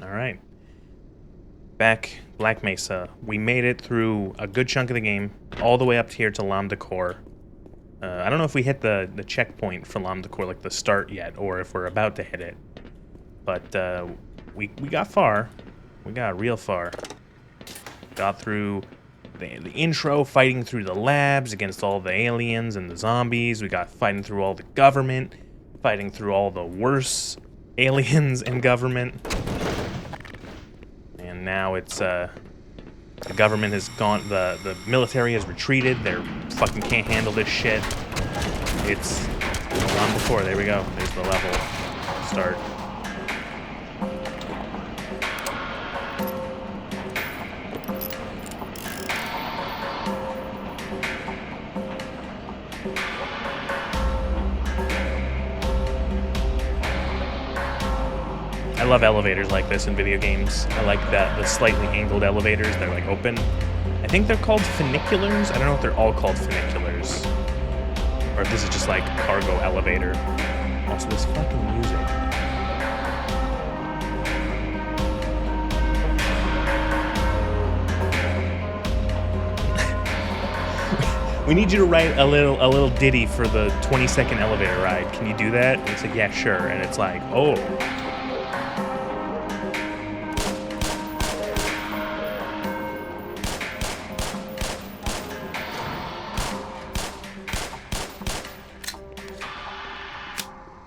Alright. Back Black Mesa. We made it through a good chunk of the game, all the way up here to Lambda Core. I don't know if we hit the checkpoint for Lambda Core, like the start yet, or if we're about to hit it. But we got far. We got real far. Got through the intro, fighting through the labs against all the aliens and the zombies. We got fighting through all the government, fighting through all the worse aliens and government. And now it's, the government has gone, the military has retreated. They're fucking can't handle this shit. It's Lambda Core, there we go. There's the level start. I love elevators like this in video games. I like the slightly angled elevators. They're like open. I think they're called funiculars. I don't know if they're all called funiculars. Or if this is just like a cargo elevator. Also, this fucking music. We need you to write a little ditty for the 20-second elevator ride. Can you do that? And it's like, yeah, sure. And it's like, oh.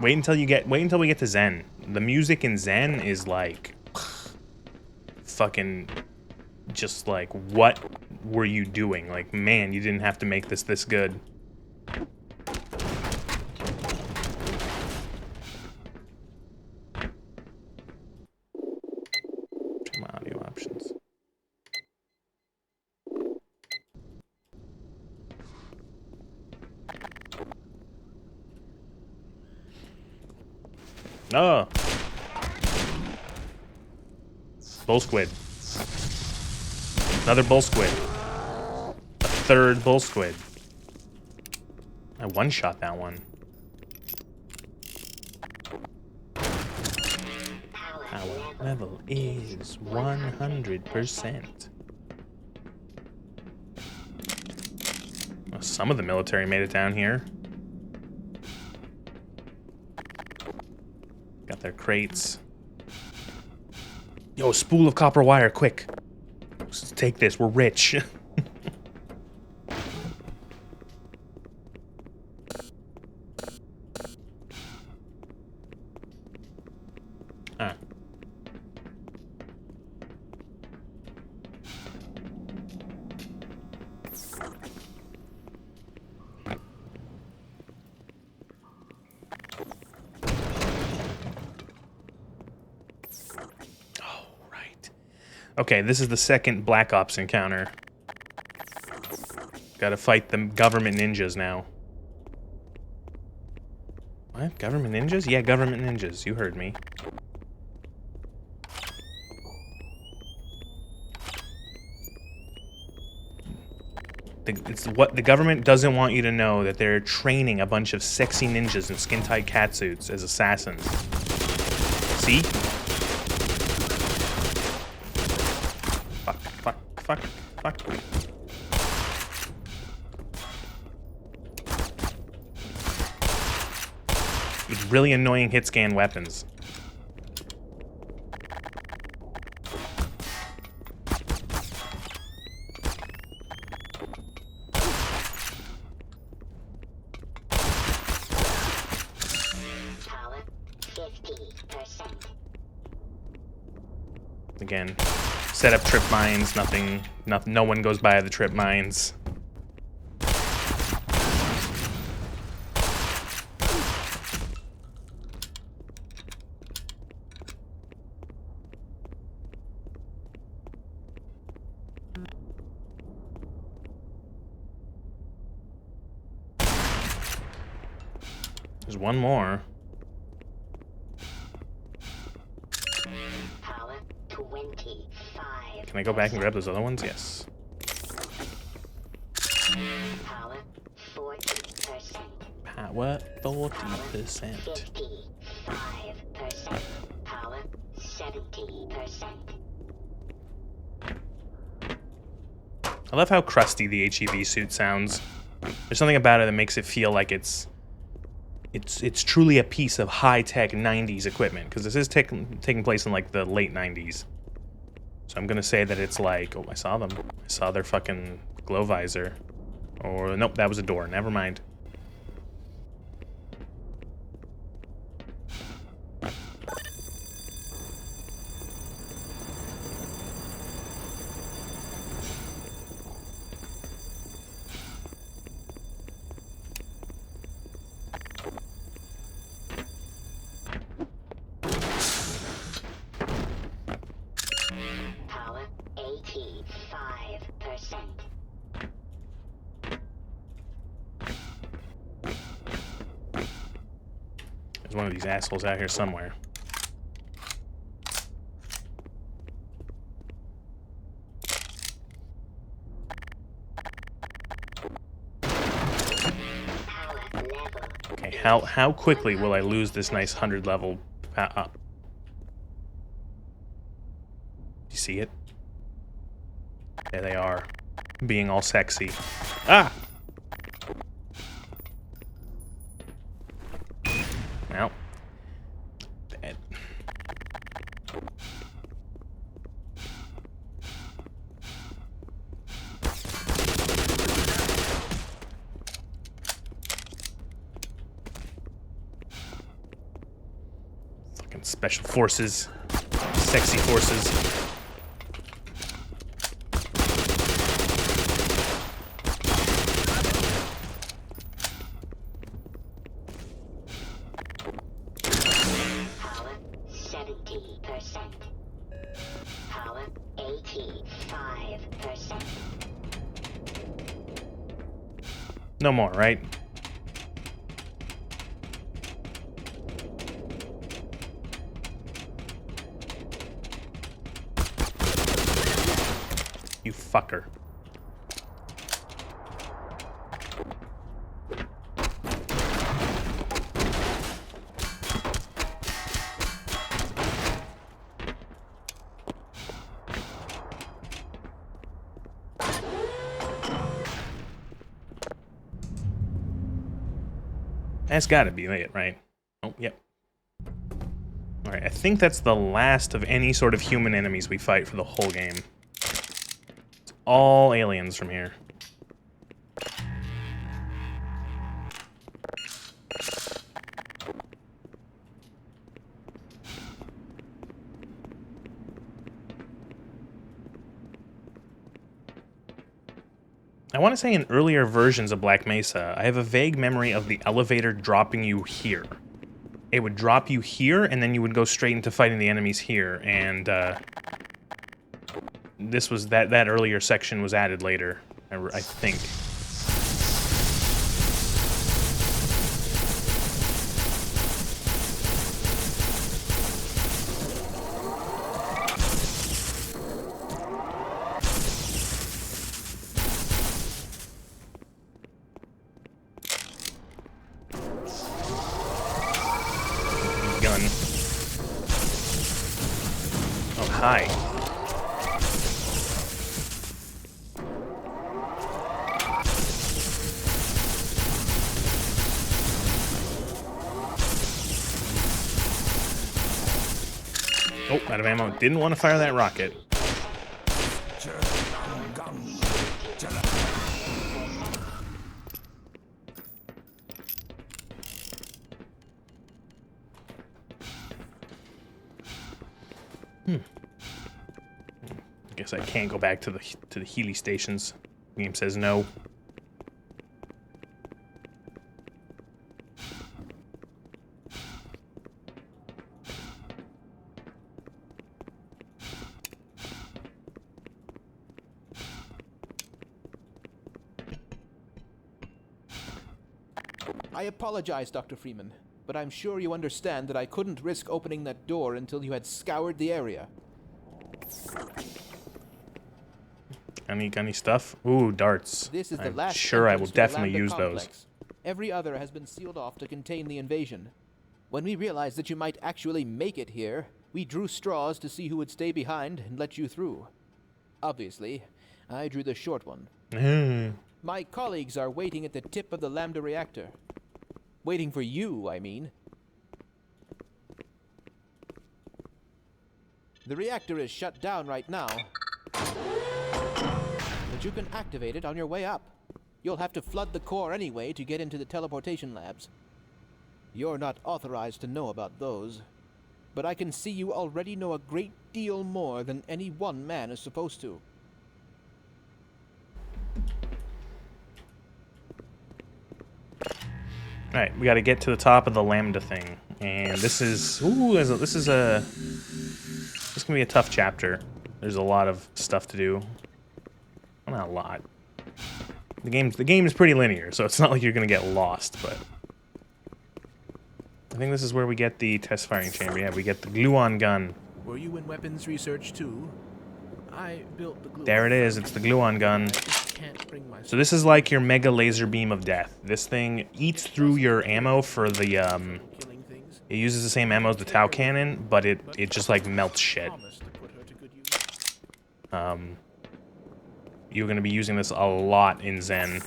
Wait until we get to Zen. The music in Zen is like fucking just like, what were you doing? Like, man, you didn't have to make this good. Check my audio options. Oh. Bull squid. Another bull squid. A third bull squid. I one-shot that one. Power level is 100%. Well, some of the military made it down here. Got their crates. Yo, spool of copper wire, quick. Let's take this, we're rich. Ah. Okay, this is the second Black Ops encounter. Gotta fight the government ninjas now. What? Government ninjas? Yeah, government ninjas. You heard me. It's what the government doesn't want you to know, that they're training a bunch of sexy ninjas in skin-tight catsuits as assassins. See? Fuck. These really annoying hit scan weapons. Again, set up trip mines, no one goes by the trip mines. There's one more. Can I go back and grab those other ones? Yes. Power 40%. Power 40%. 55%. Power 70%. 80%. I love how crusty the HEV suit sounds. There's something about it that makes it feel like it's truly a piece of high-tech 90s equipment, because this is taking place in like the late 90s. So I'm gonna say that it's like, oh, I saw them. I saw their fucking glow visor. Or nope, that was a door. Never mind. Power 85%. There's one of these assholes out here somewhere. Power level. Okay, how quickly will I lose this nice 100 level? Do you see it? There they are, being all sexy. Ah! Well, bad. Fucking special forces, sexy forces. Power 70%. Power 85%. No more, right? You fucker. That's gotta be it, right? Oh, yep. Alright, I think that's the last of any sort of human enemies we fight for the whole game. It's all aliens from here. I want to say in earlier versions of Black Mesa, I have a vague memory of the elevator dropping you here. It would drop you here, and then you would go straight into fighting the enemies here, and this was that earlier section was added later, I think. Gun. Oh, hi. Oh, out of ammo. Didn't want to fire that rocket. Guess I can't go back to the Healy stations. The game says no. I apologize, Dr. Freeman, but I'm sure you understand that I couldn't risk opening that door until you had scoured the area. Any stuff? Ooh, darts. This is the I'm last sure I will entrance to the definitely Lambda use complex. those. Every other has been sealed off to contain the invasion. When we realized that you might actually make it here, We drew straws to see who would stay behind and let you through. Obviously, I drew the short one. My colleagues are waiting at the tip of the Lambda reactor. Waiting for you, I mean. The reactor is shut down right now, but you can activate it on your way up. You'll have to flood the core anyway to get into the teleportation labs. You're not authorized to know about those, but I can see you already know a great deal more than any one man is supposed to. Alright, we gotta get to the top of the Lambda thing. And this is... Ooh, this is gonna be a tough chapter. There's a lot of stuff to do. Well, not a lot. The game is pretty linear, so it's not like you're gonna get lost, but... I think this is where we get the test firing chamber. Yeah, we get the gluon gun. Were you in weapons research too? I built the gluon. There it is, it's the gluon gun. So this is like your mega laser beam of death. This thing eats through your ammo for the, it uses the same ammo as the Tau cannon, but it just like melts shit. You're gonna be using this a lot in Zen.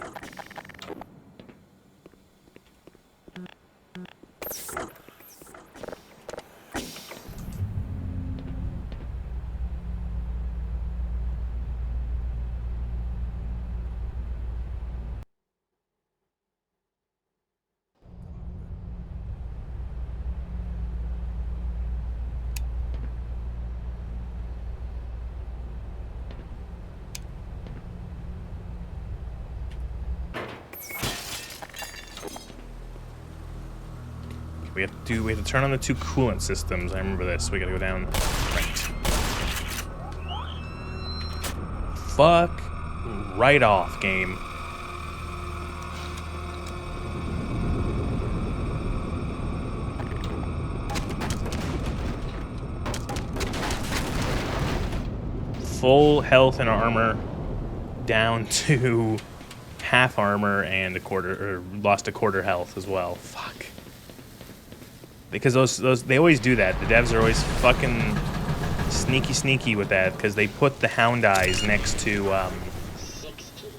We have to turn on the 2 coolant systems. I remember this. We gotta go down right. Fuck right off, game. Full health and armor down to half armor and lost a quarter health as well. Fuck. Because those they always do that. The devs are always fucking sneaky with that because they put the hound eyes next to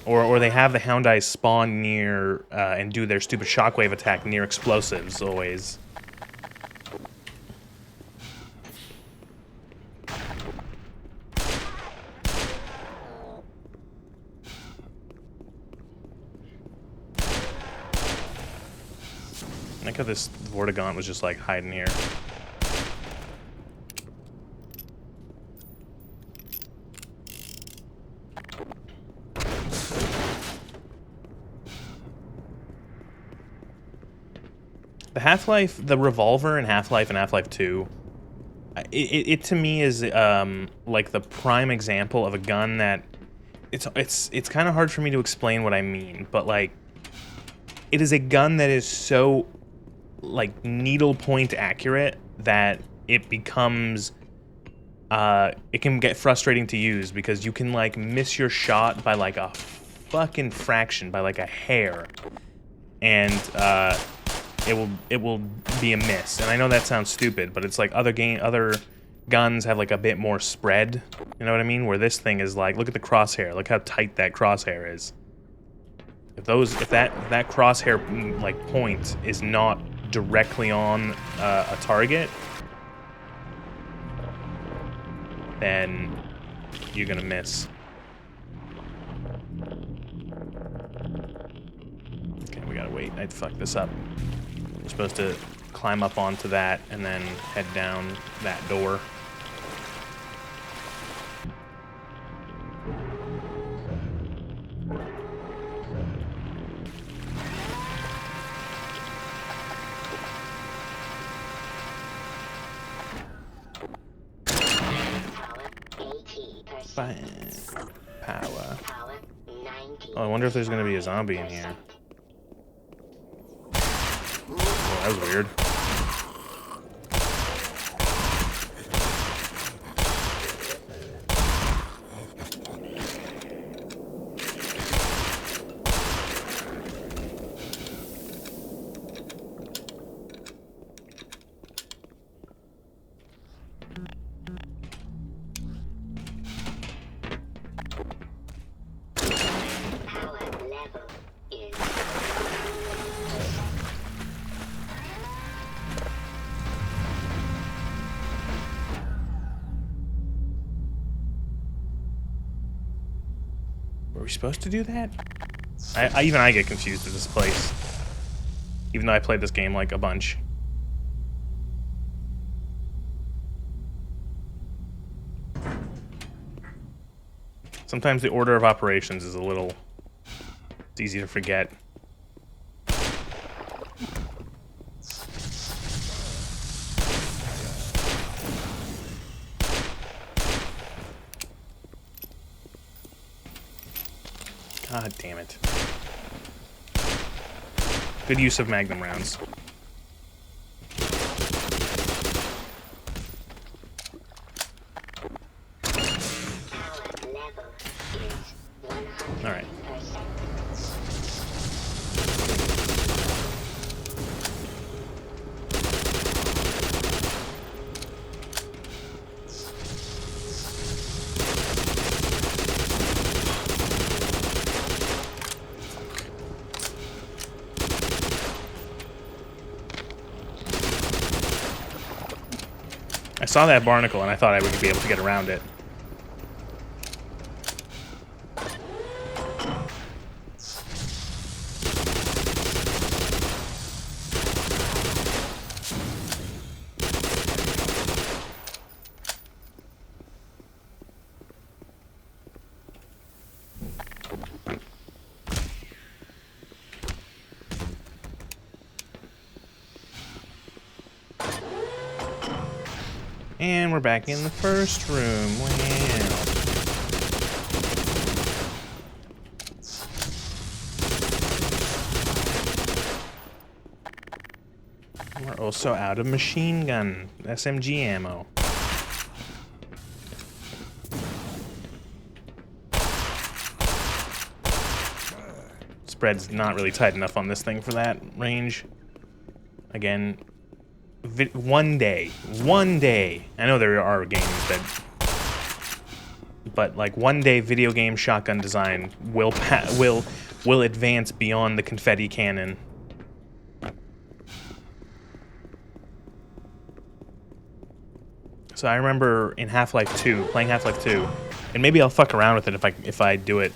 or they have the hound eyes spawn near and do their stupid shockwave attack near explosives always. I think how this Vortigaunt was just like hiding here. The Half-Life, the revolver in Half-Life and Half-Life 2, it to me is like the prime example of a gun that it's kind of hard for me to explain what I mean, but like it is a gun that is so like needlepoint accurate that it becomes it can get frustrating to use because you can like miss your shot by like a fucking fraction, by like a hair, and it will be a miss. And I know that sounds stupid, but it's like other guns have like a bit more spread, you know what I mean, where this thing is like, look at the crosshair, look how tight that crosshair is. If that crosshair like point is not directly on a target, then you're gonna miss. Okay, we gotta wait. I'd fuck this up. We're supposed to climb up onto that and then head down that door. Power. Oh, I wonder if there's gonna be a zombie in here. Oh, that was weird. Were we supposed to do that? Even I get confused at this place. Even though I played this game like a bunch. Sometimes the order of operations is a little... It's easy to forget. God damn it. Good use of magnum rounds. Alright. I saw that barnacle and I thought I would be able to get around it. And we're back in the first room. Wow. We're also out of machine gun, SMG ammo. Spread's not really tight enough on this thing for that range. Again, one day, I know there are games that, but like one day video game shotgun design will advance beyond the confetti cannon. So I remember in Half-Life 2, playing Half-Life 2, and maybe I'll fuck around with it if I do it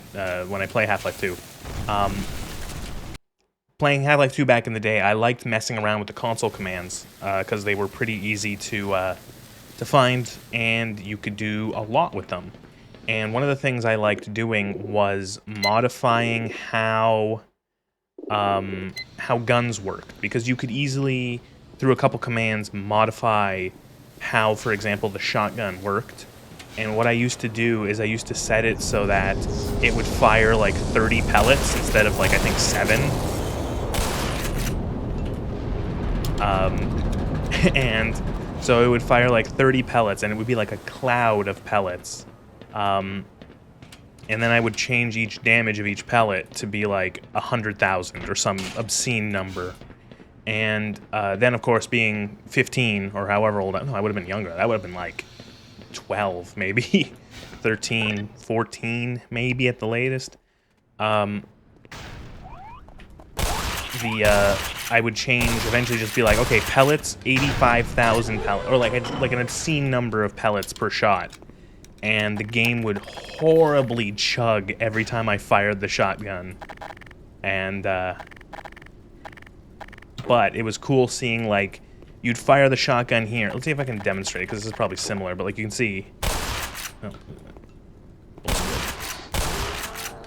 when I play Half-Life 2. Playing Half-Life 2 back in the day, I liked messing around with the console commands because they were pretty easy to find, and you could do a lot with them. And one of the things I liked doing was modifying how guns worked, because you could easily, through a couple commands, modify how, for example, the shotgun worked. And what I used to do is I used to set it so that it would fire like 30 pellets instead of like I think 7. And so it would fire like 30 pellets, and it would be like a cloud of pellets. And then I would change each damage of each pellet to be like 100,000 or some obscene number. And then, of course, being 15 or however old, no, I would have been younger. That would have been like 12, maybe 13, 14, maybe at the latest. I would change, eventually just be like, okay, pellets, 85,000 pellets, or like an obscene number of pellets per shot. And the game would horribly chug every time I fired the shotgun. And, but it was cool seeing, like, you'd fire the shotgun here. Let's see if I can demonstrate, because this is probably similar, but like you can see... Oh.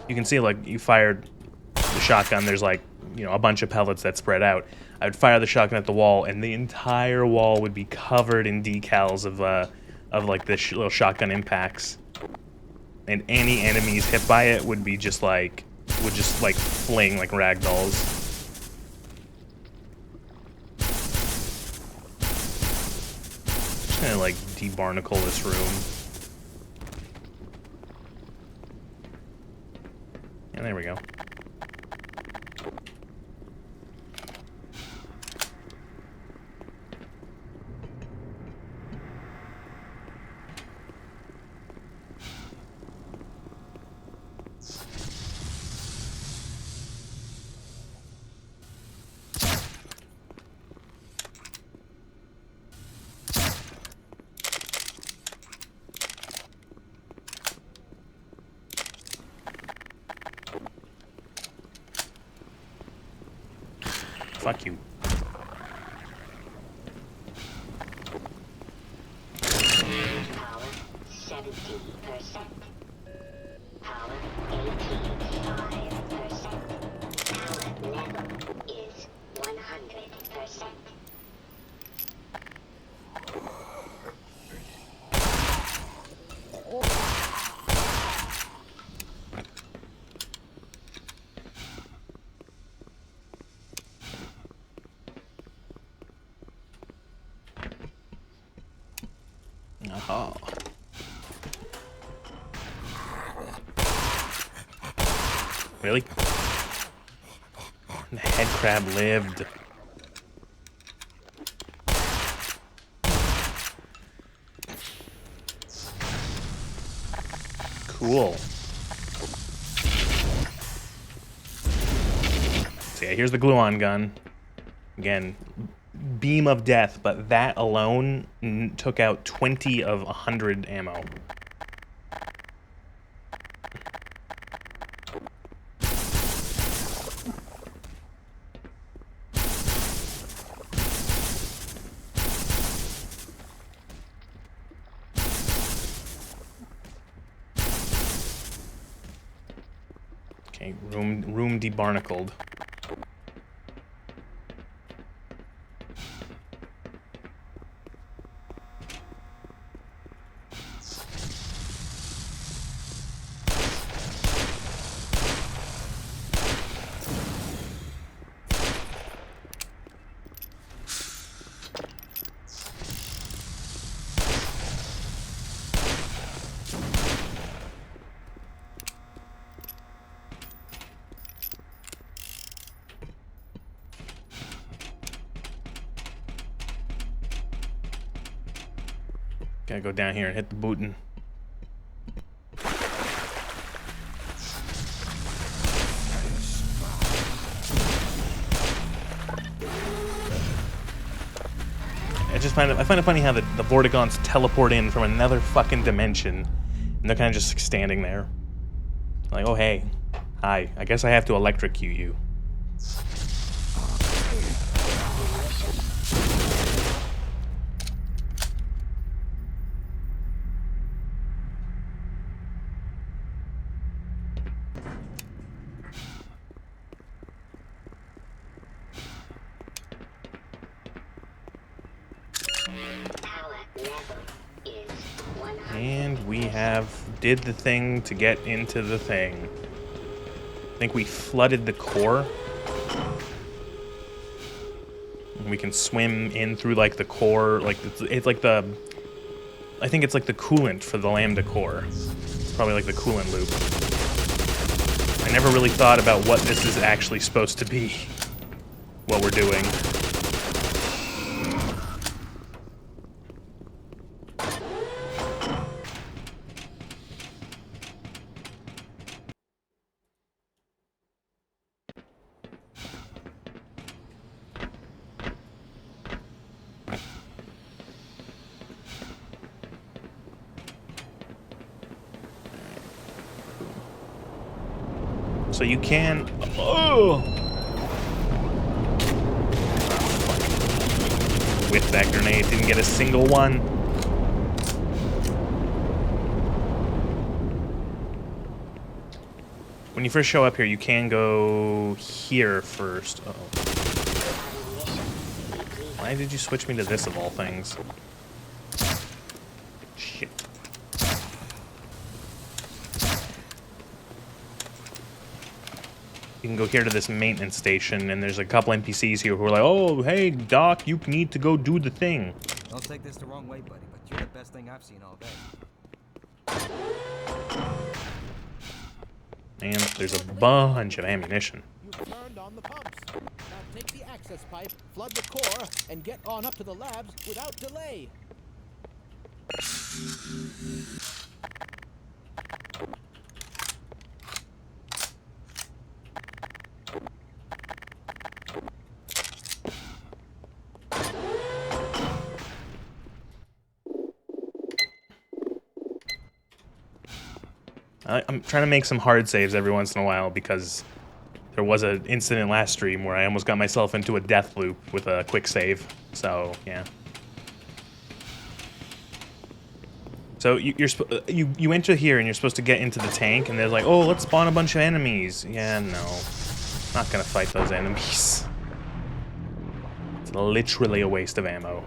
You can see, like, you fired the shotgun, there's like, you know, a bunch of pellets that spread out. I would fire the shotgun at the wall, and the entire wall would be covered in decals of like the little shotgun impacts. And any enemies hit by it would be just like, fling like ragdolls. Just gonna like debarnacle this room. And there we go. Fuck you. Power 70%. Power 85%. Power level is 100%. Aha. Really? The head crab lived. Cool. So yeah, here's the glue-on gun. Again, beam of death, but that alone took out 20 of 100 ammo. Okay, room debarnacled. Gotta go down here and hit the button. I find it funny how the Vortigons teleport in from another fucking dimension, and they're kind of just standing there. Like, oh hey, hi, I guess I have to electrocute you. Power level is 100%. And we did the thing to get into the thing. I think we flooded the core. We can swim in through like the core, like it's like the, I think it's like the coolant for the Lambda Core. It's probably like the coolant loop. I never really thought about what this is actually supposed to be, what we're doing. So you can... Oh! With that grenade, didn't get a single one. When you first show up here, you can go here first. Uh-oh. Why did you switch me to this of all things? Shit. You can go here to this maintenance station, and there's a couple NPCs here who are like, oh, hey, Doc, you need to go do the thing. Don't take this the wrong way, buddy, but you're the best thing I've seen all day. And there's a bunch of ammunition. You've turned on the pumps. Now take the access pipe, flood the core, and get on up to the labs without delay. I'm trying to make some hard saves every once in a while because There was an incident last stream where I almost got myself into a death loop with a quick save. So, yeah. So you enter here and you're supposed to get into the tank, and they're like, oh, let's spawn a bunch of enemies. Yeah, no. Not gonna fight those enemies. It's literally a waste of ammo.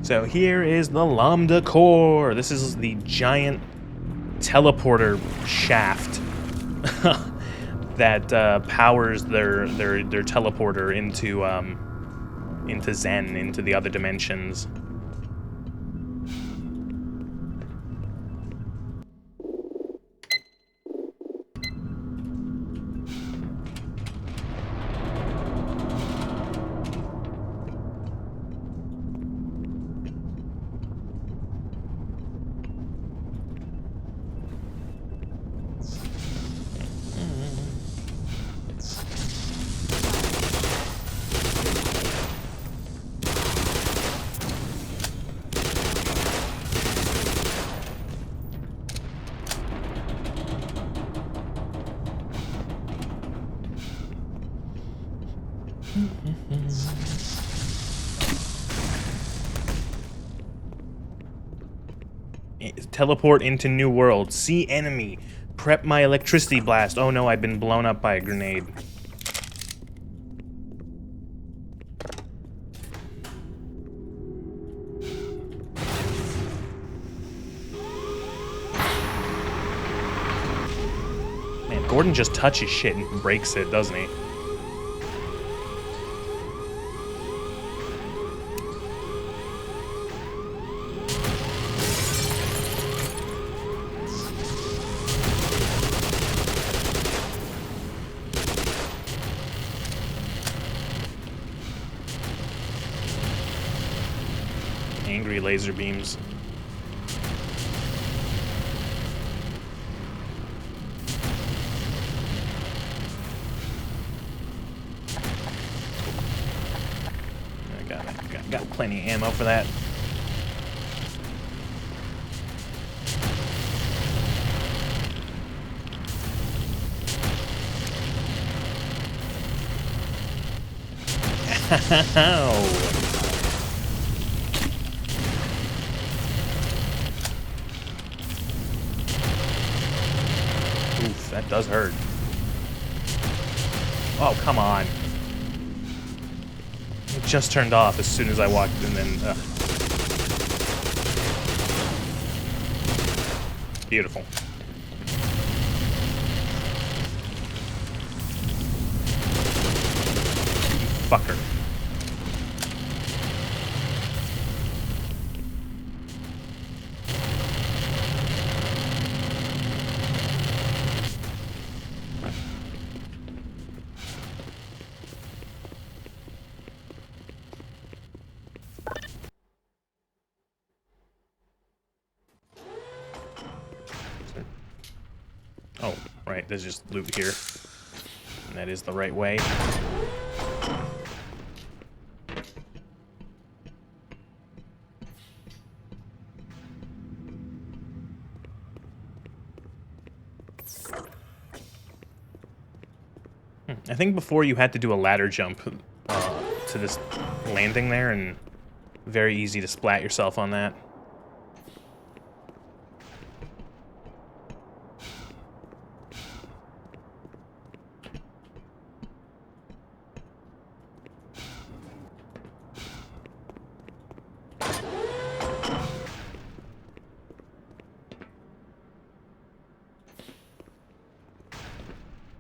So here is the Lambda Core. This is the giant teleporter shaft that powers their teleporter into Zen, into the other dimensions. Teleport into new world. See enemy. Prep my electricity blast. Oh no, I've been blown up by a grenade. Man, Gordon just touches shit and breaks it, doesn't he? Angry laser beams. I got plenty of ammo for that. Ow. That does hurt. Oh, come on. It just turned off as soon as I walked in, and then... Beautiful. Fucker. Oh, right, there's just loot here. And that is the right way. I think before you had to do a ladder jump to this landing there, and very easy to splat yourself on that.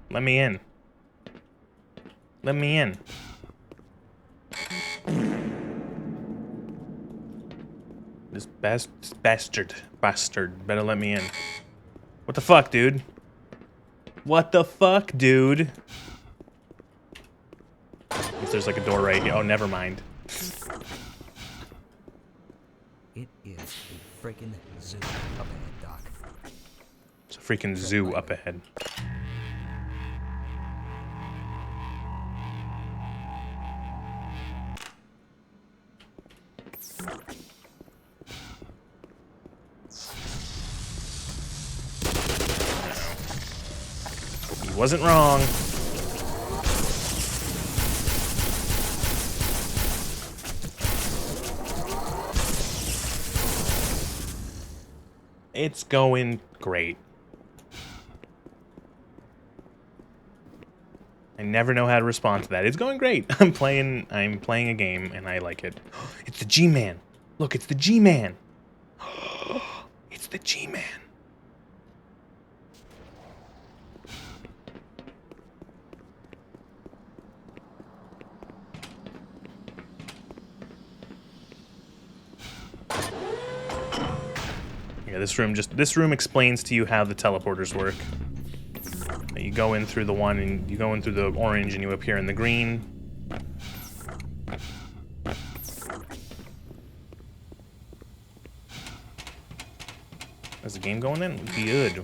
Let me in. Let me in. This bastard better let me in. What the fuck, dude? What the fuck, dude? If there's like a door right here. Oh, never mind. It is a freaking zoo up ahead, Doc. It's a freaking zoo up ahead. He wasn't wrong. It's going great. I never know how to respond to that. It's going great. I'm playing a game and I like it. It's the G-Man. Look, it's the G-Man. It's the G-Man. Yeah, this room explains to you how the teleporters work. You go in through the one and you go in through the orange and you appear in the green. Is the game going in? Good.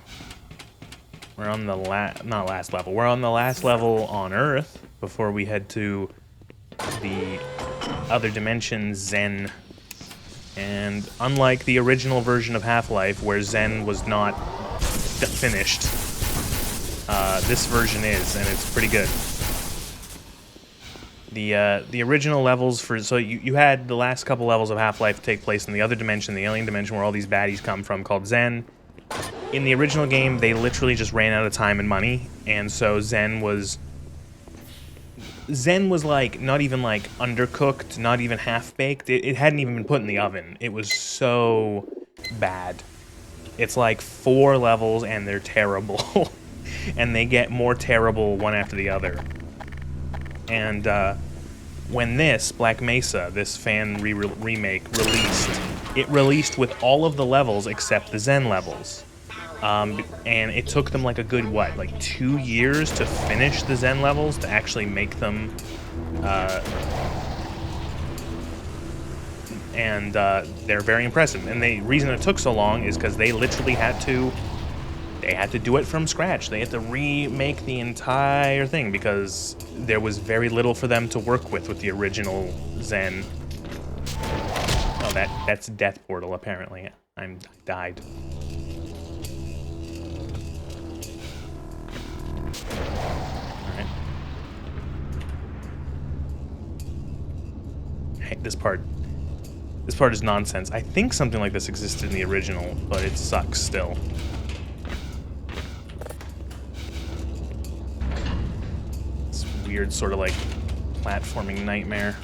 We're on the not last level. We're on the last level on Earth before we head to the other dimension, Zen. And unlike the original version of Half-Life, where Zen was not finished, this version is, and it's pretty good. The original levels so you had the last couple levels of Half-Life take place in the other dimension, the alien dimension where all these baddies come from, called Zen. In the original game, they literally just ran out of time and money, and so Zen was like not even like undercooked, not even half-baked. It hadn't even been put in the oven. It was so bad. It's like 4 levels and they're terrible. And they get more terrible one after the other. And when this, Black Mesa, this fan remake released, it released with all of the levels except the Zen levels. And it took them like a good, what, like 2 years to finish the Zen levels, to actually make them, they're very impressive. And the reason it took so long is because they literally had to do it from scratch. They had to remake the entire thing because there was very little for them to work with the original Zen. Oh, that's Death Portal, apparently. I died. Alright. Hey, this part is nonsense. I think something like this existed in the original, but it sucks still. Weird sort of like platforming nightmare.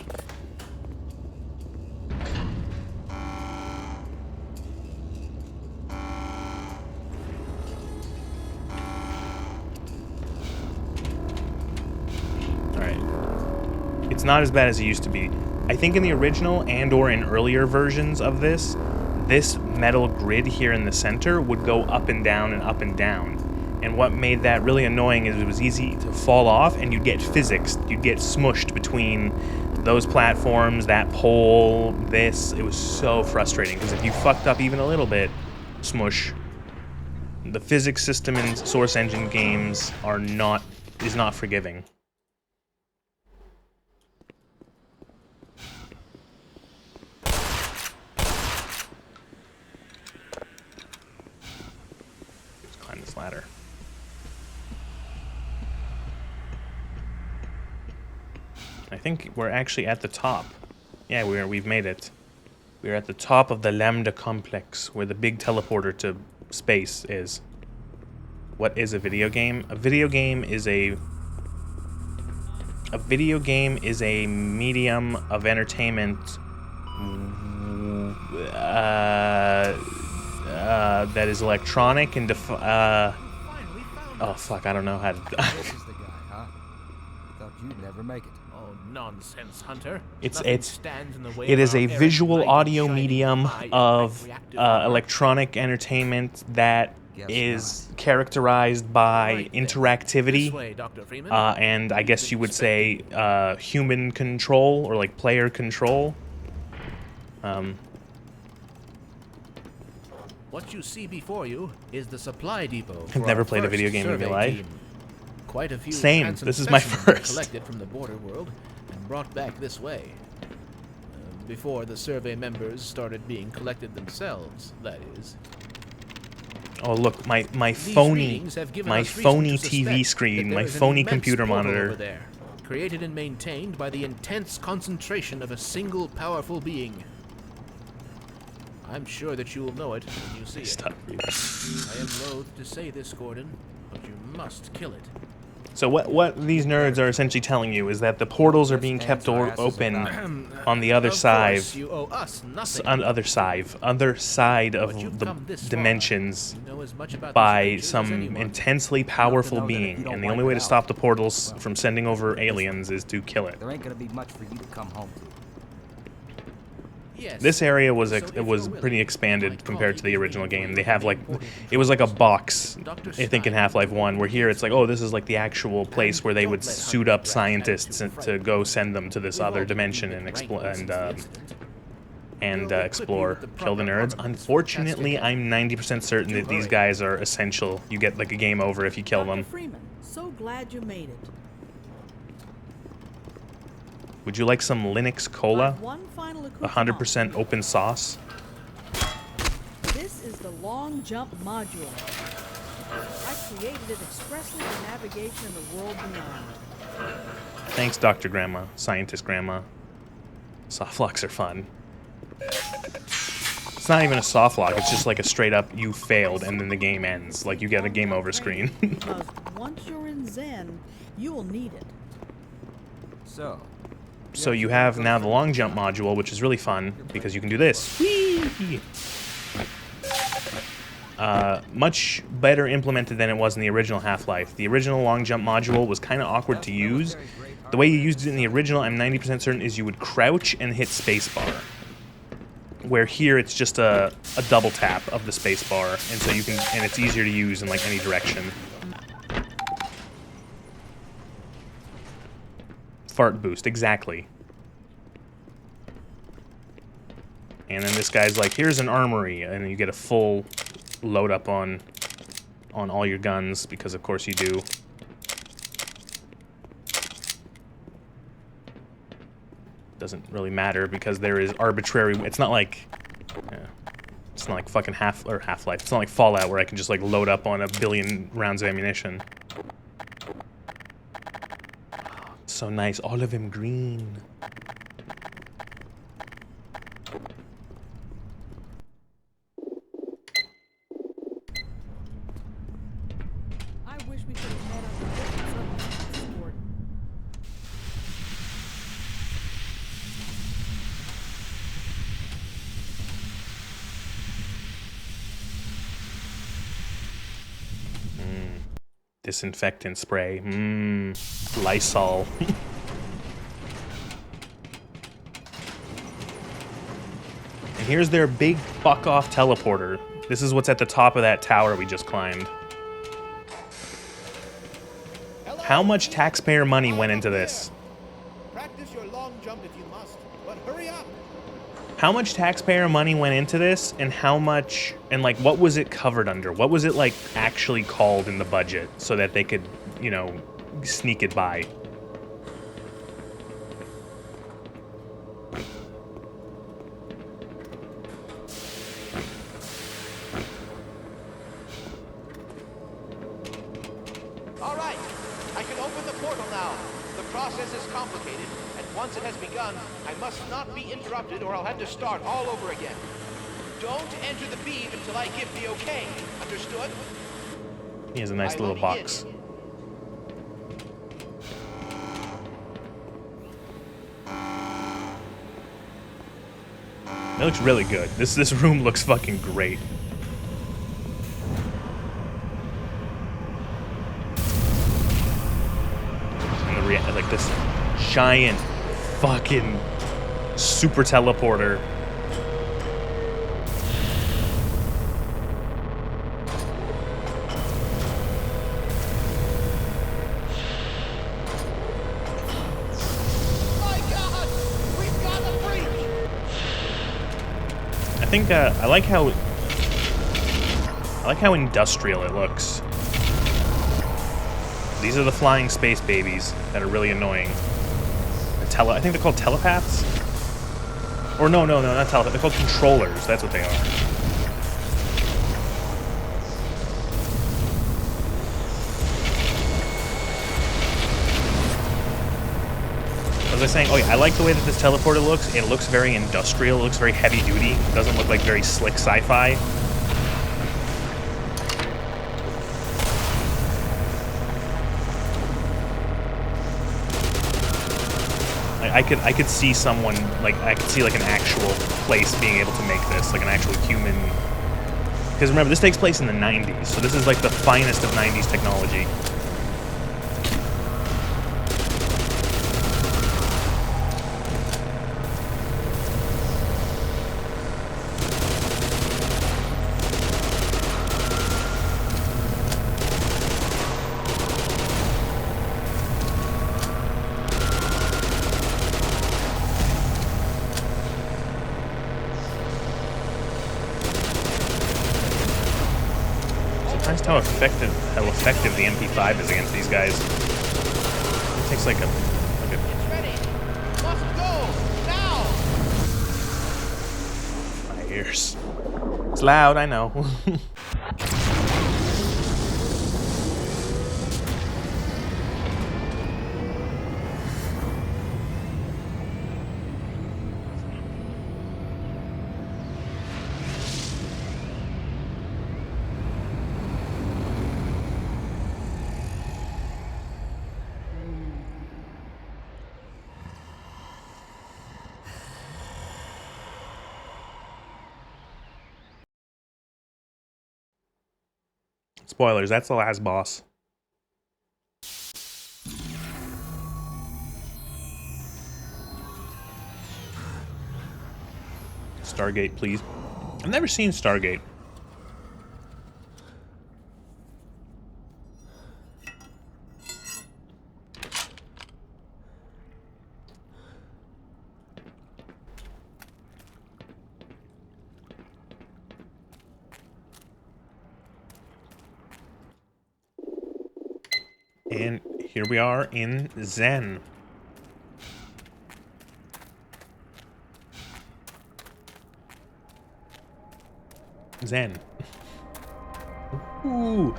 Alright. It's not as bad as it used to be. I think in the original and or in earlier versions of this metal grid here in the center would go up and down and up and down. And what made that really annoying is it was easy to fall off and you'd get physics. You'd get smushed between those platforms, that pole, this. It was so frustrating because if you fucked up even a little bit, smush. The physics system in Source Engine games is not forgiving. Let's climb this ladder. I think we're actually at the top. Yeah, we've made it. We're at the top of the Lambda complex, where the big teleporter to space is. What is a video game? A video game is a medium of entertainment that is electronic and oh fuck, I don't know how to. This is the guy, huh? Thought you'd never make it. Oh, nonsense, Hunter. It is a visual audio medium of electronic entertainment that Guess is characterized by Right then. interactivity, This way, Dr. Freeman. and I guess you would say human control or like player control. What you see before you is the supply depot. I've for never our played a first video game in my survey life. team. Quite a few Same. handsome This is my specimens were first. collected from the border world and brought back this way. Before the survey members started being collected themselves, that is. Oh look, my These phony, readings have given my us reason phony to TV suspect screen, that my there is an phony immense computer portal monitor. over there, created and maintained by the intense concentration of a single powerful being. I'm sure that you will know it when you see it. Stop. I am loath to say this, Gordon, but you must kill it. So what these nerds are essentially telling you is that the portals are being kept open on the other Of side, course, you owe us nothing. on other side But you've of the come this far. dimensions You know as much about by these creatures as some anyone. intensely powerful know that if you being, don't and the wipe only way it to out, stop the portals from sending over aliens is to kill it. There ain't gonna be much for you to come home to. Yes. This area was So if it was you're pretty willing, expanded my compared to the colleague original will game. be They have like, important it was like a box, Dr. I think, in Stein Half-Life will 1, where here it's like, oh, this is like the actual place where they don't would let suit Hunter up Drax scientists attitude to frighten go you. send them to this We've other all been dimension a bit and rankled since the incident. We'll equip you explore, with the kill the proper nerds. armaments for Unfortunately, testing. I'm 90% certain that these hurry. guys are essential. You get like a game over if you kill Dr. them. Freeman, so glad you made it. Would you like some Linux Cola? I've one final accoutrement. 100% open sauce? This is the long jump module. I created it expressly for navigation in the world beyond. Thanks, Dr. Grandma, Scientist Grandma. Softlocks are fun. It's not even a softlock, it's just like a straight up you failed and then the game ends. Like you get a game over screen. Because once you're in Zen, you'll need it. So, So you have now the long jump module, which is really fun because you can do this. Whee! Much better implemented than it was in the original Half-Life. The original long jump module was kind of awkward to use. The way you used it in the original, I'm 90% certain, is you would crouch and hit spacebar. Where here it's just a double tap of the spacebar, and so you can, and it's easier to use in like any direction. Fart boost, exactly. And then this guy's like, here's an armory, and you get a full load up on all your guns, because of course you do. Doesn't really matter because there is arbitrary. It's not like, it's not like fucking Half-Life. It's not like Fallout where I can just like load up on a billion rounds of ammunition. So nice, all of them green. I wish we could have met on the different circumstances, Gordon. Disinfectant spray. Lysol. And here's their big fuck-off teleporter. This is what's at the top of that tower we just climbed. How much taxpayer money went into this? Practice your long jump if you must, but hurry up. How much taxpayer money went into this, and how much, and like, what was it covered under? What was it like actually called in the budget so that they could, you know, sneak it by? All right, I can open the portal now. The process is complicated, and once it has begun, I must not be interrupted or I'll have to start all over again. Don't enter the beam until I give the okay. Understood? He has a nice I little will box. begin. It looks really good. This room looks fucking great. And like this giant fucking super teleporter. think I like how industrial it looks. These are the flying space babies that are really annoying. I think they're called telepaths? Or no, not telepaths. They're called controllers. That's what they are. As I was saying, oh yeah, I like the way that this teleporter looks. It looks very industrial. It looks very heavy duty. It doesn't look like very slick sci-fi. I could see someone, like, I could see, like, an actual place being able to make this, like, an actual human... Because remember, this takes place in the 90s, so this is, like, the finest of 90s technology. How effective the MP5 is against these guys. It takes like a It's ready. Must go now. my ears. It's loud, I know. Spoilers, that's the last boss. Stargate, please. I've never seen Stargate. And here we are in Zen. Zen. Ooh.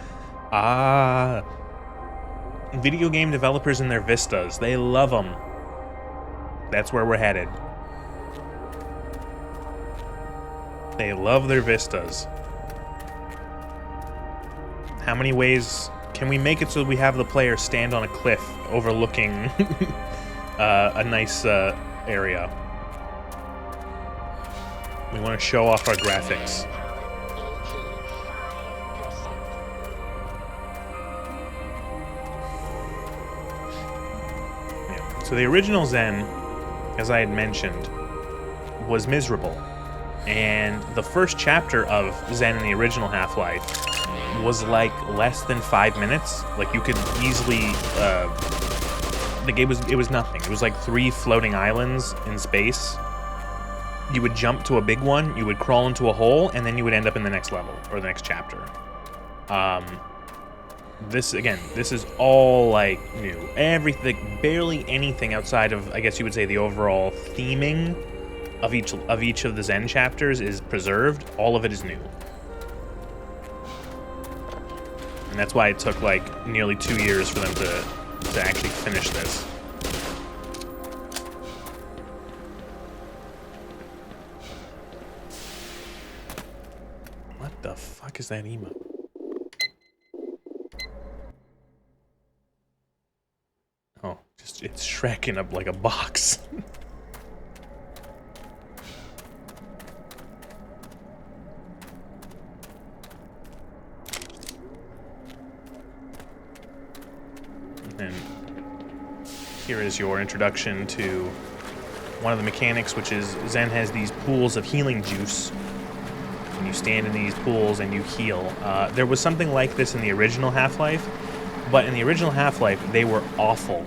Ah. Video game developers and their vistas. They love them. That's where we're headed. They love their vistas. How many ways can we make it so we have the player stand on a cliff overlooking a nice area? We want to show off our graphics. Yeah. So the original Zen, as I had mentioned, was miserable. And the first chapter of Zen in the original Half-Life was like less than 5 minutes. Like you could easily, like it was nothing. It was like 3 floating islands in space. You would jump to a big one, you would crawl into a hole, and then you would end up in the next level or the next chapter. This is all like new. Everything, barely anything outside of, I guess you would say, the overall theming of each of the Zen chapters is preserved. All of it is new. And that's why it took like nearly 2 years for them to actually finish this. What the fuck is that emote? Oh, just it's Shrek in like a box. And here is your introduction to one of the mechanics, which is Zen has these pools of healing juice. And you stand in these pools and you heal. There was something like this in the original Half-Life, but in the original Half-Life, they were awful.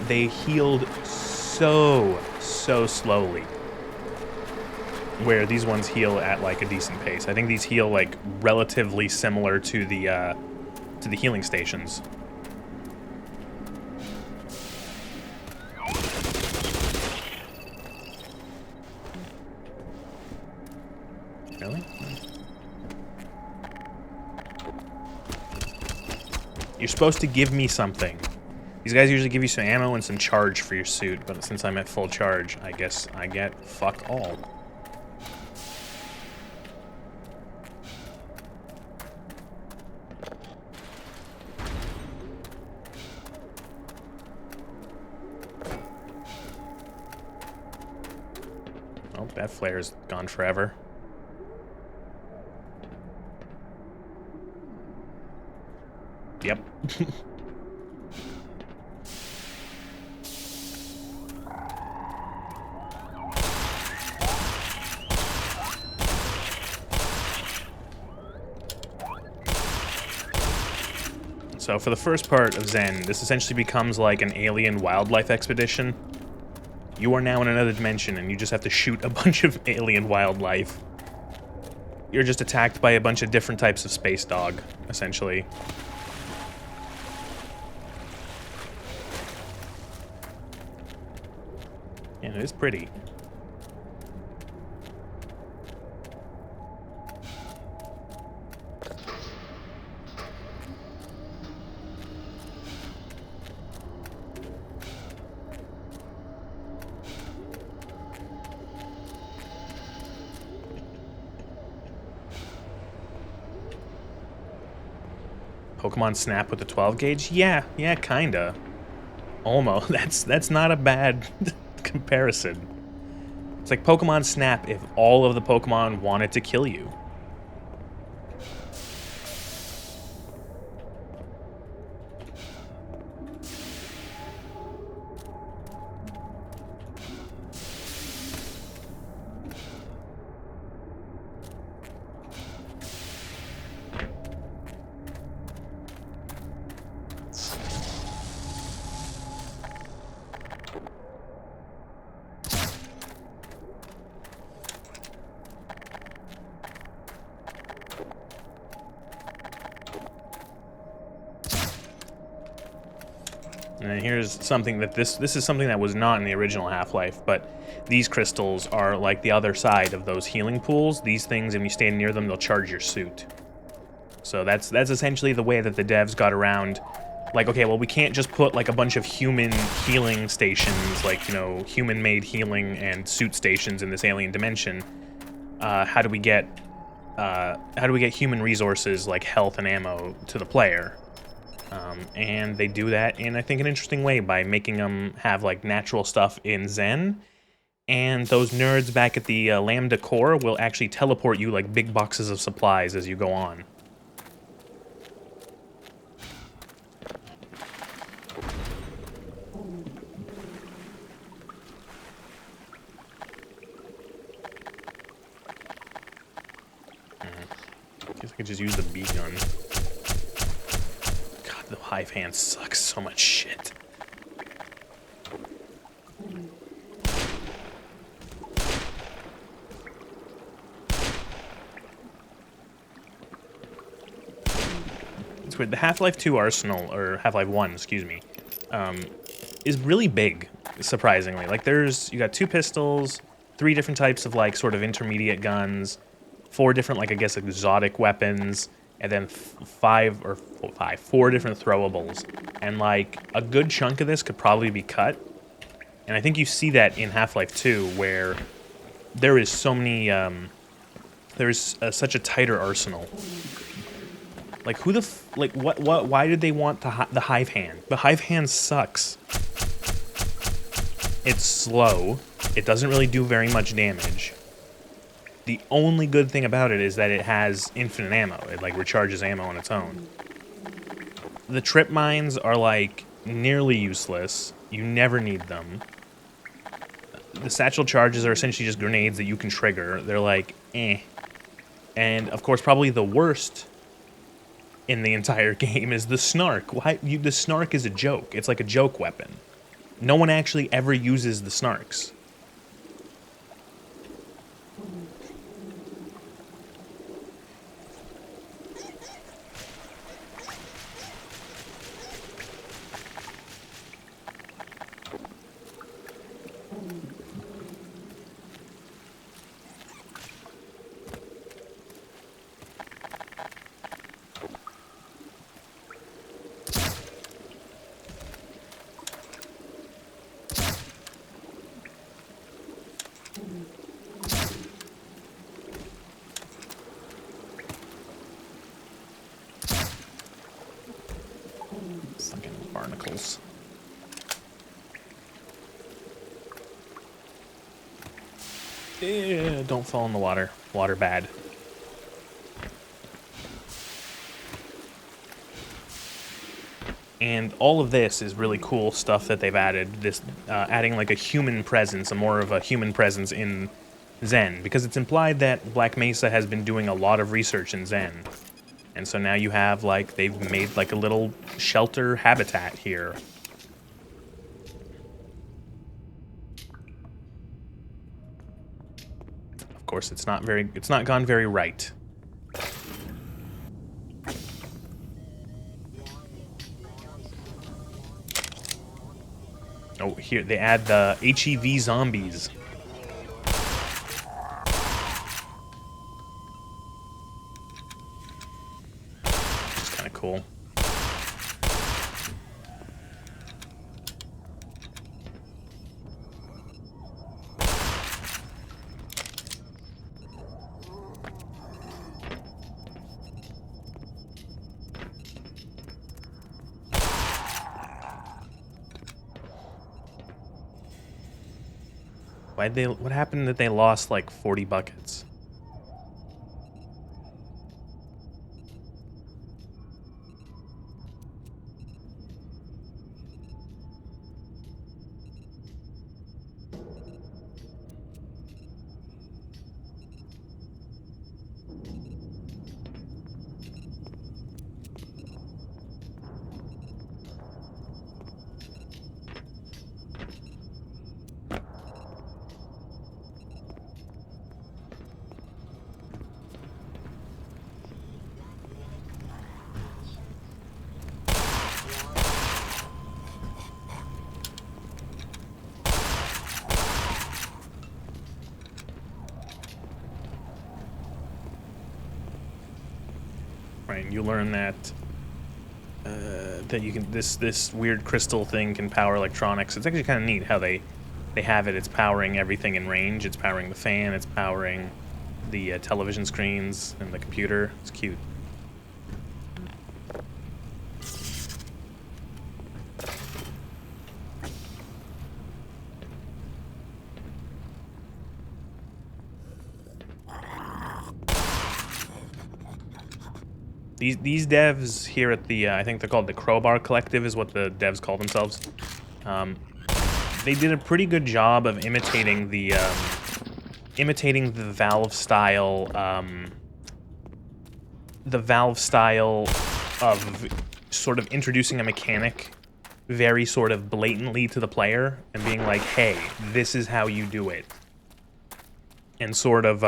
They healed so slowly. where these ones heal at like a decent pace. I think these heal like relatively similar to the healing stations. Really? You're supposed to give me something. These guys usually give you some ammo and some charge for your suit, but since I'm at full charge, I guess I get fuck all. Oh, that flare's gone forever. Yep. So for the first part of Zen, this essentially becomes like an alien wildlife expedition. You are now in another dimension and you just have to shoot a bunch of alien wildlife. You're just attacked by a bunch of different types of space dog, essentially. And it is pretty. Pokemon Snap with the 12 gauge? Yeah, kinda. Almost. That's not a bad comparison. It's like Pokemon Snap if all of the Pokemon wanted to kill you. And here's something that this is something that was not in the original Half-Life, but these crystals are like the other side of those healing pools. These things, if you stand near them, they'll charge your suit. So that's essentially the way that the devs got around. Like, okay, well, we can't just put like a bunch of human healing stations, like, you know, human-made healing and suit stations in this alien dimension. How do we get human resources like health and ammo to the player? And they do that in, I think, an interesting way by making them have, like, natural stuff in Zen. And those nerds back at the Lambda Core will actually teleport you, like, big boxes of supplies as you go on. Guess I could just use the B gun. The hive hand sucks so much shit. It's weird. The Half-Life 2 arsenal, or Half-Life 1, excuse me, is really big, surprisingly. Like, you got 2 pistols, 3 different types of, like, sort of intermediate guns, 4 different, like, I guess, exotic weapons, and then 4 different throwables. And, like, a good chunk of this could probably be cut. And I think you see that in Half-Life 2, where there is so many, there's such a tighter arsenal. Like, why did they want the hive hand? The hive hand sucks. It's slow. It doesn't really do very much damage. The only good thing about it is that it has infinite ammo. It, like, recharges ammo on its own. The trip mines are, like, nearly useless. You never need them. The satchel charges are essentially just grenades that you can trigger. They're like, eh. And, of course, probably the worst in the entire game is the snark. The snark is a joke. It's like a joke weapon. No one actually ever uses the snarks. chemicals. Don't fall in the water. Water bad. And all of this is really cool stuff that they've added. This adding like a human presence, more of a human presence in Zen, because it's implied that Black Mesa has been doing a lot of research in Zen. And so now you have, like, they've made like a little shelter habitat here. Of course, it's not gone very right. Oh, here, they add the HEV zombies. It's kind of cool. What happened that they lost like 40 buckets? Right, you learn that that you can this weird crystal thing can power electronics. It's actually kind of neat how they have it. It's powering everything in range. It's powering the fan. It's powering the television screens and the computer. It's cute. These devs here at the, I think they're called the Crowbar Collective is what the devs call themselves. They did a pretty good job of imitating the Valve style, of sort of introducing a mechanic very sort of blatantly to the player and being like, hey, this is how you do it. And sort of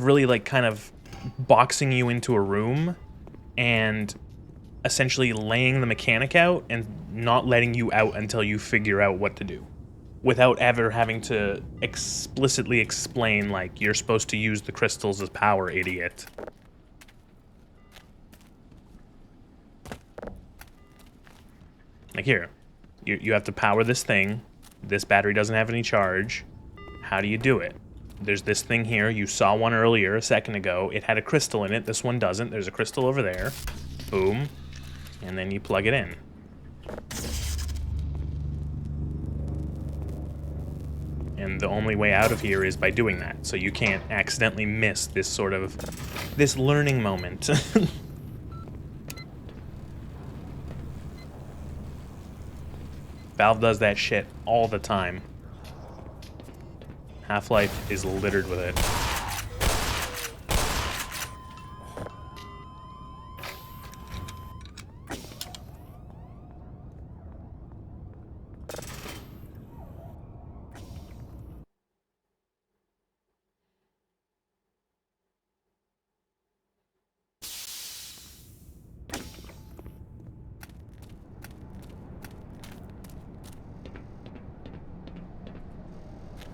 really like kind of boxing you into a room and essentially laying the mechanic out and not letting you out until you figure out what to do, without ever having to explicitly explain, like, you're supposed to use the crystals as power, idiot. Like here, you have to power this thing. This battery doesn't have any charge. How do you do it? There's this thing here. You saw one earlier, a second ago. It had a crystal in it. This one doesn't. There's a crystal over there. Boom. And then you plug it in. And the only way out of here is by doing that. So you can't accidentally miss this sort of, this learning moment. Valve does that shit all the time. Half-Life is littered with it.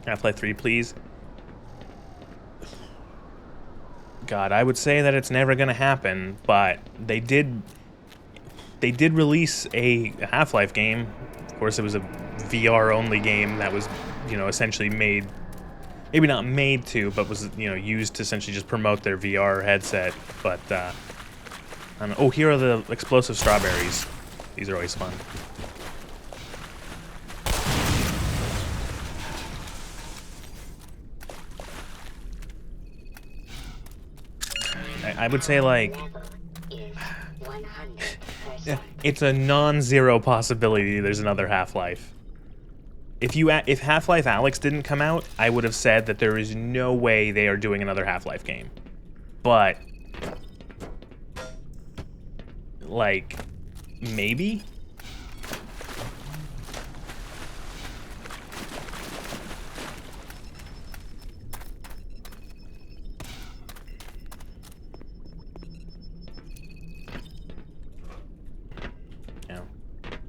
Half-Life 3, please. God, I would say that it's never gonna happen, but they did release a Half-Life game. Of course, it was a VR-only game that was, you know, essentially made, maybe not made to, but was, you know, used to essentially just promote their VR headset. But, I don't know. Oh, here are the explosive strawberries. These are always fun. I would say, like, Level is 100%. it's a non-zero possibility there's another Half-Life. If Half-Life Alyx didn't come out, I would have said that there is no way they are doing another Half-Life game. But, like, maybe?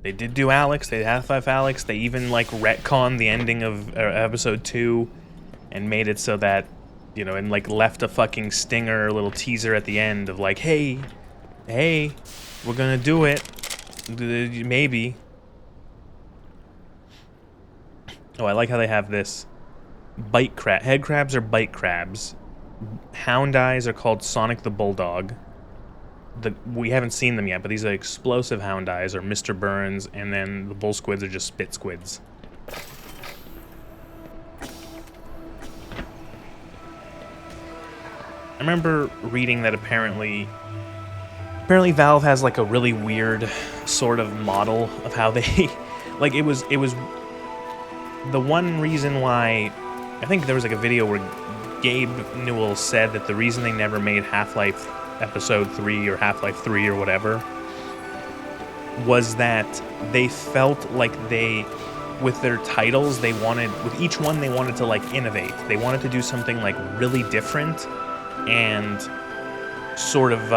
They did do Alyx, they had Half-Life Alyx, they even, like, retconned the ending of episode 2 and made it so that, you know, and, like, left a fucking stinger, little teaser at the end of, like, hey, we're gonna do it, maybe. Oh, I like how they have this. Head crabs are bite crabs. Hound eyes are called Sonic the Bulldog. We haven't seen them yet, but these are explosive hound eyes, or Mr. Burns, and then the bull squids are just spit squids. I remember reading that apparently Valve has like a really weird sort of model of how they, like it was the one reason why, I think there was like a video where Gabe Newell said that the reason they never made Half-Life Episode 3 or Half-Life 3 or whatever was that they felt like with their titles, with each one they wanted to like innovate. They wanted to do something like really different and sort of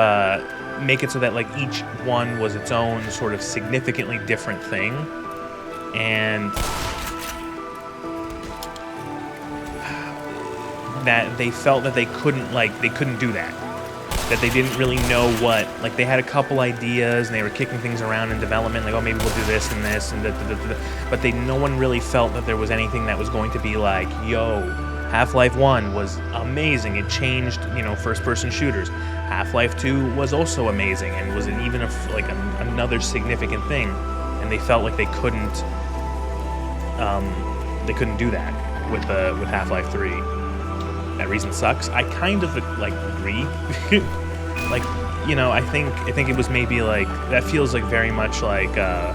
make it so that like each one was its own sort of significantly different thing. And that they felt that they couldn't do that. That they didn't really know what, like they had a couple ideas and they were kicking things around in development, like, oh, maybe we'll do this and this and but no one really felt that there was anything that was going to be like, yo, Half-Life 1 was amazing. It changed, you know, first-person shooters. Half-Life 2 was also amazing and was another significant thing. And they felt like they couldn't do that with Half-Life 3. That reason sucks. I kind of like agree. Like, you know, I think it was maybe like that feels like very much like a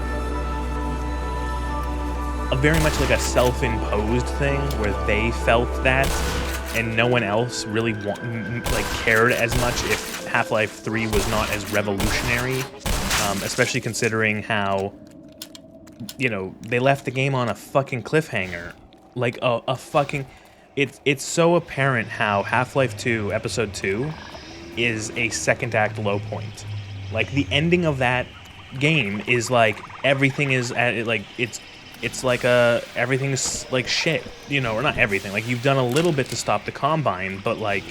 a self-imposed thing where they felt that, and no one else really cared as much if Half-Life 3 was not as revolutionary, especially considering how, you know, they left the game on a fucking cliffhanger, like a fucking. It's so apparent how Half-Life 2 Episode 2 is a second act low point. Like the ending of that game is like everything is at like it's like everything's like shit, you know, or not everything. Like you've done a little bit to stop the Combine, but like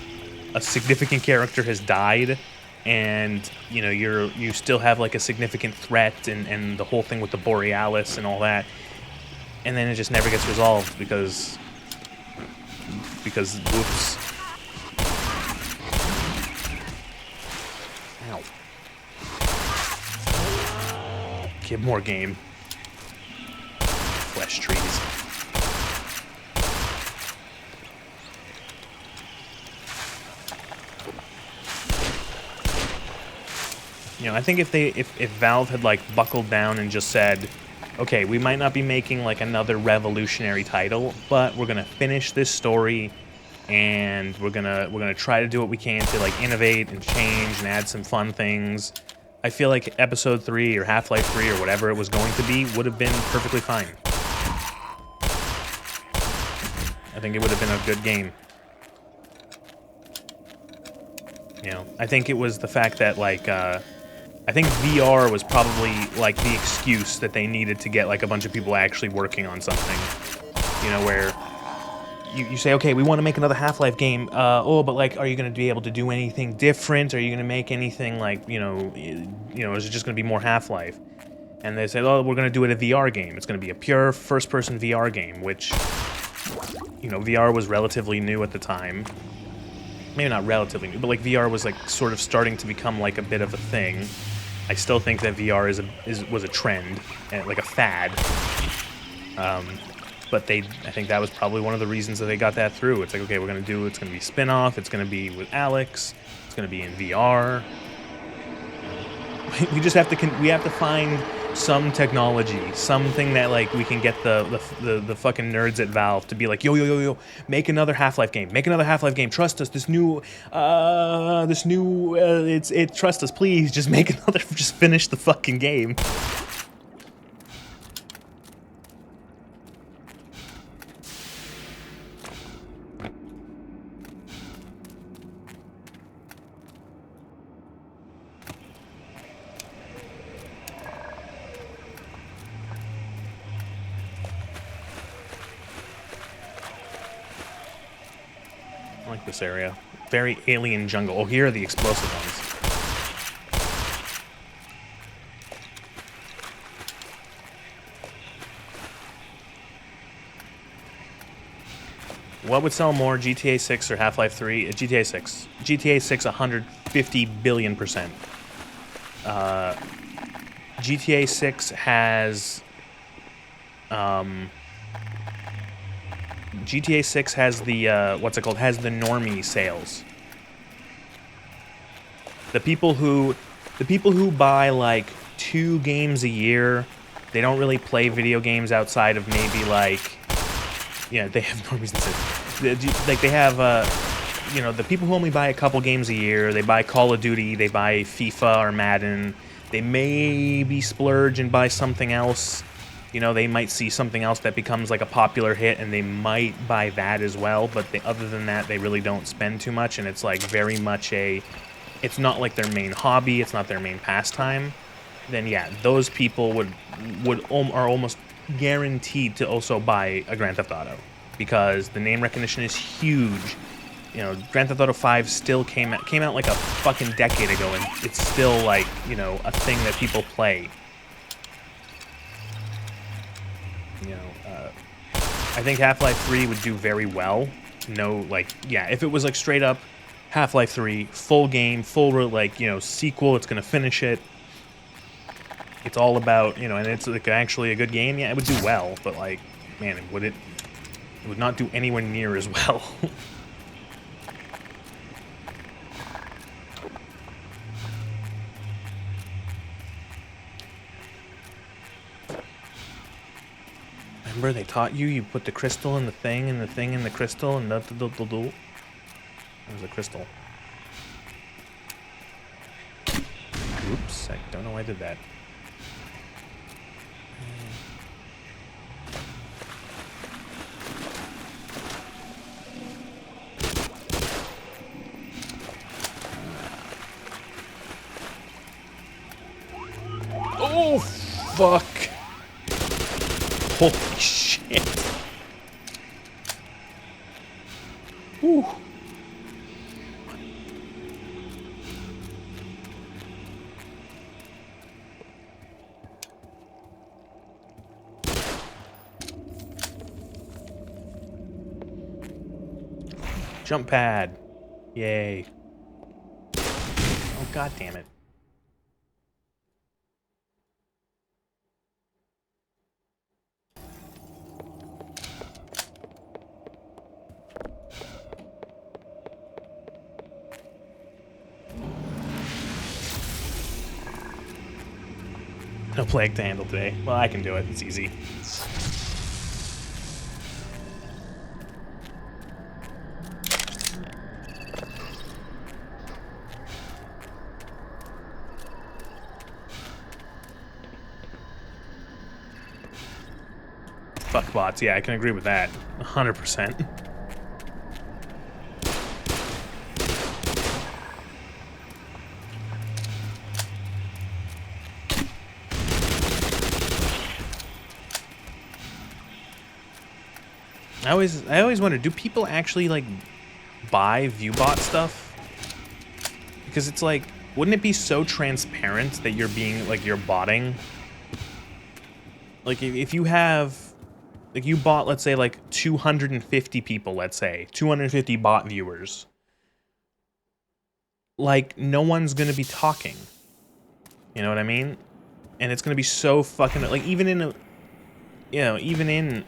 a significant character has died, and you know you still have like a significant threat and the whole thing with the Borealis and all that, and then it just never gets resolved because whoops. Ow. Get more game. Flesh trees. You know, I think if Valve had like buckled down and just said, okay, we might not be making like another revolutionary title, but we're gonna finish this story, and we're gonna try to do what we can to like innovate and change and add some fun things. I feel like Episode 3 or Half-Life 3 or whatever it was going to be would have been perfectly fine. I think it would have been a good game. You know, I think it was the fact that like I think VR was probably like the excuse that they needed to get like a bunch of people actually working on something. You know, where you say, okay, we want to make another Half-Life game. But like, are you going to be able to do anything different? Are you going to make anything like, you know, is it just going to be more Half-Life? And they said, oh, we're going to do it a VR game. It's going to be a pure first-person VR game, which, you know, VR was relatively new at the time. Maybe not relatively new, but like VR was like sort of starting to become like a bit of a thing. I still think that VR was a trend and like a fad. But I think that was probably one of the reasons that they got that through. It's like, okay, it's gonna be spin-off, it's gonna be with Alex, it's gonna be in VR. We just have to find some technology, something that like we can get the fucking nerds at Valve to be like, yo, make another Half-Life game, trust us, trust us, please, just finish the fucking game. I like this area. Very alien jungle. Oh, here are the explosive ones. What would sell more, GTA 6 or Half-Life 3? GTA 6. GTA 6, 150 billion%. GTA 6 has... GTA 6 has the, what's it called? Has the normie sales. The people who buy, like, 2 games a year, they don't really play video games outside of maybe, like... Yeah, they have no reason to... Like, they have, you know, the people who only buy a couple games a year, they buy Call of Duty, they buy FIFA or Madden, they maybe splurge and buy something else. You know, they might see something else that becomes like a popular hit and they might buy that as well, but other than that, they really don't spend too much, and it's like very much it's not like their main hobby, it's not their main pastime. Then yeah, those people are almost guaranteed to also buy a Grand Theft Auto because the name recognition is huge. You know, Grand Theft Auto 5 still came out like a fucking decade ago, and it's still like, you know, a thing that people play. You know, I think Half-Life 3 would do very well. No, like, yeah, if it was like straight up Half-Life 3, full game, full, like, you know, sequel, it's gonna finish it. It's all about, you know, and it's like actually a good game, yeah, it would do well, but like, man, it would not do anywhere near as well. Remember, they taught you put the crystal in the thing, and the thing in the crystal, and There's a crystal. Oops, I don't know why I did that. Oh, fuck. Holy shit. Whew. Jump pad. Yay. Oh, god damn it. No plague to handle today. Well, I can do it. It's easy. Fuck bots. Yeah, I can agree with that. 100%. I always wonder, do people actually like buy ViewBot stuff? Because it's like, wouldn't it be so transparent that you're being like you're botting? Like if you have, like you bought, let's say like 250 people, let's say 250 bot viewers. Like no one's gonna be talking. You know what I mean? And it's gonna be so fucking like even in a, you know, even in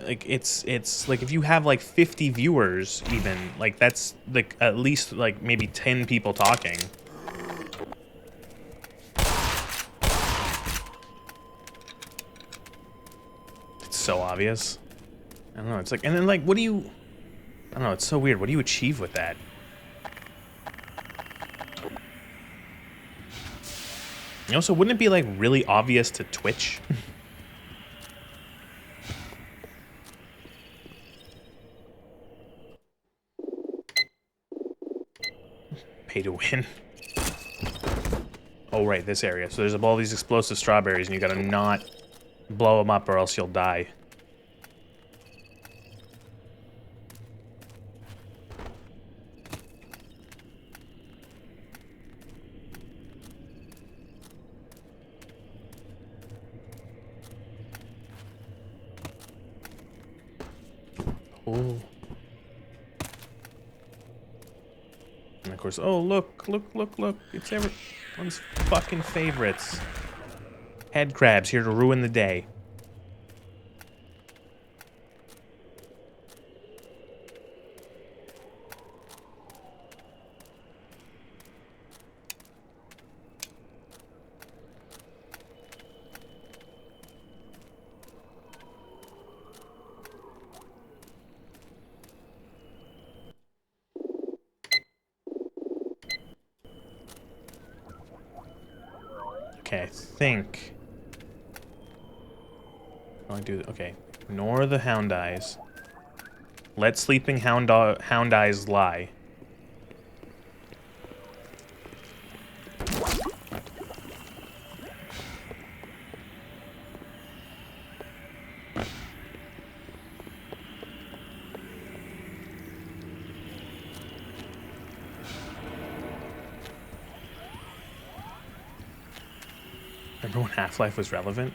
like it's like if you have like 50 viewers even, like that's like at least like maybe 10 people talking. It's so obvious. I don't know, it's like, and then like what do you, I don't know, it's so weird. What do you achieve with that? You know, so wouldn't it be like really obvious to Twitch? Pay to win. Oh, right, this area. So there's all these explosive strawberries, and you gotta not blow them up or else you'll die. Oh. And of course, oh, look. It's everyone's fucking favorites. Head crabs here to ruin the day. Okay, I think I do. Okay, ignore the hound eyes. Let sleeping hound eyes lie. Remember when Half-Life was relevant?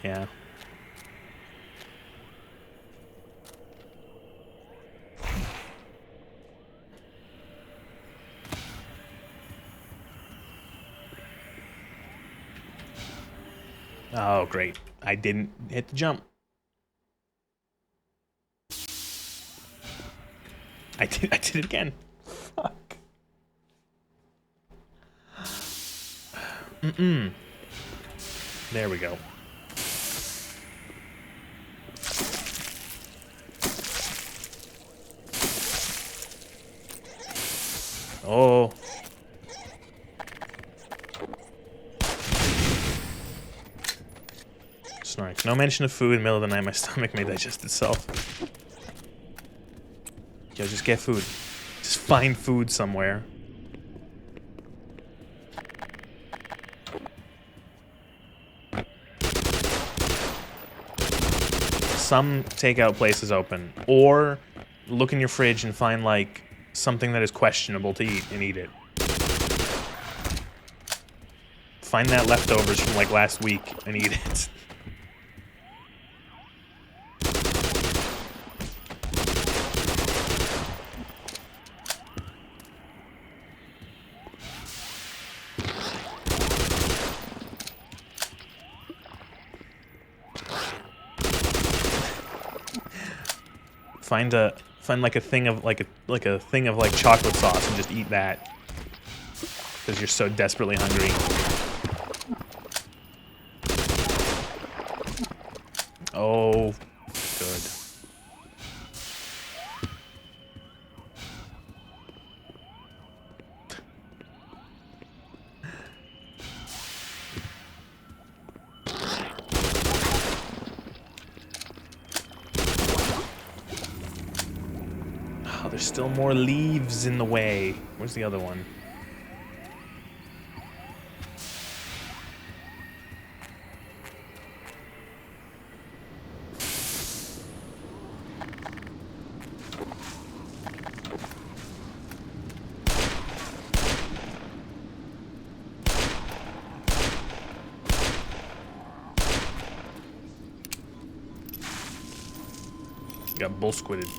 Yeah. Oh, great. I didn't hit the jump. I did it again. Fuck. There we go. Oh. Snark. No mention of food in the middle of the night. My stomach may digest itself. Yo, just get food. Just find food somewhere. Some takeout place is open. Or look in your fridge and find, like, something that is questionable to eat and eat it. Find that leftovers from, like, last week and eat it. Find like a thing of like chocolate sauce and just eat that because you're so desperately hungry. Oh, good. There's still more leaves in the way. Where's the other one? Got bull squidded.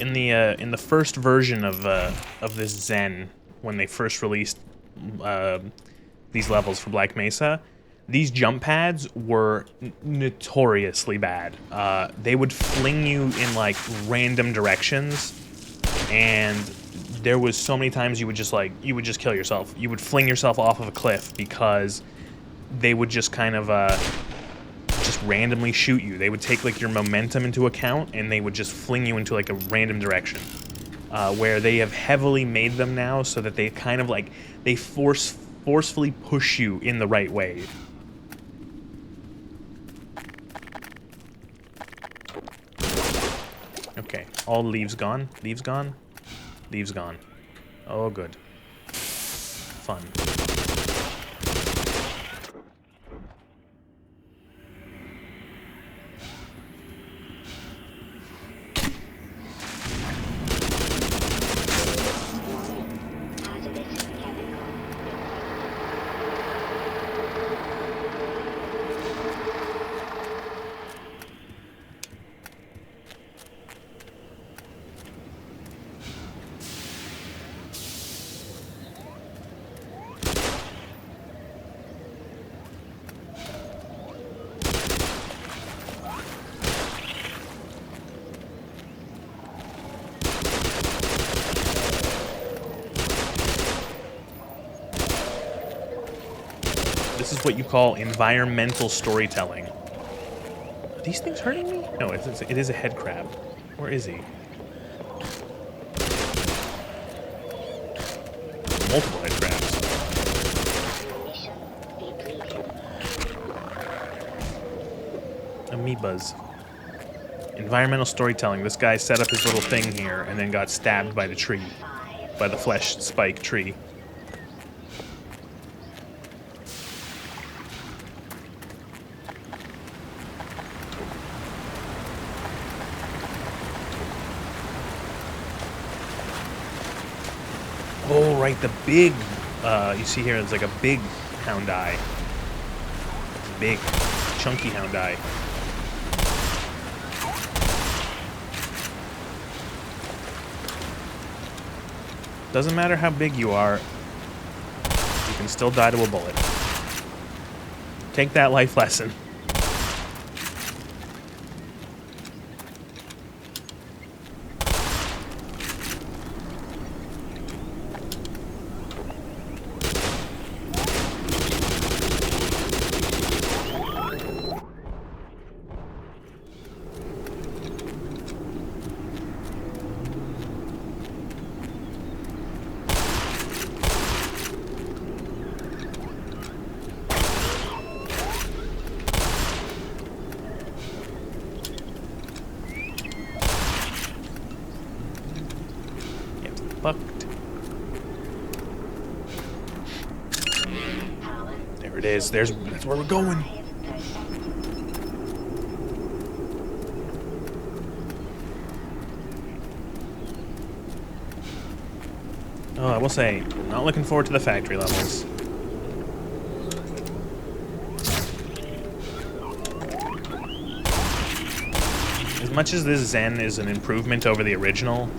in the first version of this Zen, when they first released these levels for Black Mesa, these jump pads were notoriously bad. They would fling you in like random directions, and there was so many times you would just kill yourself. You would fling yourself off of a cliff because they would just kind of just randomly shoot you. They would take like your momentum into account, and they would just fling you into like a random direction. Where they have heavily made them now so that they kind of like they forcefully push you in the right way. Okay, all leaves gone. Leaves gone. Leaves gone. Oh, good. Fun. This is what you call environmental storytelling. Are these things hurting me? No, it is a head crab. Where is he? Multiple head crabs. Amoebas. Environmental storytelling. This guy set up his little thing here and then got stabbed by the tree. By the flesh spike tree. Oh, right, the big, you see here, it's like a big hound eye. Big, chunky hound eye. Doesn't matter how big you are, you can still die to a bullet. Take that life lesson. Fucked. There it is. That's where we're going. Oh, I will say, not looking forward to the factory levels. As much as this Zen is an improvement over the original,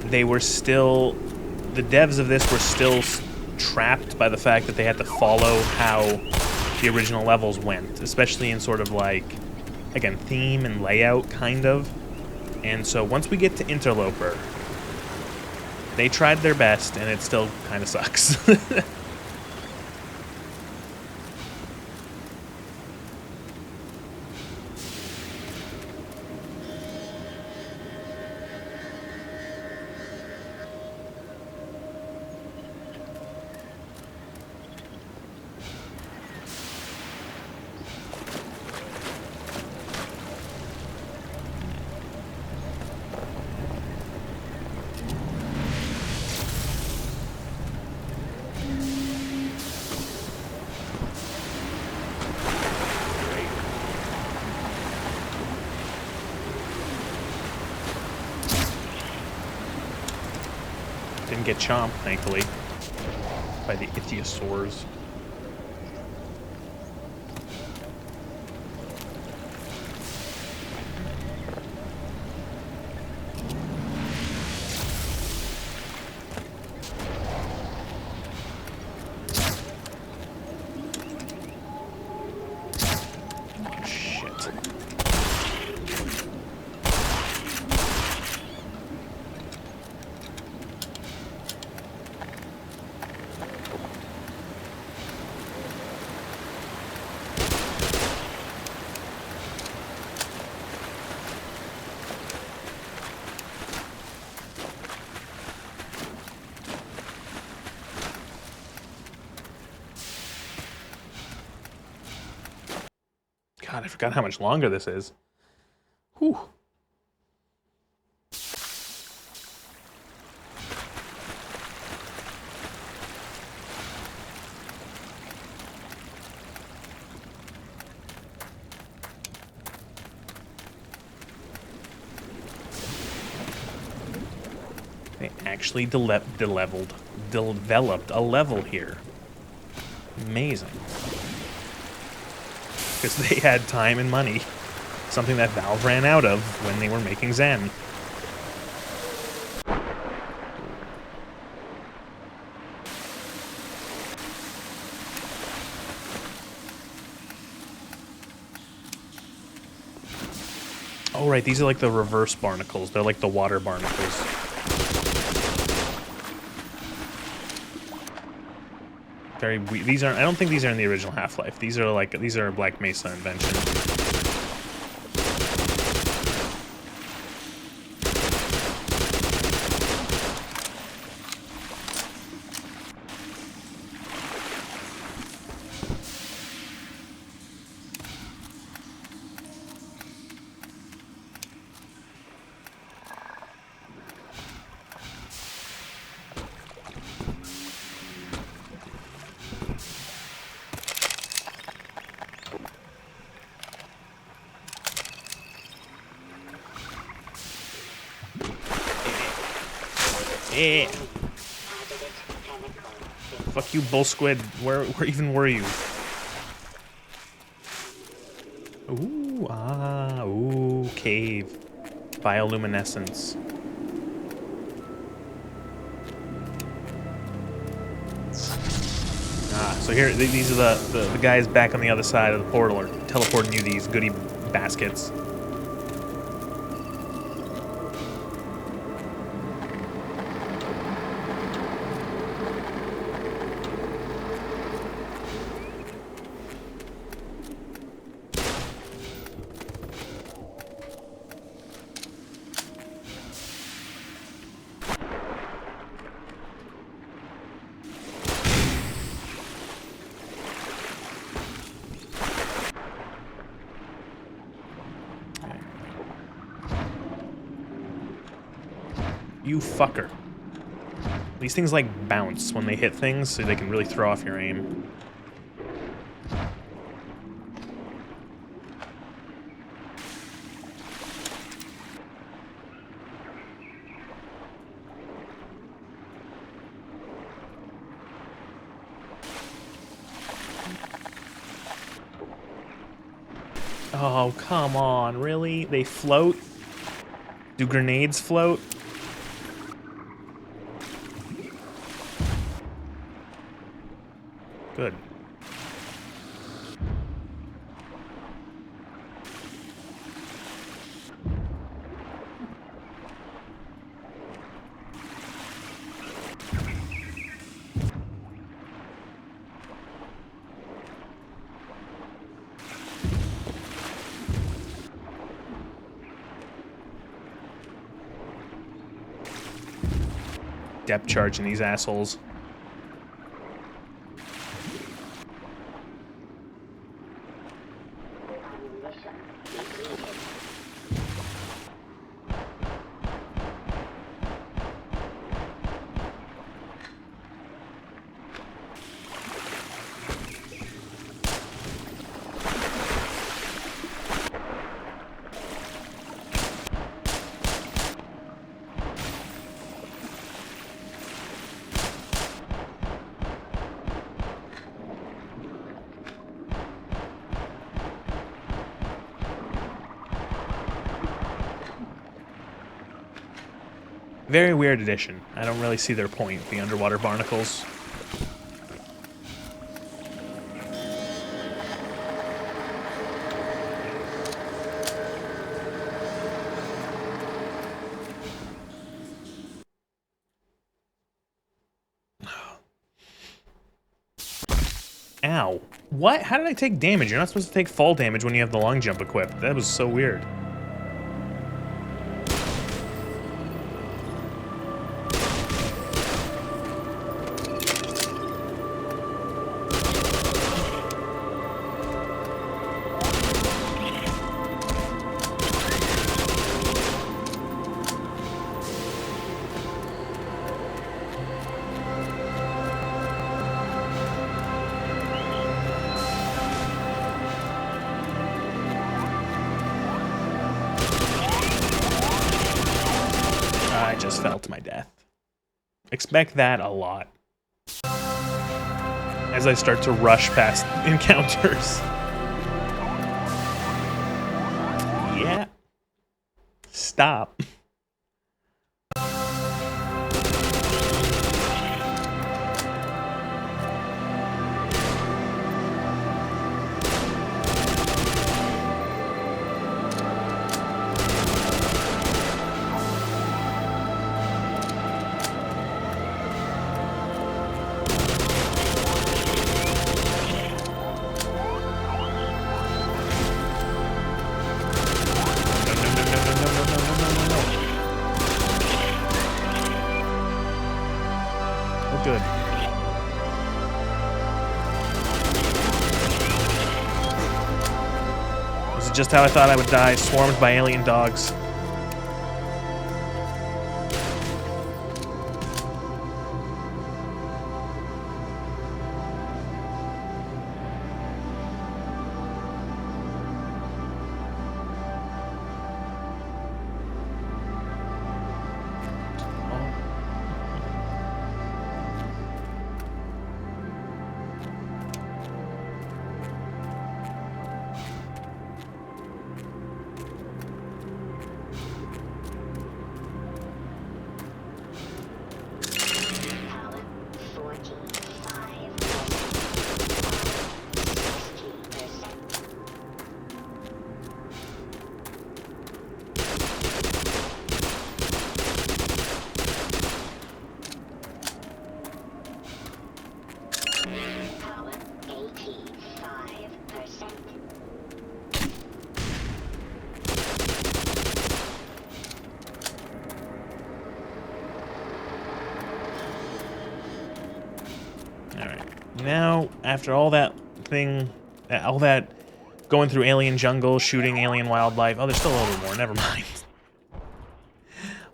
the devs of this were still trapped by the fact that they had to follow how the original levels went, especially in sort of like, again, theme and layout, kind of. And so once we get to Interloper, they tried their best, and it still kind of sucks. Didn't get chomped, thankfully, by the ichthyosaurs. God, I forgot how much longer this is. Whew. They actually developed a level here. Amazing. Because they had time and money. Something that Valve ran out of when they were making Zen. Oh right, these are like the reverse barnacles. They're like the water barnacles. These aren't. I don't think these are in the original Half-Life. These are a Black Mesa invention. Yeah. Fuck you, bull squid. Where even were you? Ooh, cave. Bioluminescence. So here, these are the guys back on the other side of the portal are teleporting you these goodie baskets. You fucker. These things like bounce when they hit things, so they can really throw off your aim. Oh, come on, really? They float? Do grenades float? Good. Depth charging these assholes. Very weird addition. I don't really see their point, the underwater barnacles. Ow. What? How did I take damage? You're not supposed to take fall damage when you have the long jump equipped. That was so weird. death. Expect that a lot. As I start to rush past encounters. Yeah. Stop. Good. This is just how I thought I would die, swarmed by alien dogs. Power 45. 60%. Power 85%. Alright. Now, after all that thing, all that going through alien jungle, shooting alien wildlife. Oh, there's still a little more. Never mind.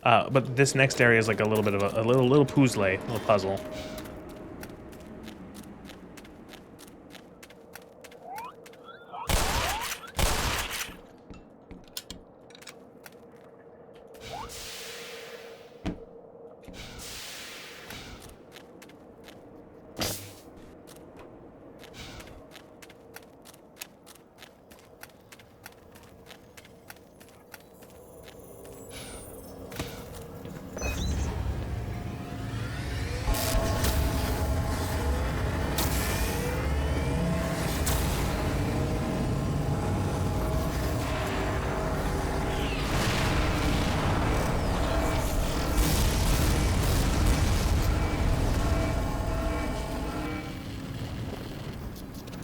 But this next area is like a little bit of a little puzzle, little puzzle.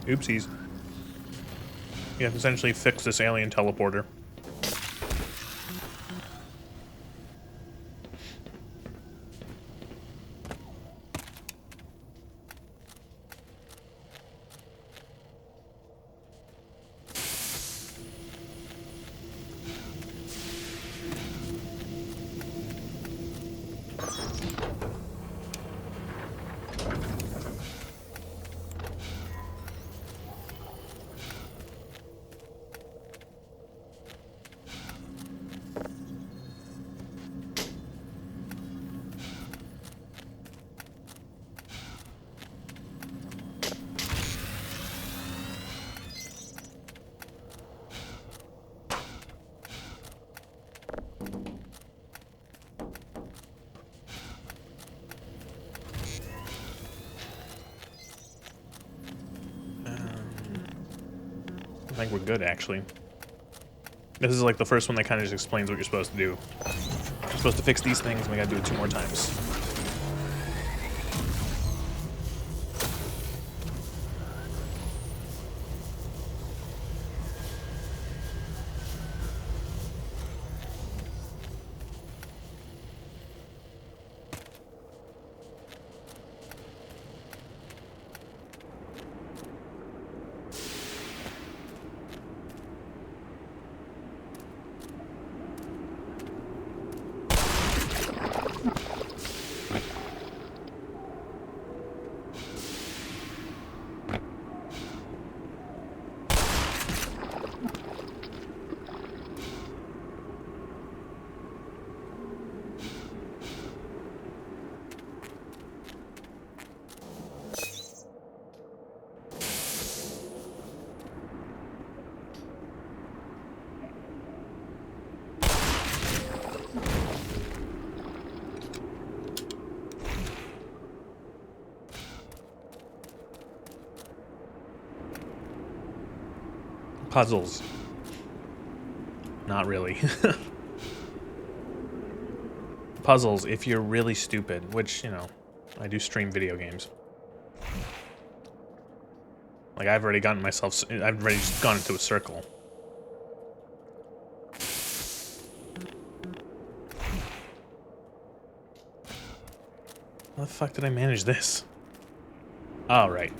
Oopsies. You have to essentially fix this alien teleporter. I think we're good, actually. This is like the first one that kind of just explains what you're supposed to do. You're supposed to fix these things, and we gotta do it 2 more times. Puzzles. Not really. Puzzles, if you're really stupid, which, you know, I do stream video games. Like, I've already gotten myself... I've already just gone into a circle. How the fuck did I manage this? Oh, right.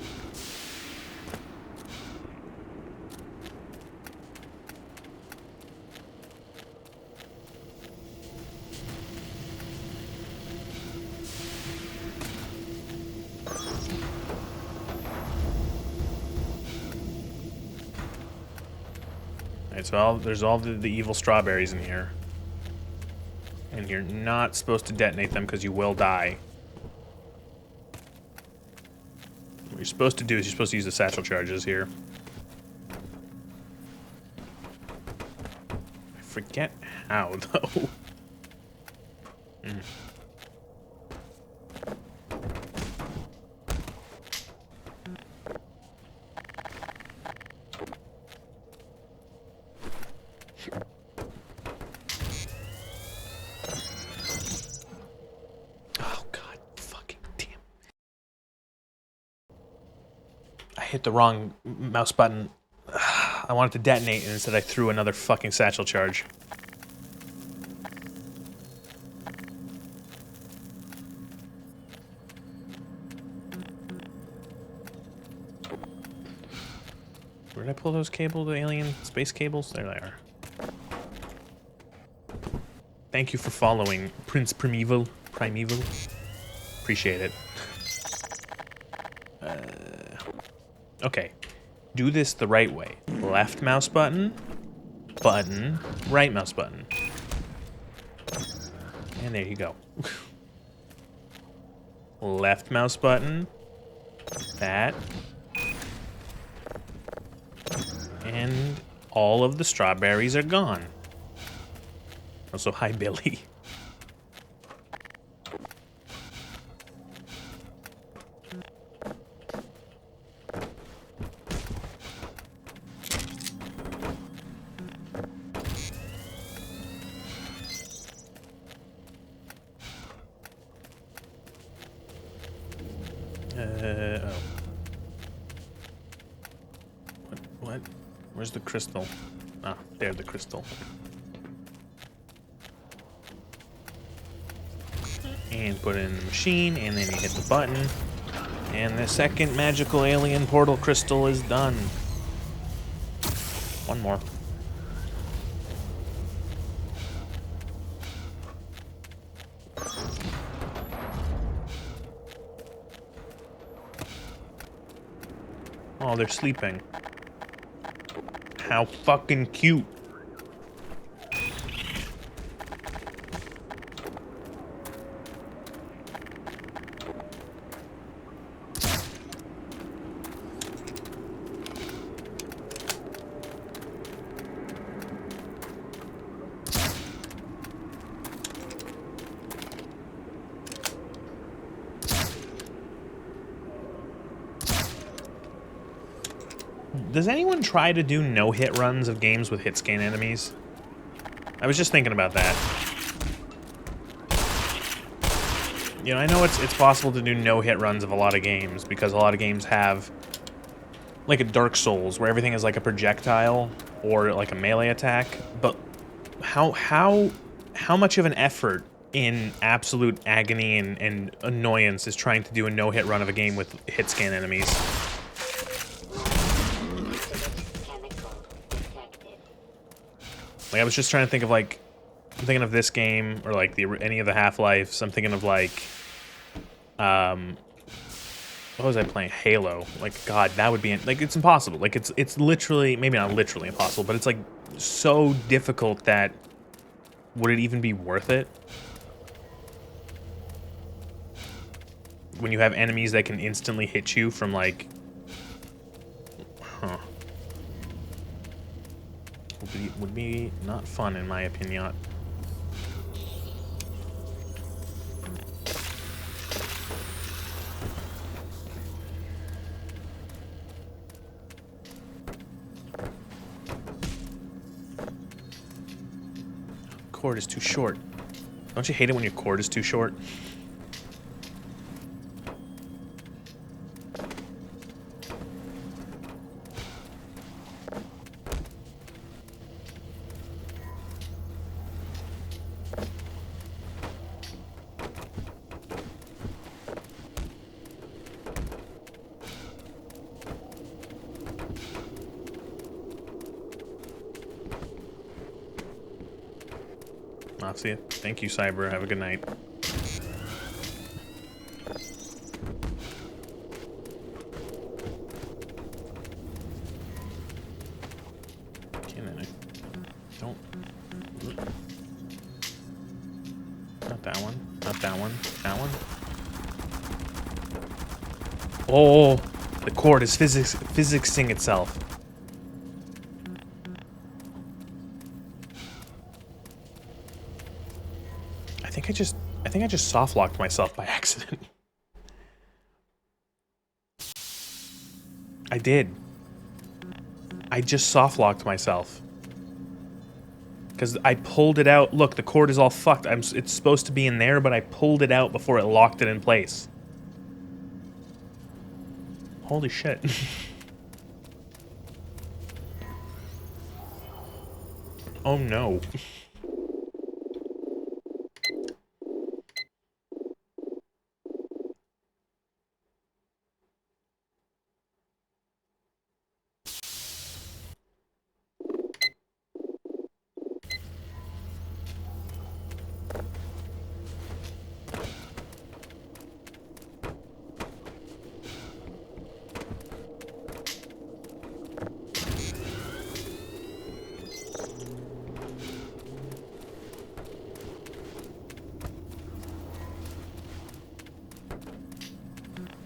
Alright, so there's all the evil strawberries in here. And you're not supposed to detonate them because you will die. What you're supposed to do is you're supposed to use the satchel charges here. I forget how, though. Oh, God. Fucking damn. I hit the wrong mouse button. I wanted to detonate, and instead I threw another fucking satchel charge. Where did I pull those cables, the alien space cables? There they are. Thank you for following, Prince Primeval. Appreciate it. Okay. Do this the right way. Left mouse button, button, right mouse button. And there you go. Left mouse button, that. And all of the strawberries are gone. Also, hi, Billy. Oh. What? Where's the crystal? Ah, there's the crystal. And put it in the machine, and then you hit the button. And the second magical alien portal crystal is done. One more. Oh, they're sleeping. How fucking cute. Does anyone try to do no-hit runs of games with hit-scan enemies? I was just thinking about that. You know, I know it's possible to do no-hit runs of a lot of games, because a lot of games have, like a Dark Souls, where everything is like a projectile, or like a melee attack, but how much of an effort in absolute agony and annoyance is trying to do a no-hit run of a game with hit-scan enemies? Like, I was just trying to think of, like, I'm thinking of this game, or, like, any of the Half-Lives. I'm thinking of, like, what was I playing? Halo. Like, God, that would be, like, it's impossible. Like, it's literally, maybe not literally impossible, but it's, like, so difficult that, would it even be worth it? When you have enemies that can instantly hit you from, like, huh. Would be not fun, in my opinion. cord is too short. Don't you hate it when your cord is too short? I'll see you. Thank you, Cyber. Have a good night. Don't. Not that one. Not that one. That one. Oh, the cord is physicsing itself. I think I just soft locked myself by accident. I did. I just soft locked myself. Because I pulled it out. Look, the cord is all fucked. It's supposed to be in there, but I pulled it out before it locked it in place. Holy shit. Oh no.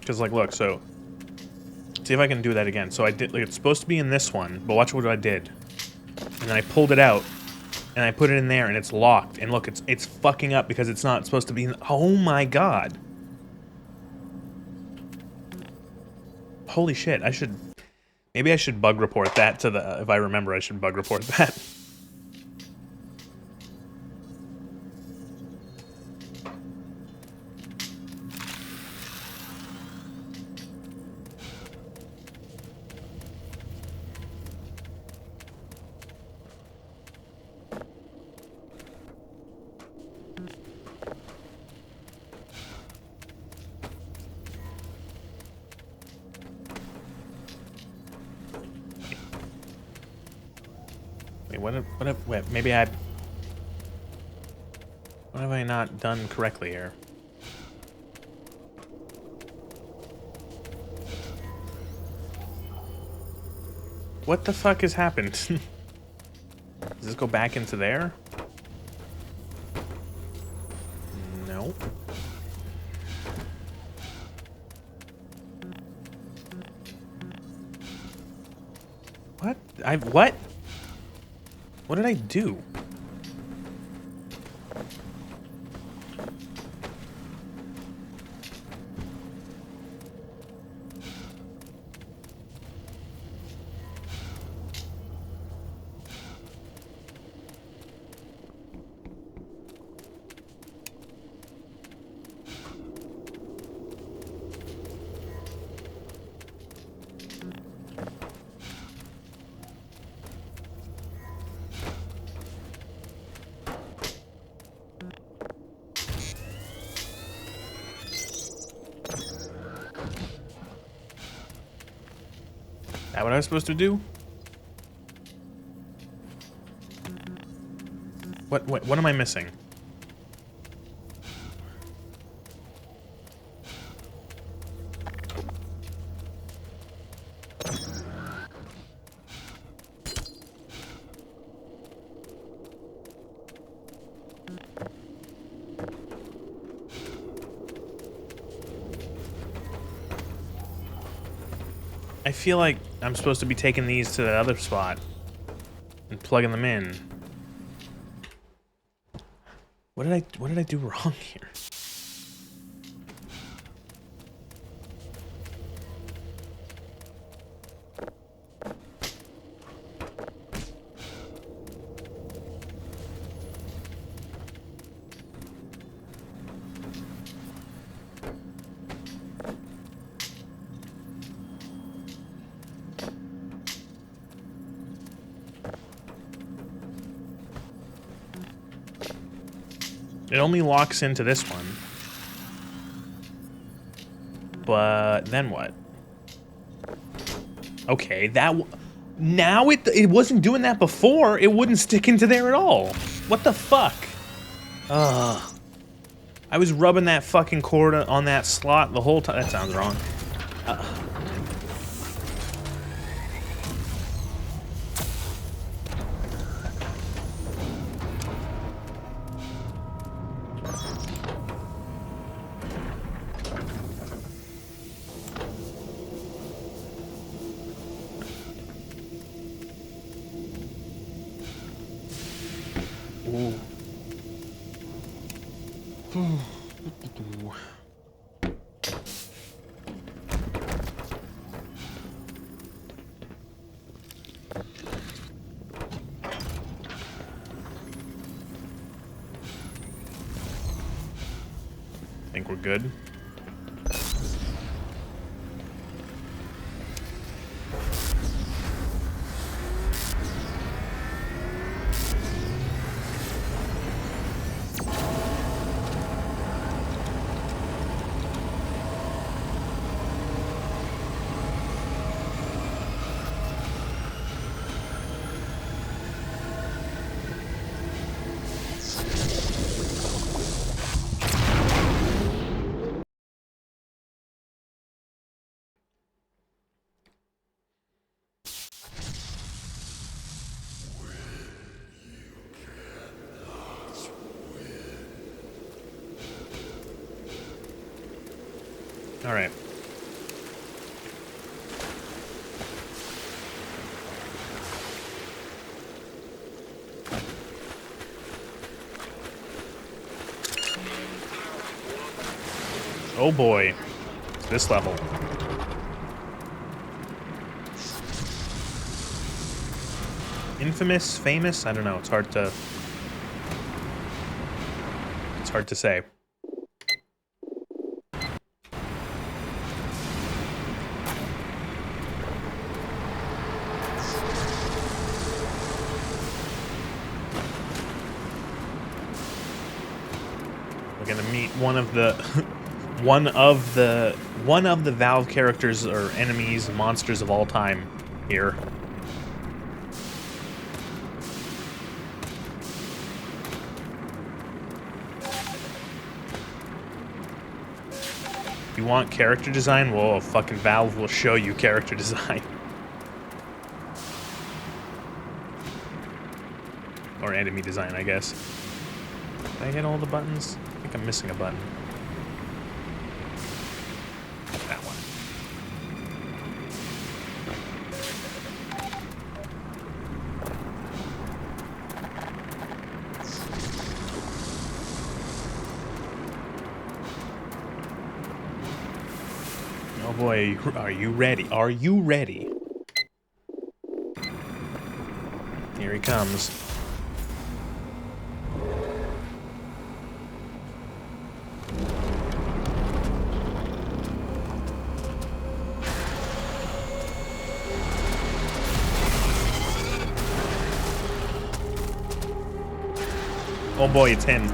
Because, like, look, so... See if I can do that again. So I did... Like, it's supposed to be in this one, but watch what I did. And then I pulled it out, and I put it in there, and it's locked. And look, it's fucking up because it's not supposed to be in... Oh my god! Holy shit, I should... Maybe I should bug report that to the... If I remember, I should bug report that. Wait, maybe what have I not done correctly here? What the fuck has happened? Does this go back into there? No. What? What? What did I do? That what I was supposed to do? What am I missing? I feel like I'm supposed to be taking these to the other spot and plugging them in. What did I do wrong here? It only locks into this one. But then what? Okay, now it wasn't doing that before. It wouldn't stick into there at all. What the fuck? Ugh. I was rubbing that fucking cord on that slot the whole time. That sounds wrong. Ooh. Think we're good. All right. Oh boy. It's this level. Infamous, famous? I don't know. It's hard to say. We're gonna meet one of the one of the Valve characters or enemies, monsters of all time here. If you want character design, well, fucking Valve will show you character design. Or enemy design, I guess. Did I hit all the buttons? I think I'm missing a button. That one. Oh boy, are you ready? Are you ready? Here he comes. Oh boy, it's him.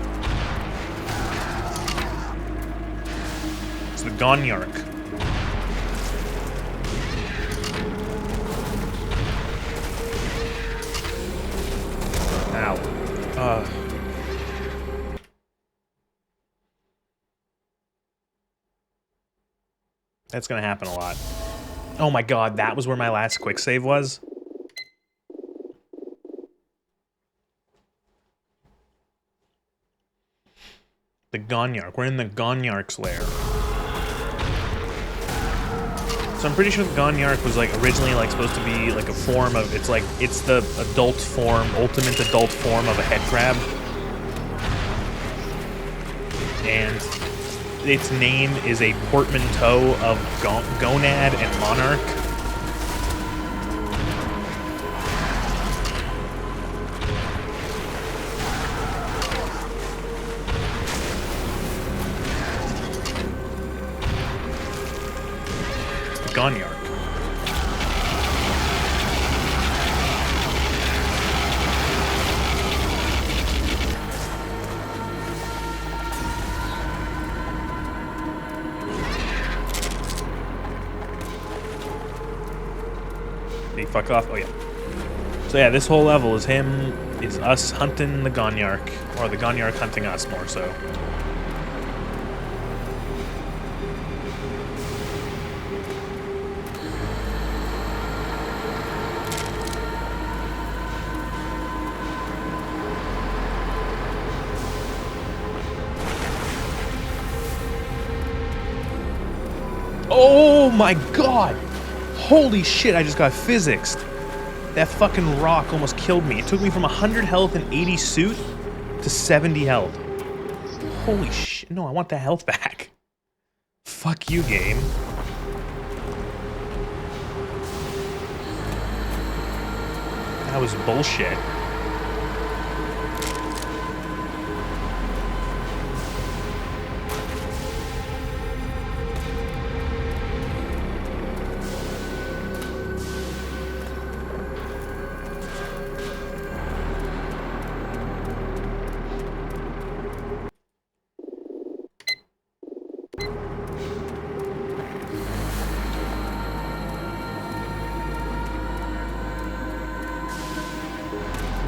It's the Gonarch. Ow. That's gonna happen a lot. Oh my god, that was where my last quick save was? The Gonarch. We're in the Gonarch's lair. So I'm pretty sure the Gonarch was like originally like supposed to be like a form of, it's the adult form, ultimate adult form of a head crab. And its name is a portmanteau of gonad and monarch. Gonarch. Did he fuck off? Oh, yeah. So, yeah, this whole level is us hunting the Gonarch, or the Gonarch hunting us, more so. Oh my god! Holy shit, I just got physicsed. That fucking rock almost killed me. It took me from 100 health and 80 suit to 70 health. Holy shit. No, I want that health back. Fuck you, game. That was bullshit.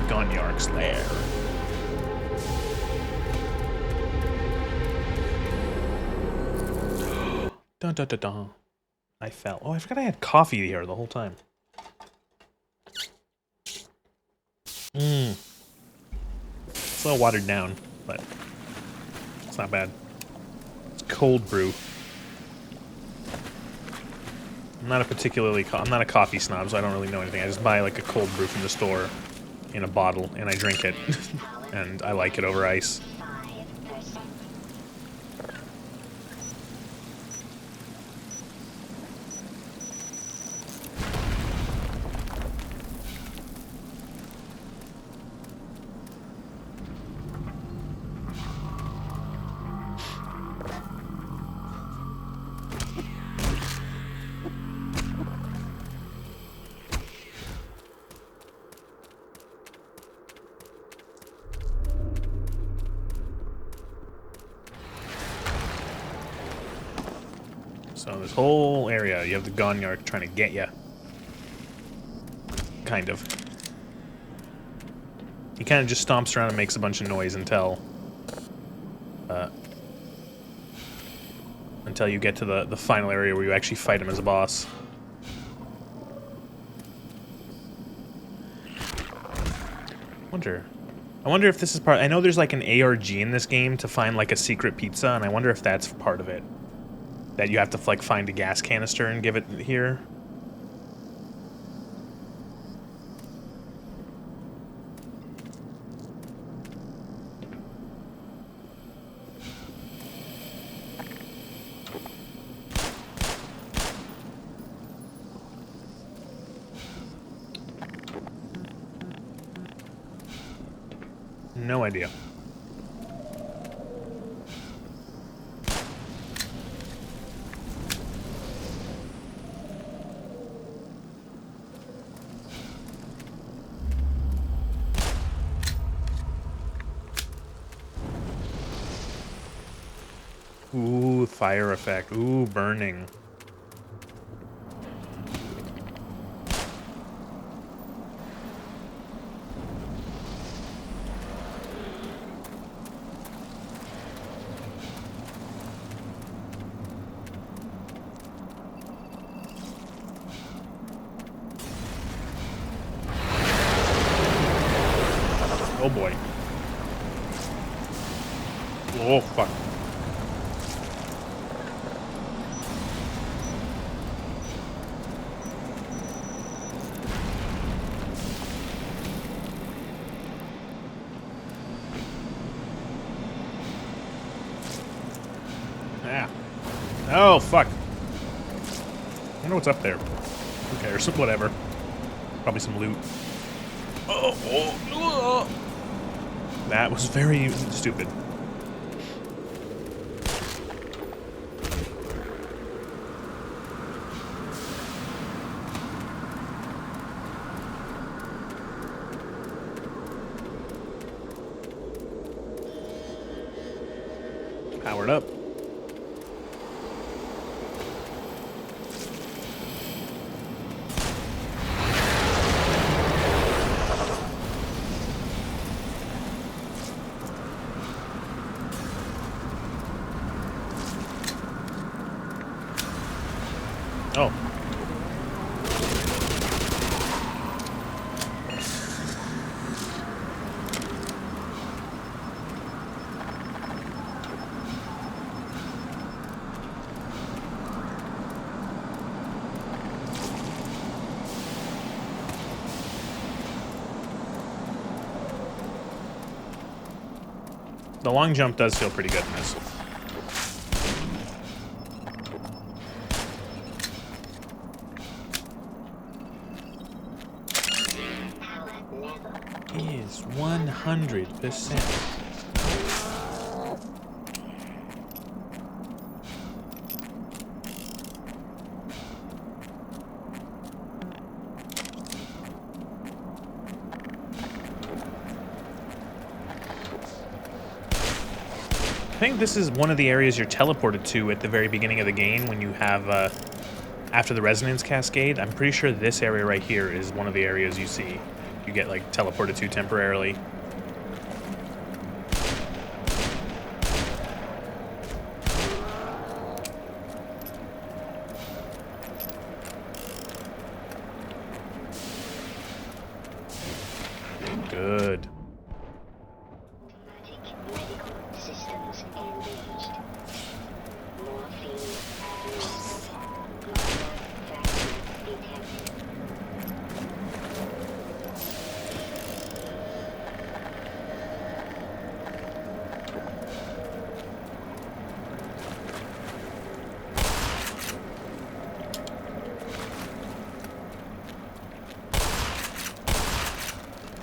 Gonarch's Lair. Dun dun dun dun. I fell. Oh, I forgot I had coffee here the whole time. Mmm. It's a little watered down, but it's not bad. It's cold brew. I'm not a coffee snob, so I don't really know anything. I just buy like a cold brew from the store in a bottle, and I drink it, and I like it over ice. 5%. So this whole area, you have the Gonarch trying to get you. Kind of. He kind of just stomps around and makes a bunch of noise until you get to the final area where you actually fight him as a boss. I wonder if this is part. I know there's like an ARG in this game to find like a secret pizza, and I wonder if that's part of it. That you have to like find a gas canister and give it here. No idea. Ooh, fire effect. Ooh, burning. Oh boy. Oh fuck. Ah. Oh fuck. I wonder what's up there. Who cares? Whatever. Probably some loot. Oh. That was very stupid. Powered up. Oh. The long jump does feel pretty good in this. Is 100%. I think this is one of the areas you're teleported to at the very beginning of the game when you have, after the resonance cascade. I'm pretty sure this area right here is one of the areas you see. You get, like, teleported to temporarily. Good. Medical systems engaged. Morphine vaccine detected.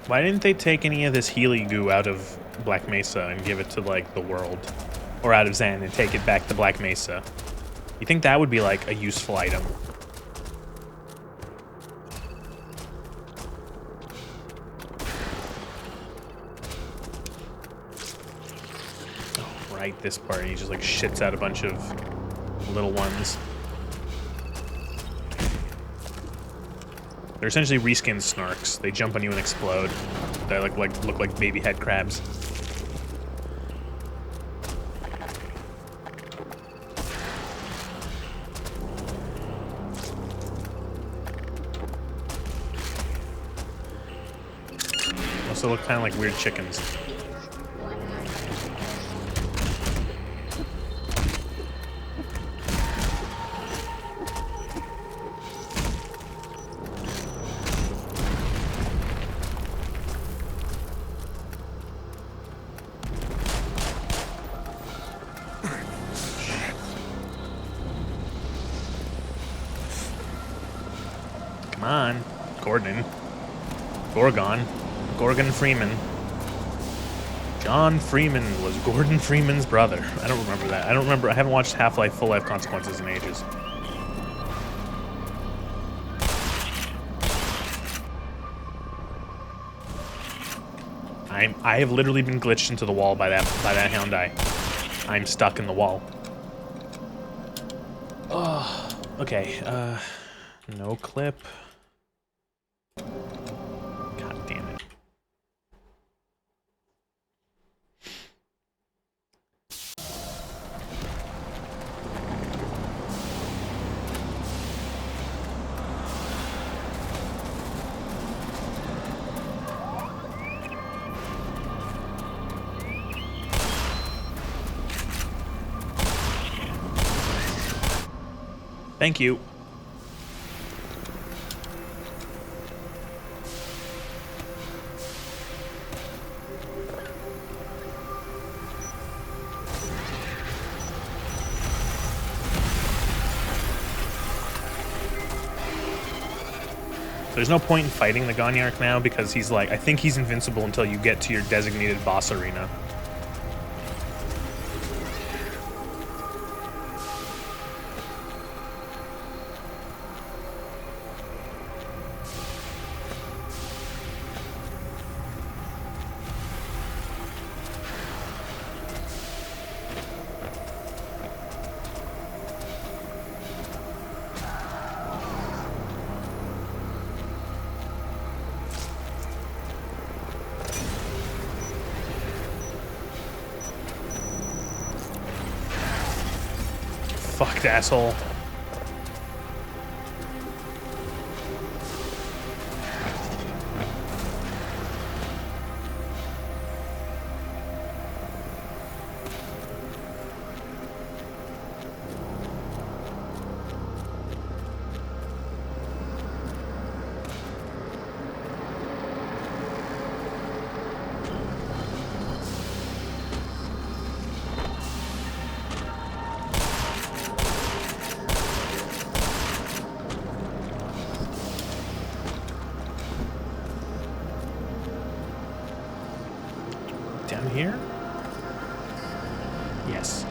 Why didn't they take any of this Healy goo out of Black Mesa and give it to, like, the world? Or out of Zen and take it back to Black Mesa? You think that would be, like, a useful item? Oh, right, this part. He just, like, shits out a bunch of little ones. They're essentially reskinned snarks. They jump on you and explode. They look like baby head crabs. Also look kind of like weird chickens. Come on, Gorgon Freeman. John Freeman was Gordon Freeman's brother. I don't remember that. I haven't watched Half-Life Full Life Consequences in ages. I have literally been glitched into the wall by that hound eye. I'm stuck in the wall. Oh, okay. No clip. God damn it. Thank you. There's no point in fighting the Gonarch now because he's like, I think he's invincible until you get to your designated boss arena. Fucked asshole. from here? Yes.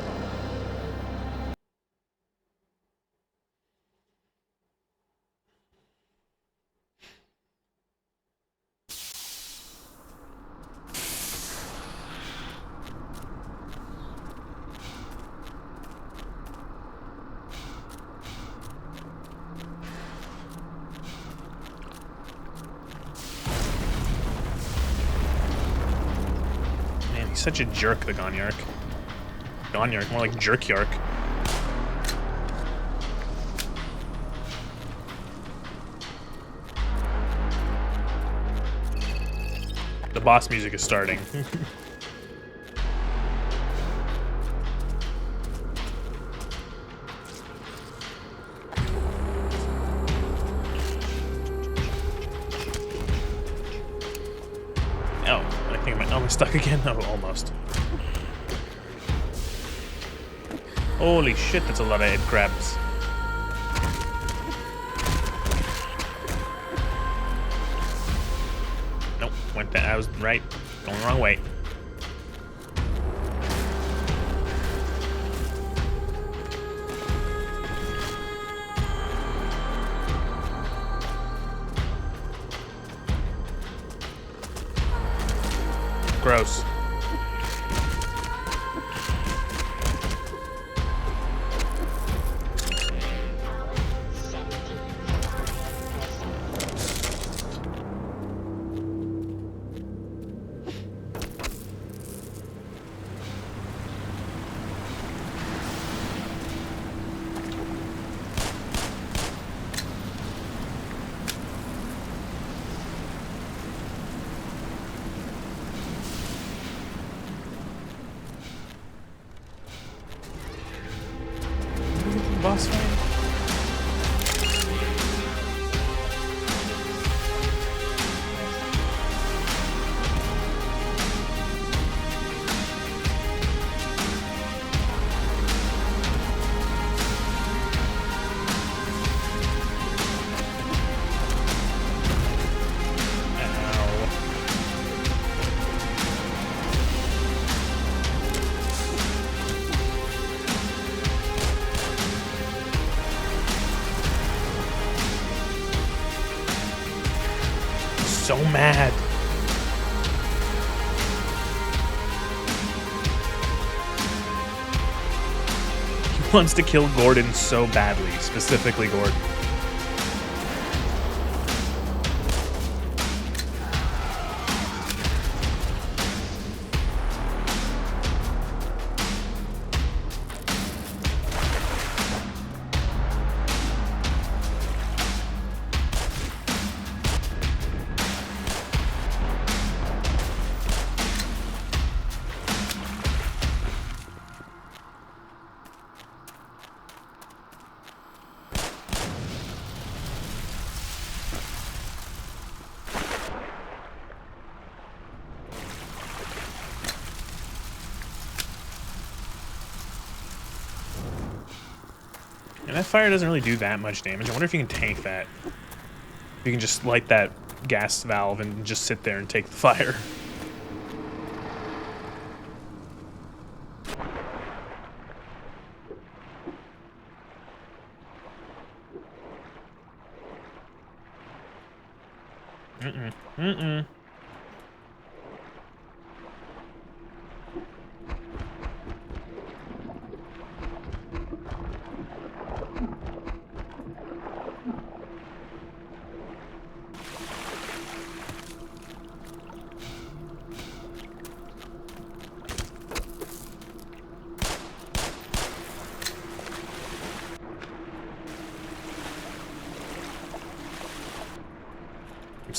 Man, he's such a jerk, the Gonarch. Gonarch, more like Jerkyark. The boss music is starting. Oh, I think I'm stuck again? Oh, almost. Holy shit, that's a lot of head crabs. Nope, went that. I was right. Going the wrong way. Gross. Boss fight? So mad. He wants to kill Gordon so badly, specifically Gordon. And that fire doesn't really do that much damage. I wonder if you can tank that. You can just light that gas valve and just sit there and take the fire. Mm-mm. Mm-mm.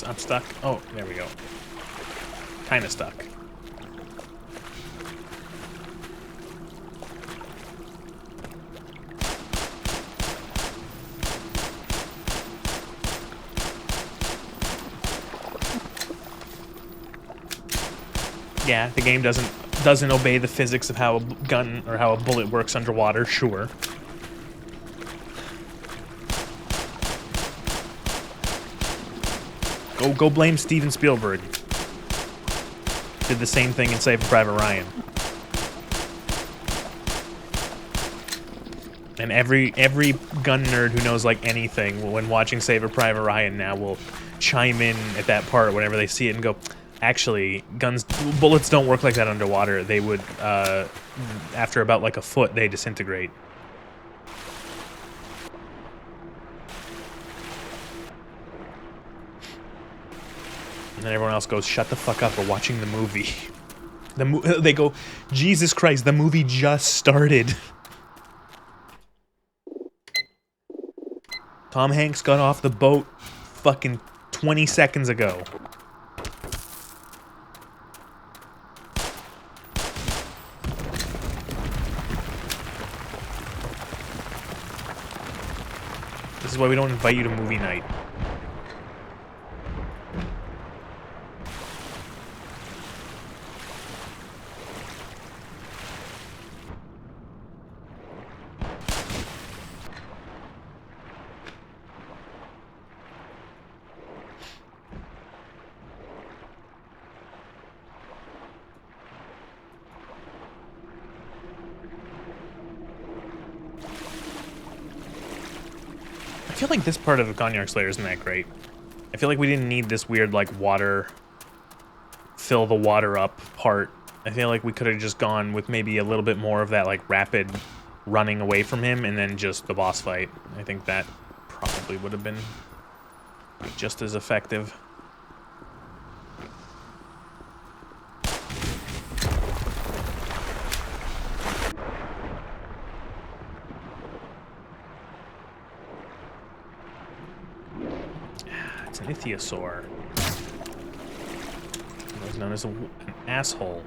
I'm stuck. Oh, there we go. Kind of stuck. Yeah, the game doesn't obey the physics of how a gun or how a bullet works underwater, sure. Go blame Steven Spielberg. did the same thing in Saving Private Ryan. And every gun nerd who knows like anything when watching Saving Private Ryan now will chime in at that part whenever they see it and go, actually, bullets don't work like that underwater. They would, after about like a foot, they disintegrate. And then everyone else goes, shut the fuck up, we're watching the movie. They go, Jesus Christ, the movie just started. Tom Hanks got off the boat fucking 20 seconds ago. This is why we don't invite you to movie night. I feel like this part of the Gonarch Lair isn't that great. I feel like we didn't need this weird, like, fill the water up part. I feel like we could have just gone with maybe a little bit more of that, like, rapid running away from him and then just the boss fight. I think that probably would have been just as effective. It's an ichthyosaur. Otherwise known as an asshole.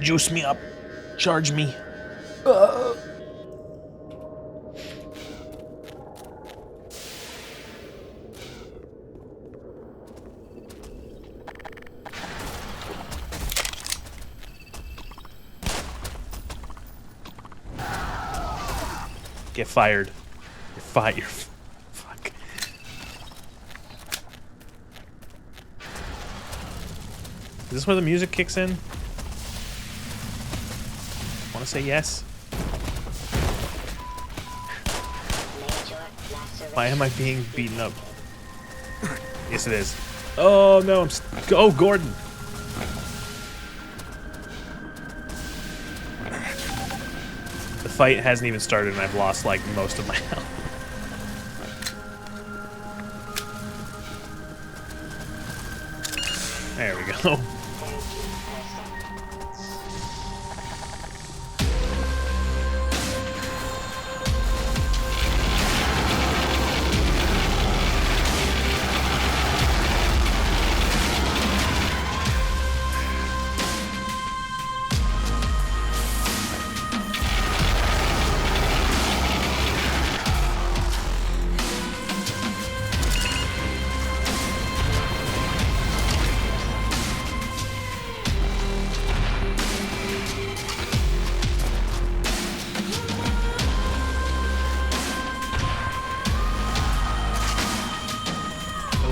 Juice me up, charge me. Get fired. You're fired. Fuck. Is this where the music kicks in? Want to say yes? Why am I being beaten up? Yes, it is. Oh no! Oh, Gordon. The fight hasn't even started, and I've lost like most of my health. There we go.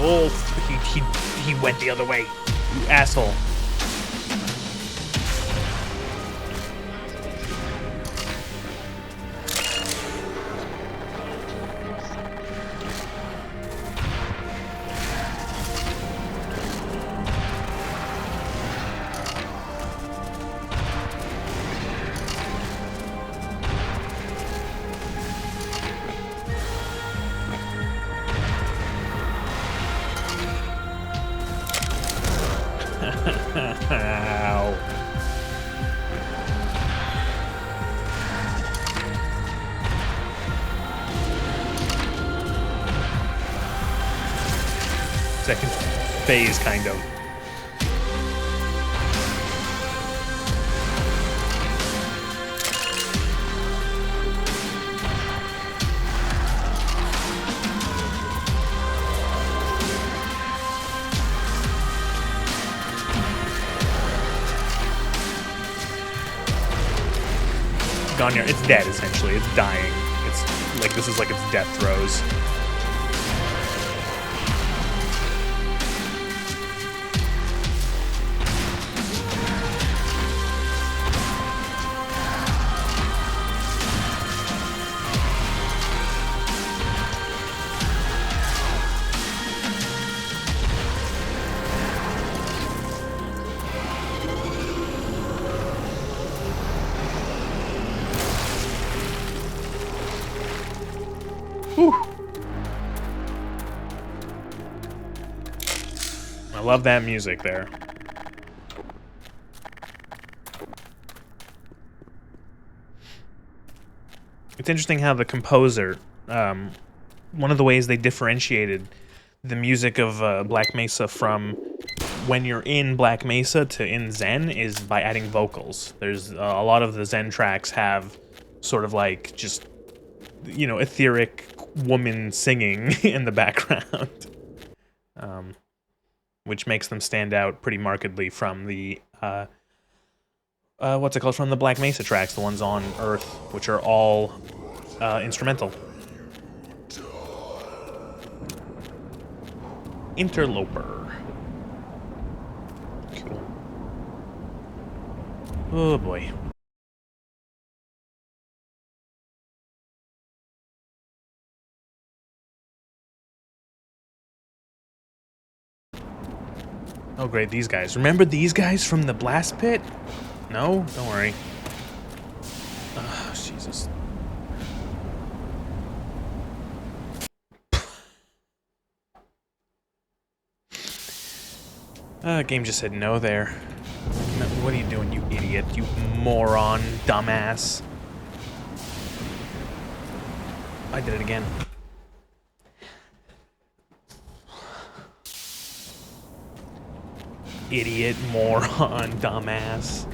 Oh, he went the other way, you asshole. Ow. Second phase, kind of. Gonarch, it's dead essentially. It's dying. It's like this is like its death throes. Whew. I love that music there. It's interesting how the composer, one of the ways they differentiated the music of Black Mesa from when you're in Black Mesa to in Zen is by adding vocals. There's a lot of the Zen tracks have sort of like just, you know, etheric woman singing in the background, which makes them stand out pretty markedly from the what's it called, from the Black Mesa tracks, the ones on Earth, which are all instrumental. Interloper. Cool. Oh boy. Oh great, these guys. Remember these guys from the blast pit? No? Don't worry. Oh, Jesus. Game just said no there. What are you doing, you idiot? You moron, dumbass. I did it again. Idiot, moron, dumbass.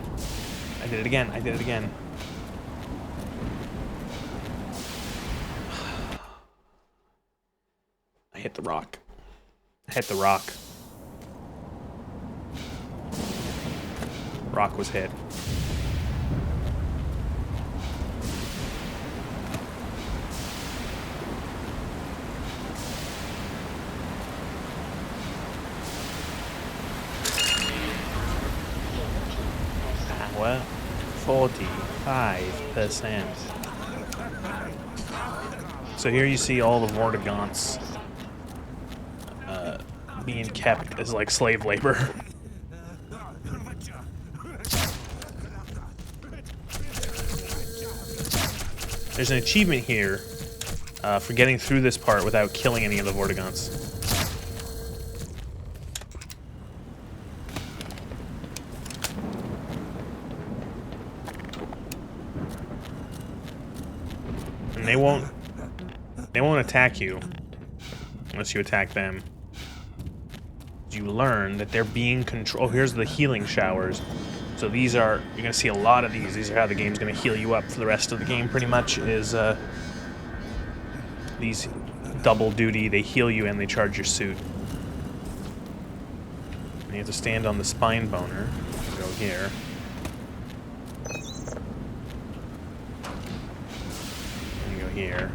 I did it again. I did it again. I hit the rock. I hit the rock. Rock was hit. Well, 45%. So here you see all the Vortigaunts being kept as like slave labor. There's an achievement here for getting through this part without killing any of the Vortigaunts. And they won't attack you unless you attack them. You learn that they're being controlled. Oh, here's the healing showers. So these are, you're gonna see a lot of these. These are how the game's gonna heal you up for the rest of the game, pretty much, is these double duty. They heal you and they charge your suit. And you have to stand on the spine boner. Go here. And you go here.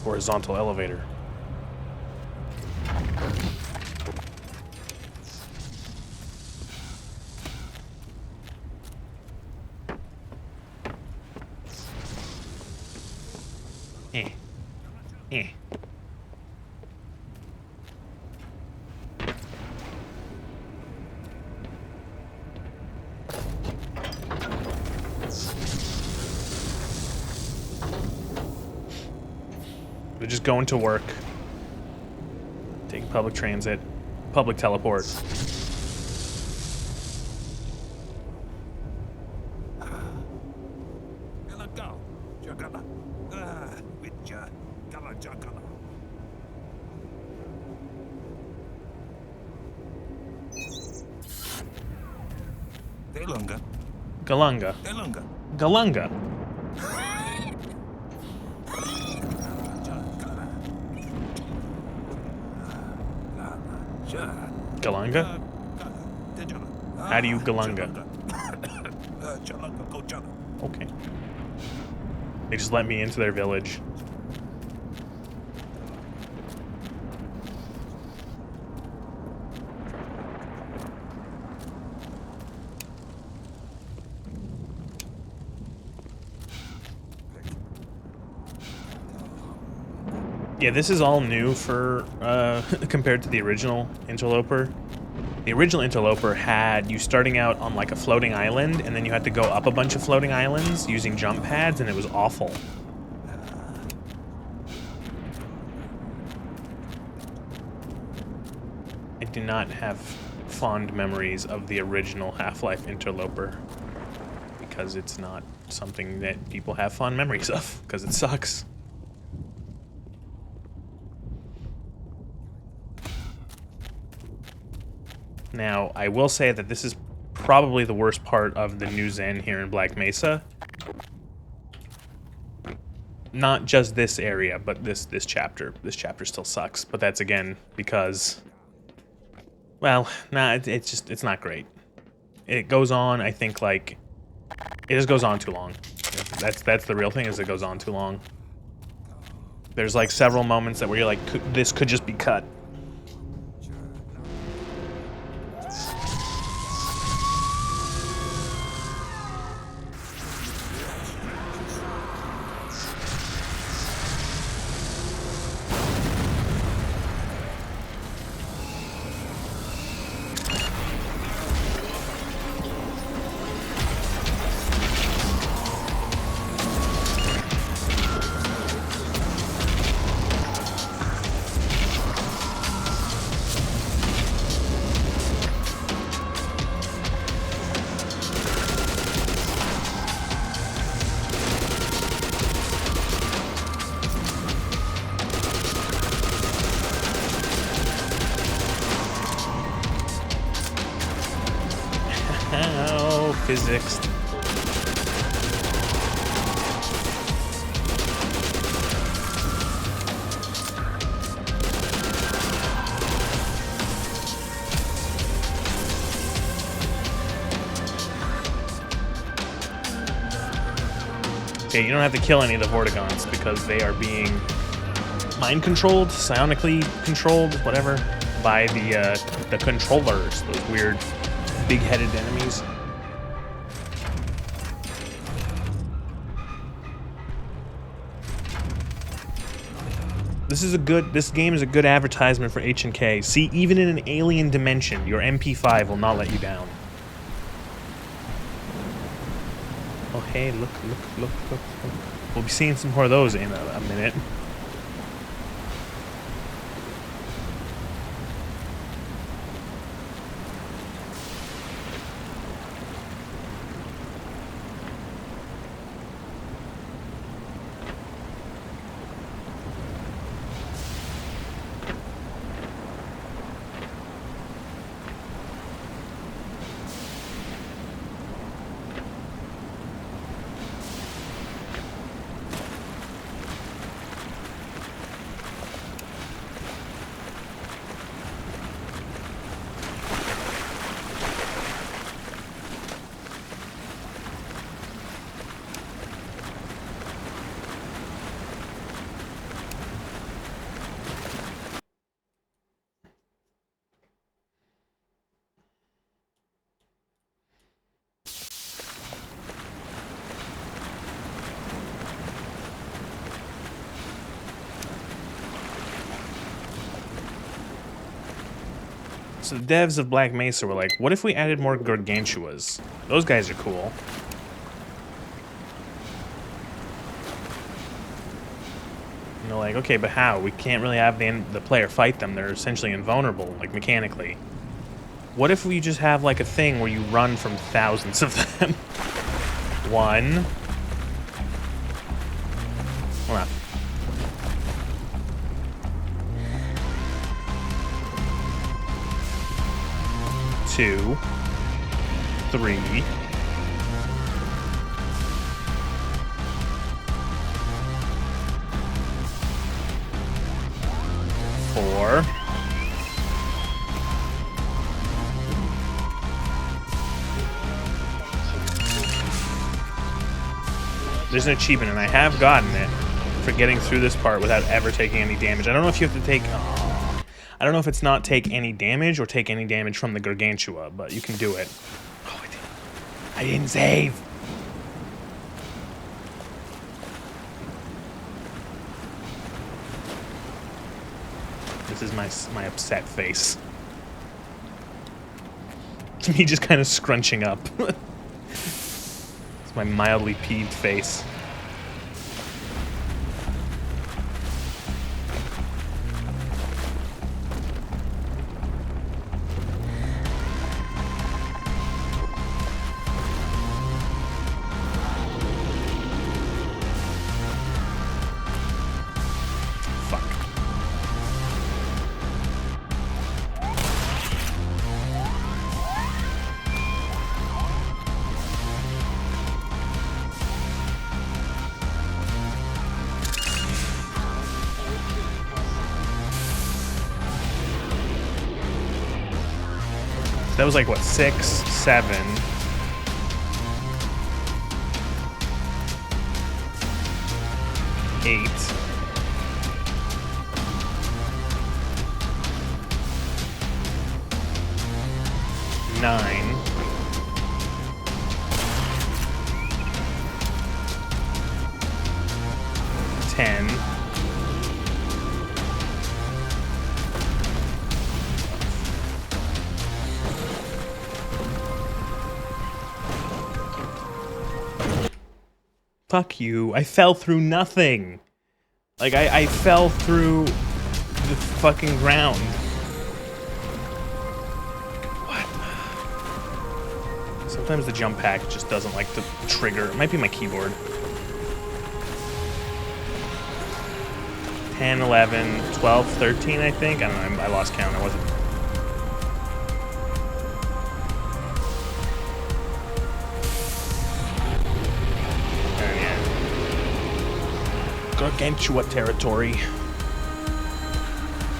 Horizontal elevator. Eh. We're just going to work. Taking public transit. Public teleport. Galunga. Galunga. Galunga. Galunga? How do you Galunga? Okay. They just let me into their village. Yeah, this is all new for compared to the original Interloper. The original Interloper had you starting out on like a floating island, and then you had to go up a bunch of floating islands using jump pads, and it was awful. I do not have fond memories of the original Half-Life Interloper because it's not something that people have fond memories of, because it sucks. Now, I will say that this is probably the worst part of the new Zen here in Black Mesa. Not just this area, but this chapter. This chapter still sucks, but that's again because, well, nah, it's not great. It goes on, I think, like, it just goes on too long. That's the real thing, is it goes on too long. There's like several moments that where you're like, this could just be cut. Oh, physics. Okay, you don't have to kill any of the Vortigons because they are being mind controlled, psionically controlled, whatever, by the controllers, those weird big-headed enemies. This game is a good advertisement for H&K. See, even in an alien dimension, your MP5 will not let you down. Oh, hey, look. We'll be seeing some more of those in a minute. So the devs of Black Mesa were like, what if we added more Gargantuas? Those guys are cool. You know, like, okay, but how? We can't really have the player fight them. They're essentially invulnerable, like, mechanically. What if we just have, like, a thing where you run from thousands of them? One. Hold on. 2, 3, There's an achievement, and I have gotten it for getting through this part without ever taking any damage. I don't know if you have to take... I don't know if it's not take any damage or take any damage from the Gargantua, but you can do it. Oh, I didn't save! This is my upset face. It's me just kind of scrunching up. It's my mildly peeved face. That was like, what, 6, 7... 8... 9... 10... 'Fuck you. I fell through nothing. Like, I fell through the fucking ground. What? Sometimes the jump pack just doesn't like to trigger. It might be my keyboard. 10, 11, 12, 13, I think. I don't know. I lost count. I wasn't... Gargantua territory.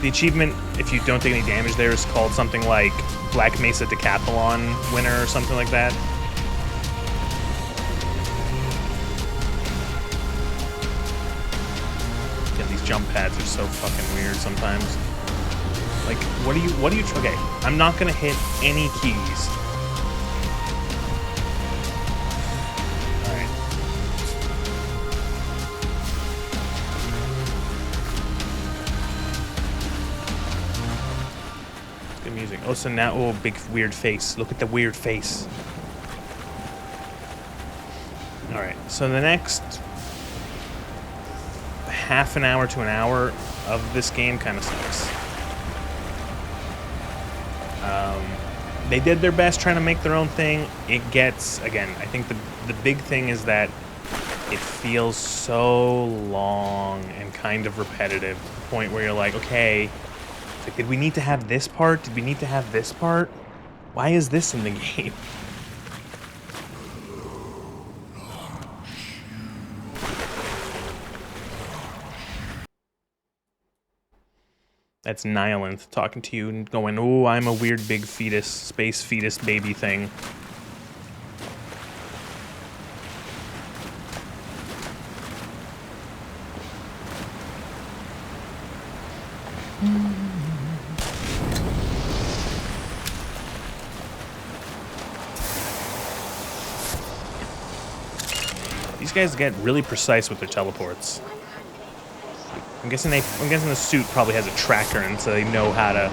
The achievement, if you don't take any damage there, is called something like Black Mesa Decathlon winner or something like that. Yeah, these jump pads are so fucking weird sometimes. Like, what do you, okay, I'm not gonna hit any keys. Oh, so now, oh, big weird face. Look at the weird face. Alright, so the next half an hour to an hour of this game kind of sucks. They did their best trying to make their own thing. It gets, again, I think the big thing is that it feels so long and kind of repetitive to the point where you're like, okay, like, did we need to have this part? Did we need to have this part? Why is this in the game? That's Nihilanth talking to you and going, oh, I'm a weird big fetus, space fetus baby thing. These guys get really precise with their teleports. I'm guessing the suit probably has a tracker, and so they know how to.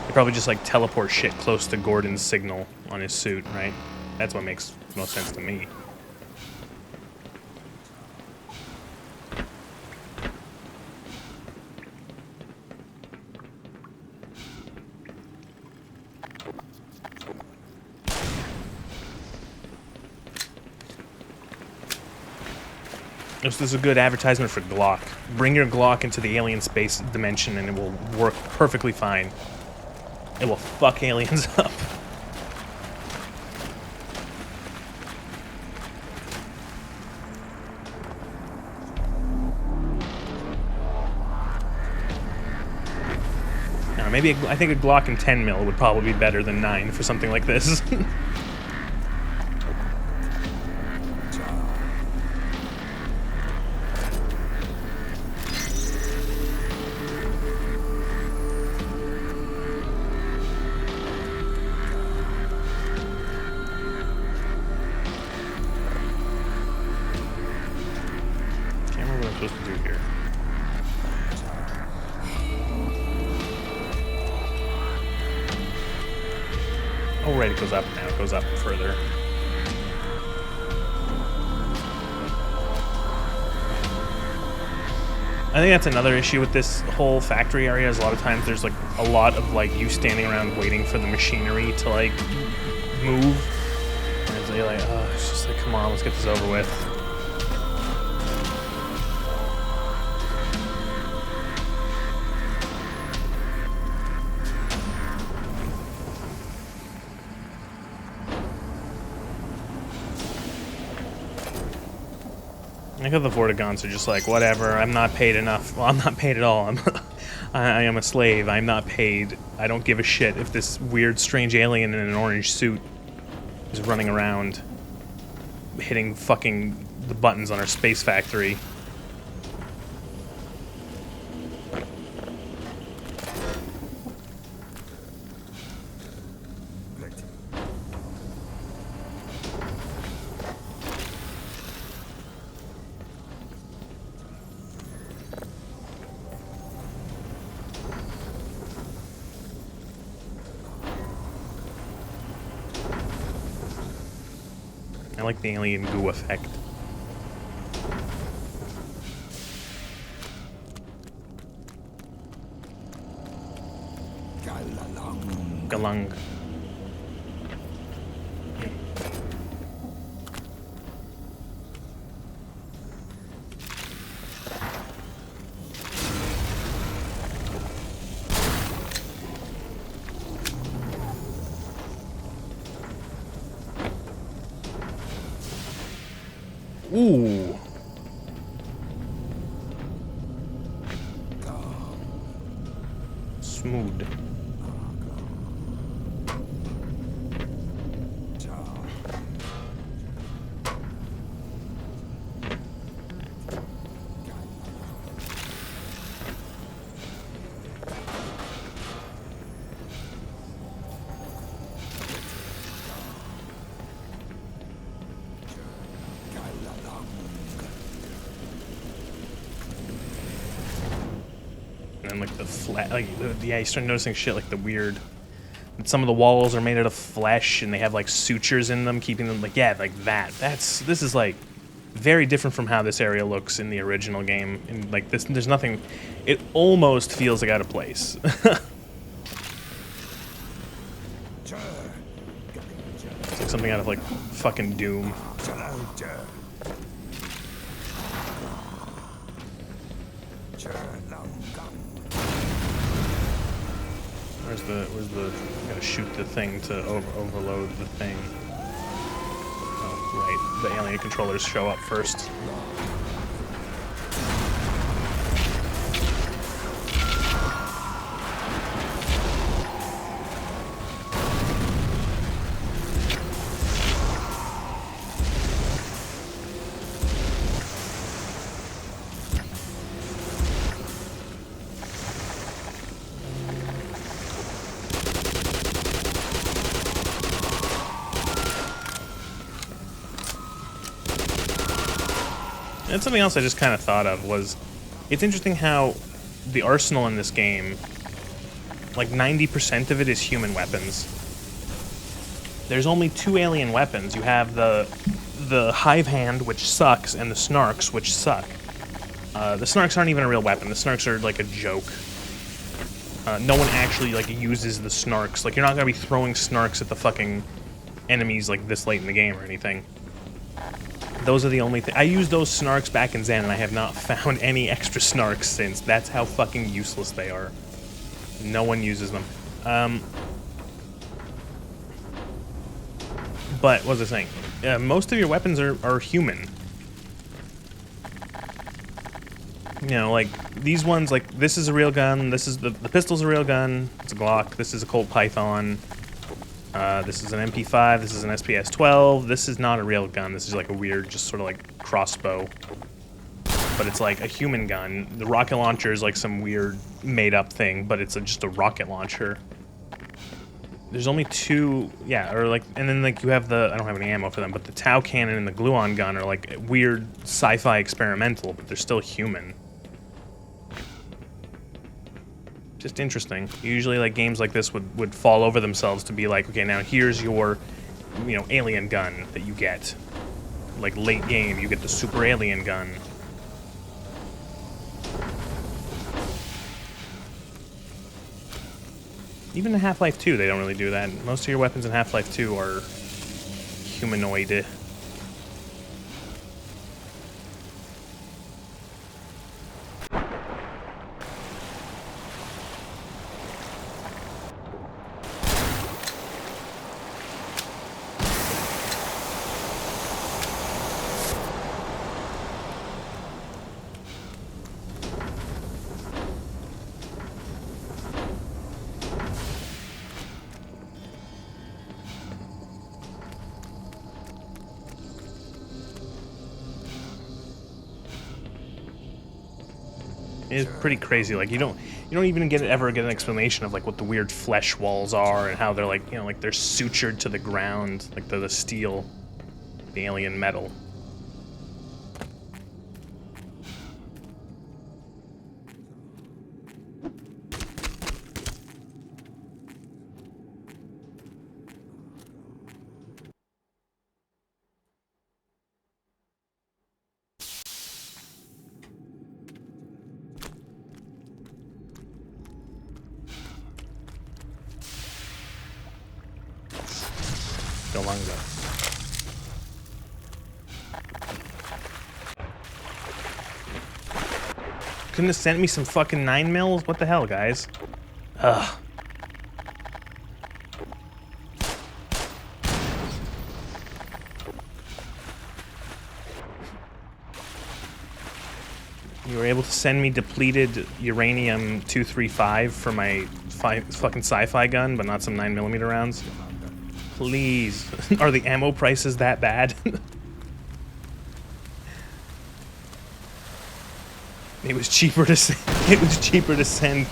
They probably just like teleport shit close to Gordon's signal on his suit, right? That's what makes most sense to me. This is a good advertisement for Glock. Bring your Glock into the alien space dimension and it will work perfectly fine. It will fuck aliens up. Maybe I think a Glock in 10 mil would probably be better than 9 for something like this. goes up now. It goes up further. I think that's another issue with this whole factory area is a lot of times there's like a lot of like you standing around waiting for the machinery to like move. And it's like, oh, it's just like, come on, let's get this over with. I think the Vortigons are just like, whatever, I'm not paid enough. Well, I'm not paid at all. I am a slave. I'm not paid. I don't give a shit if this weird, strange alien in an orange suit is running around hitting fucking the buttons on our space factory. I like the alien goo effect. Galang. Ooh. Smooth. And like the flat, like yeah, you start noticing shit like the weird. Some of the walls are made out of flesh, and they have like sutures in them, keeping them like like that. This is like very different from how this area looks in the original game. And like this, there's nothing. It almost feels like out of place. It's like something out of like fucking Doom. Where's the, gotta shoot the thing to overload the thing. Oh, right, the alien controllers show up first. And something else I just kind of thought of was, it's interesting how the arsenal in this game, like 90% of it is human weapons. There's only 2 alien weapons. You have the Hive Hand, which sucks, and the Snarks, which suck. The Snarks aren't even a real weapon. The Snarks are like a joke. No one actually like uses the Snarks. Like, you're not gonna be throwing Snarks at the fucking enemies like this late in the game or anything. Those are the only things. I used those Snarks back in Zen, and I have not found any extra Snarks since. That's how fucking useless they are. No one uses them. But, what was I saying? Most of your weapons are human. You know, like, these ones, like, this is a real gun, this is the pistol's a real gun, it's a Glock, this is a Colt Python. This is an MP5, this is an SPS-12, this is not a real gun, this is like a weird, just sort of like crossbow. But it's like a human gun. The rocket launcher is like some weird made-up thing, but it's just a rocket launcher. There's only 2, yeah, or like, and then like you have I don't have any ammo for them, but the Tau cannon and the gluon gun are like weird sci-fi experimental, but they're still human. Just interesting. Usually, like, games like this would fall over themselves to be like, okay, now here's your, you know, alien gun that you get. Like, late game, you get the super alien gun. Even in Half-Life 2, they don't really do that. Most of your weapons in Half-Life 2 are humanoid. It's pretty crazy. Like you don't even ever get an explanation of like what the weird flesh walls are and how they're like, you know, like they're sutured to the ground, like they're the steel, the alien metal. Lambda. Couldn't have sent me some fucking 9mm? What the hell, guys? Ugh. You were able to send me depleted uranium-235 for my fucking sci-fi gun, but not some 9mm rounds? Please. Are the ammo prices that bad? It was cheaper to send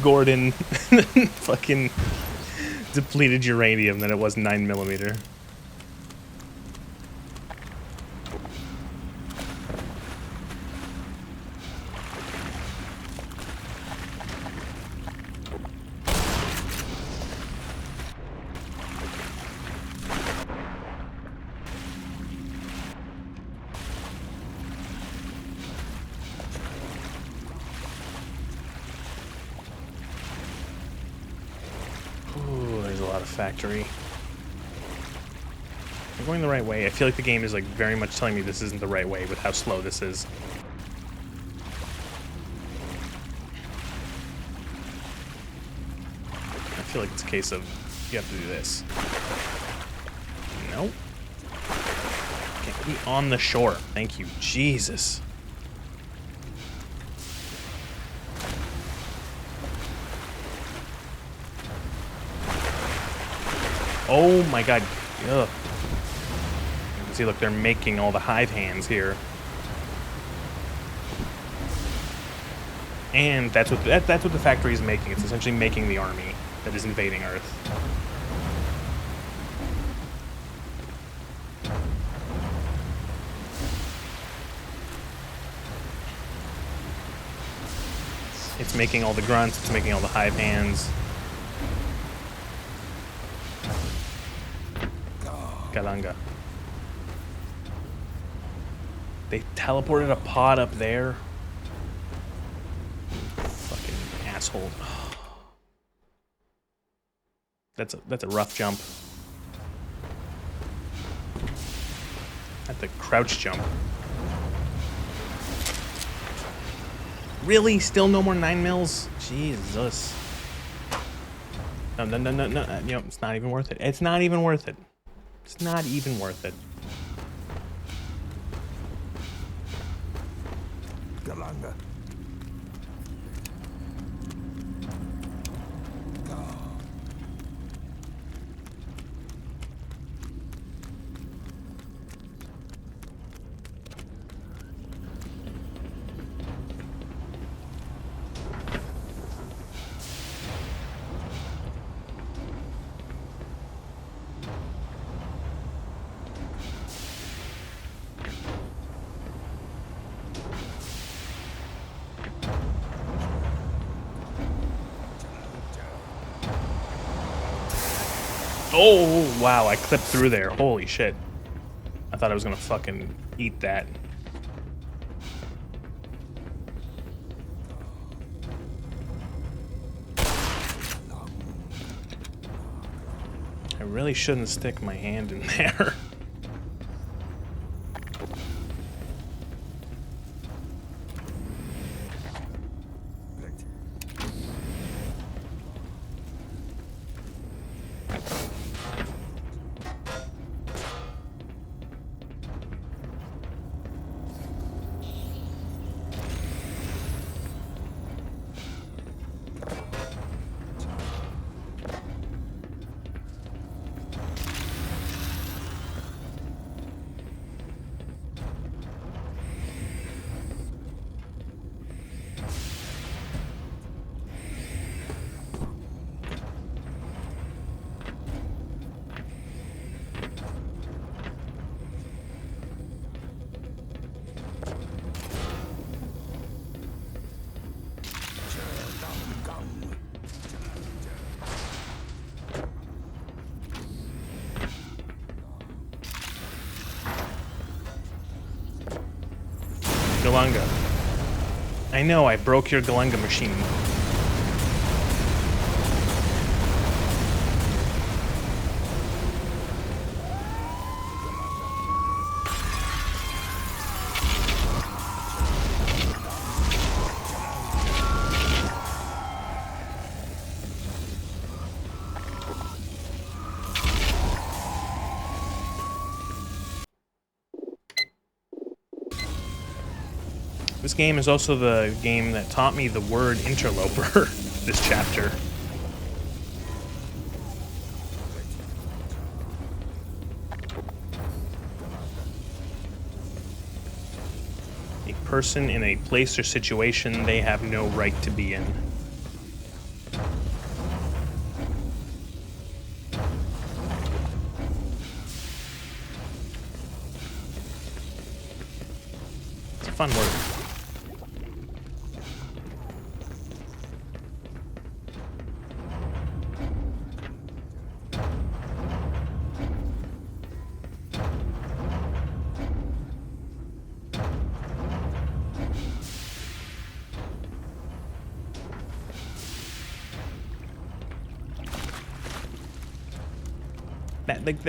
Gordon fucking depleted uranium than it was 9mm. Factory. I'm going the right way. I feel like the game is like very much telling me this isn't the right way with how slow this is. I feel like it's a case of you have to do this. Nope. Get me on the shore. Thank you. Jesus. Oh my god. Ugh. See, look, they're making all the hive hands here. And that's what the factory is making. It's essentially making the army that is invading Earth. It's making all the grunts, it's making all the hive hands. Galanga. They teleported a pod up there. Fucking asshole. That's a rough jump. At the crouch jump. Really? Still no more 9mm? Jesus. No. You know, it's not even worth it. It's not even worth it. It's not even worth it. Galanga. Oh, wow, I clipped through there. Holy shit. I thought I was gonna fucking eat that. I really shouldn't stick my hand in there. Galunga. I know, I broke your Galunga machine. This game is also the game that taught me the word interloper, this chapter. A person in a place or situation they have no right to be in. It's a fun word.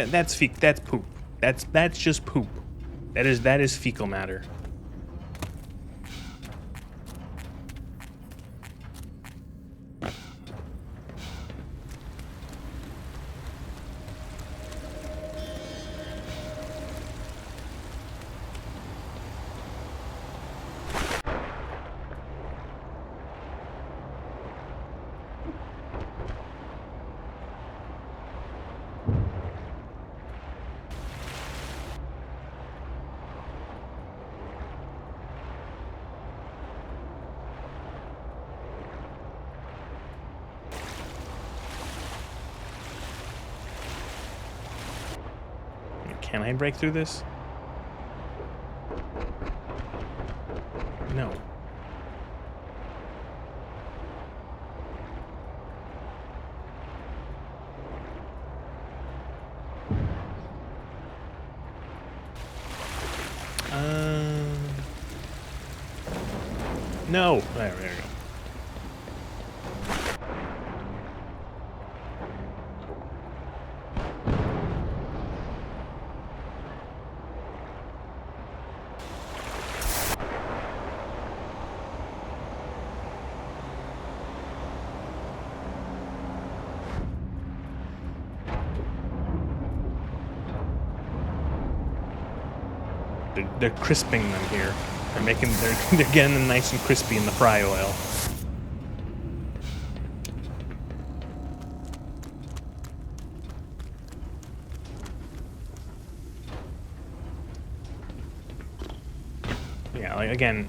That's poop. That's just poop. That is fecal matter. Can I break through this? No. No. There we go. They're crisping them here. They're getting them nice and crispy in the fry oil. Yeah, like again,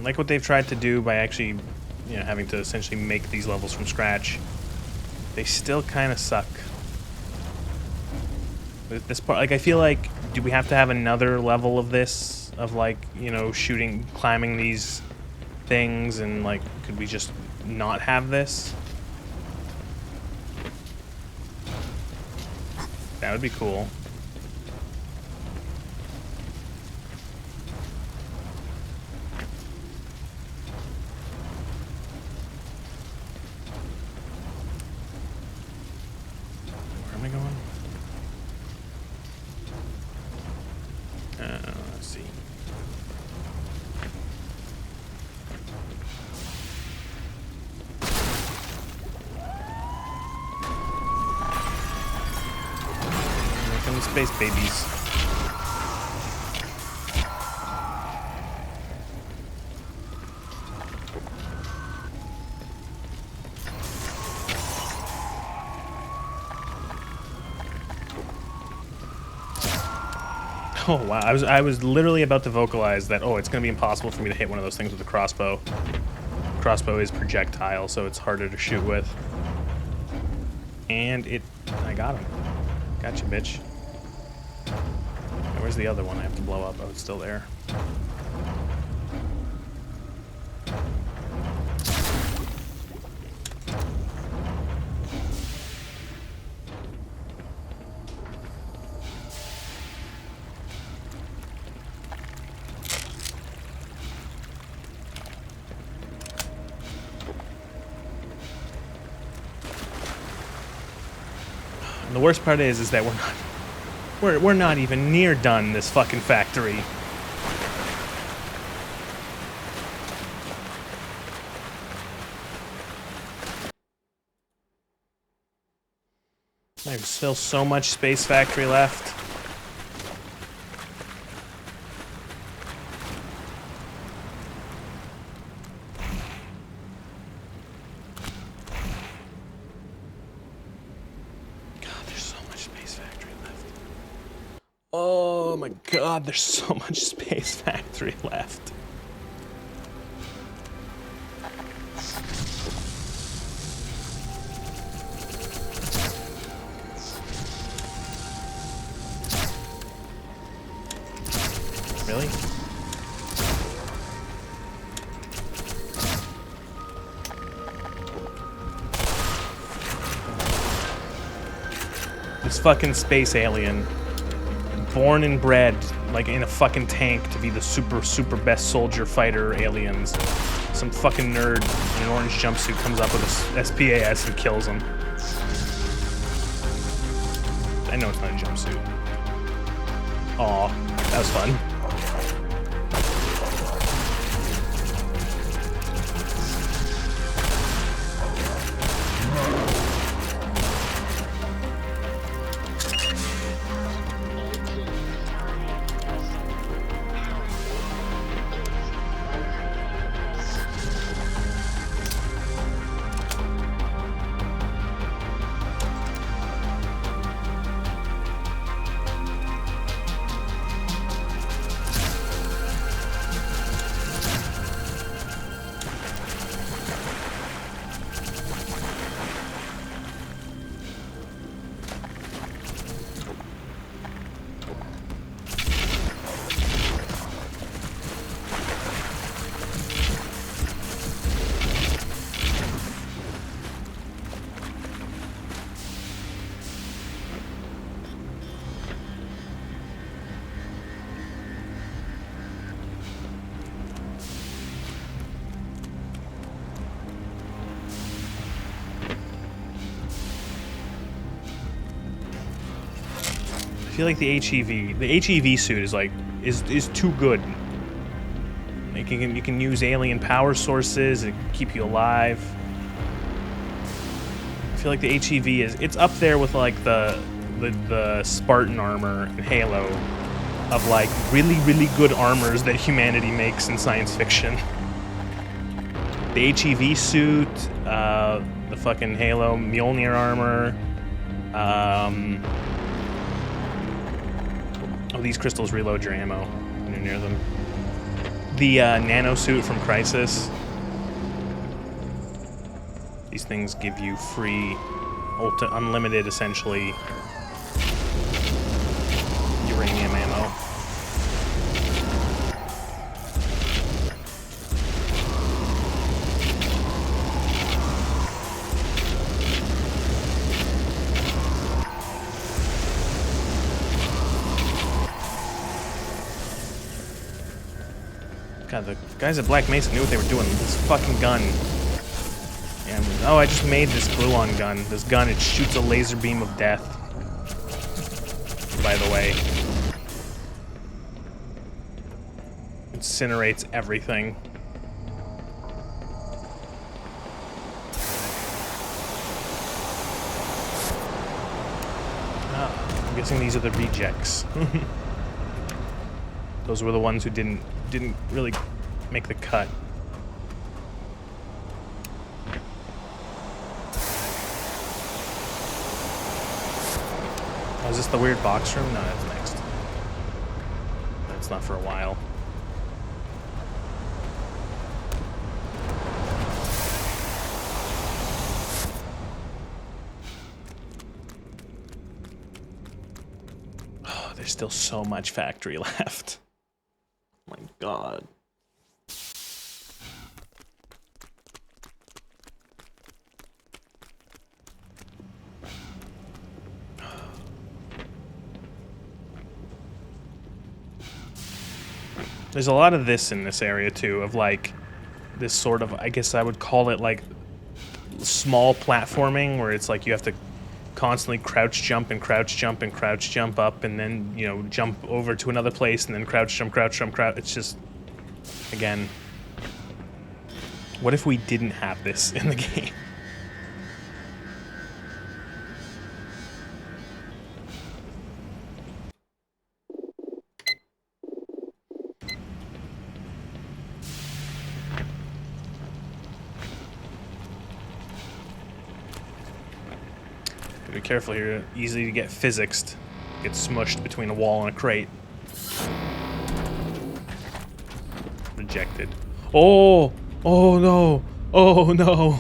like what they've tried to do by actually, you know, having to essentially make these levels from scratch. They still kind of suck. With this part, like I feel like, do we have to have another level of this? Of like, you know, climbing these things, and like, could we just not have this? That would be cool. Where am I going? Let's see. Here come the space babies. Oh wow, I was literally about to vocalize that, oh, it's gonna be impossible for me to hit one of those things with a crossbow. Crossbow is projectile, so it's harder to shoot with. And I got him. Gotcha, bitch. Where's the other one I have to blow up? Oh, it's still there. And the worst part is that we're not even near done this fucking factory. There's still so much Space Factory left. Oh my god, there's so much Space Factory left. Really? This fucking space alien. Born and bred, like in a fucking tank to be the super best soldier fighter aliens. Some fucking nerd in an orange jumpsuit comes up with a SPAS and kills him. I know it's not a jumpsuit. Aw, that was fun. I feel like the HEV suit is too good. Like you can use alien power sources and keep you alive. I feel like the HEV it's up there with like the Spartan armor in Halo of like really good armors that humanity makes in science fiction. The HEV suit, the fucking Halo Mjolnir armor. Oh, these crystals reload your ammo when you're near them. The nano suit from Crysis. These things give you free, unlimited, essentially, uranium ammo. God, the guys at Black Mesa knew what they were doing. This fucking gun. And, oh, I just made this gluon gun. This gun, it shoots a laser beam of death. By the way. Incinerates everything. Ah, I'm guessing these are the rejects. Those were the ones who didn't really make the cut. Oh, is this the weird box room? No, that's next. That's not for a while. Oh, there's still so much factory left. Oh my god. There's a lot of this in this area too, of like this sort of, I guess I would call it like small platforming, where it's like you have to constantly crouch jump and crouch jump and crouch jump up, and then, you know, jump over to another place and then crouch jump, crouch jump, crouch. It's just, again, what if we didn't have this in the game? Be careful here. Easy to get physicsed. Get smushed between a wall and a crate. Rejected. Oh! Oh no! Oh no!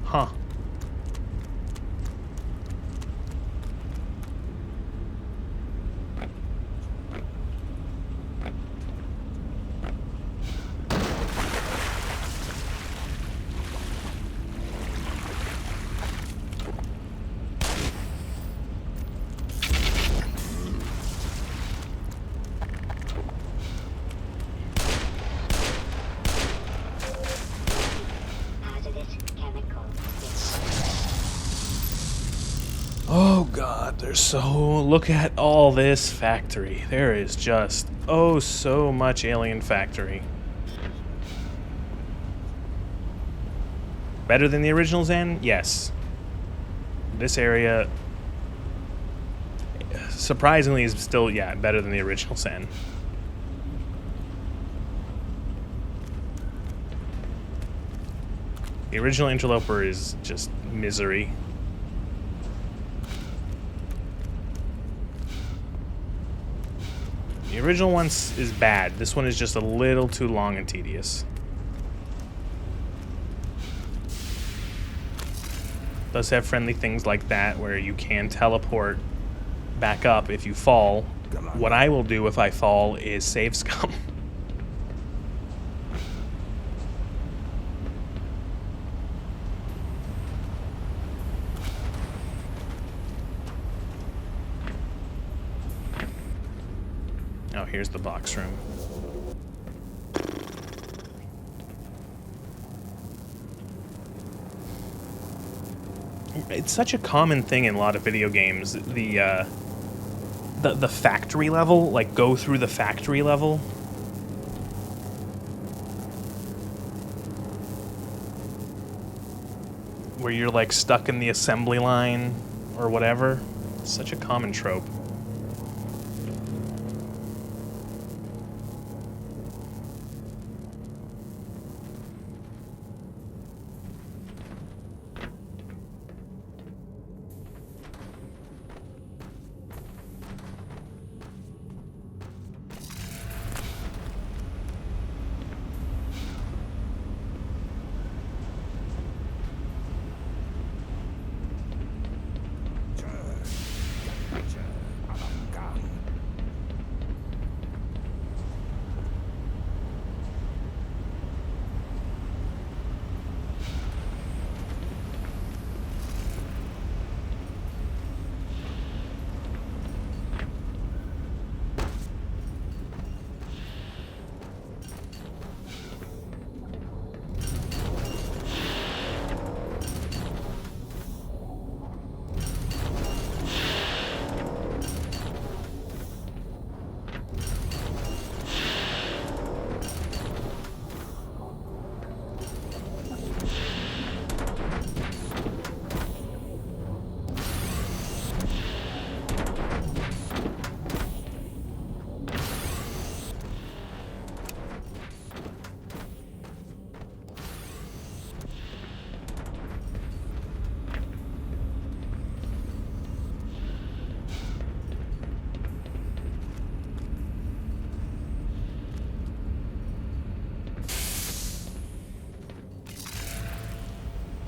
Huh. Oh god, there's so... Look at all this factory. There is just, oh, so much alien factory. Better than the original Zen? Yes. This area, surprisingly, is still, yeah, better than the original Zen. The original Interloper is just misery. The original one is bad. This one is just a little too long and tedious. Does have friendly things like that where you can teleport back up if you fall. What I will do if I fall is save scum. Oh, here's the box room. It's such a common thing in a lot of video games. The factory level, like go through the factory level. Where you're like stuck in the assembly line or whatever. It's such a common trope.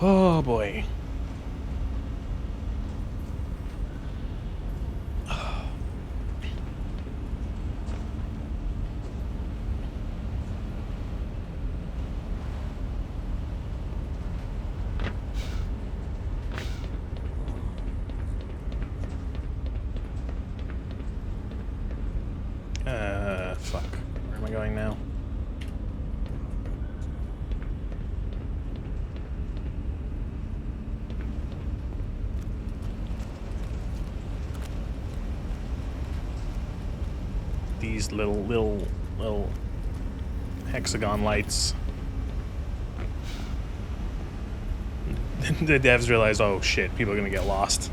Oh boy. Fuck. Where am I going now? These little hexagon lights. The devs realized, oh shit, people are gonna get lost.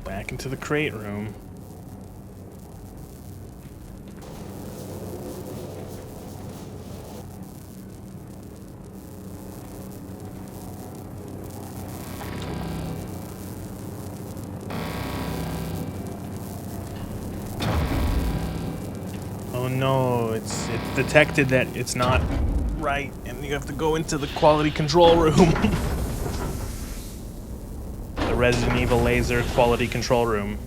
Back into the crate room. Oh no, it's detected that it's not right, and you have to go into the quality control room. The Resident Evil laser quality control room.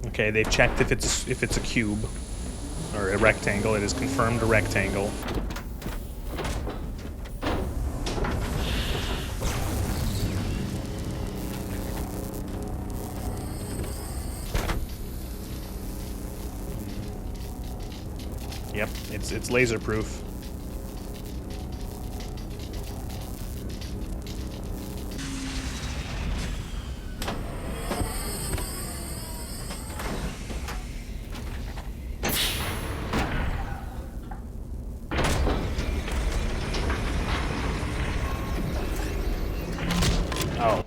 Okay, they've checked if it's a cube or a rectangle. It is confirmed a rectangle. Yep, it's laser proof. Oh.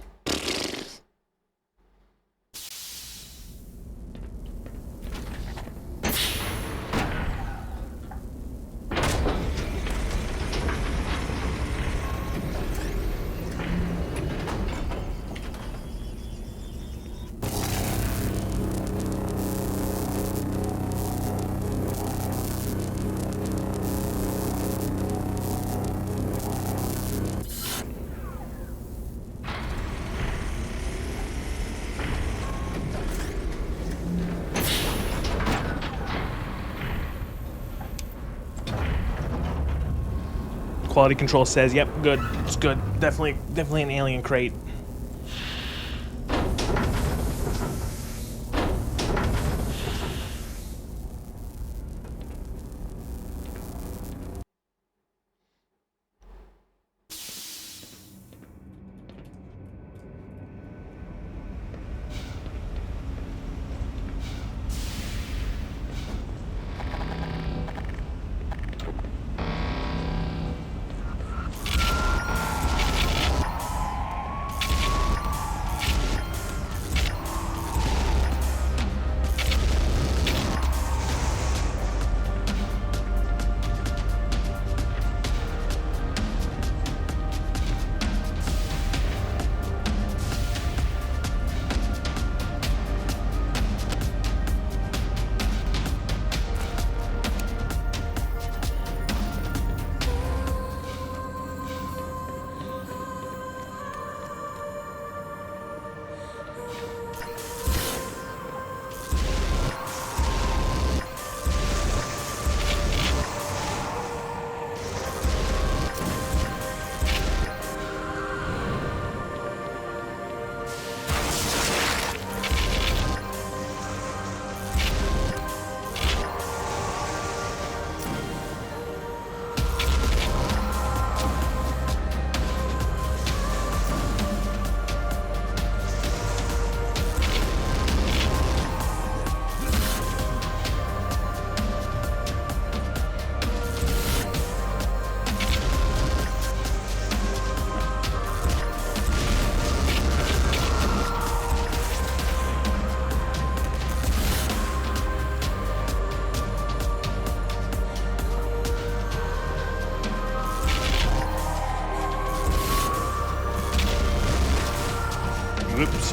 Quality control says, yep, good. It's good. Definitely an alien crate.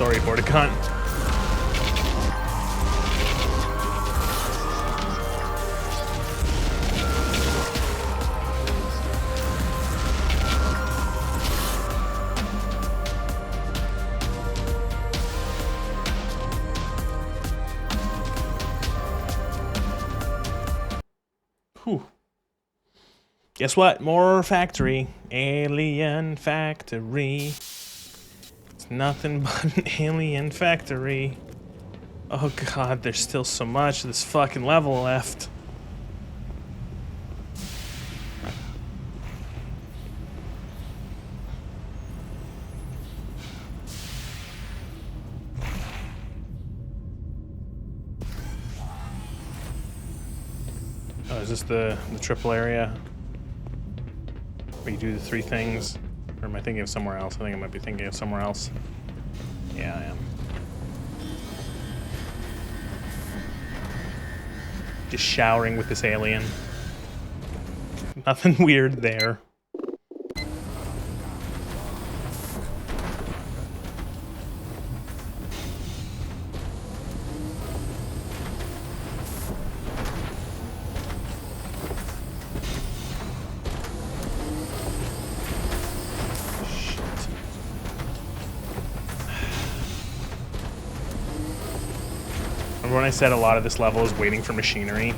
sorry, Bordercon. Whew. Guess what? More factory. Alien factory. It's nothing but an alien factory. Oh god, there's still so much of this fucking level left. Oh, is this the triple area? Where you do the 3 things? Or am I thinking of somewhere else? I think I might be thinking of somewhere else. Yeah, I am. Just showering with this alien. Nothing weird there. Remember when I said a lot of this level is waiting for machinery?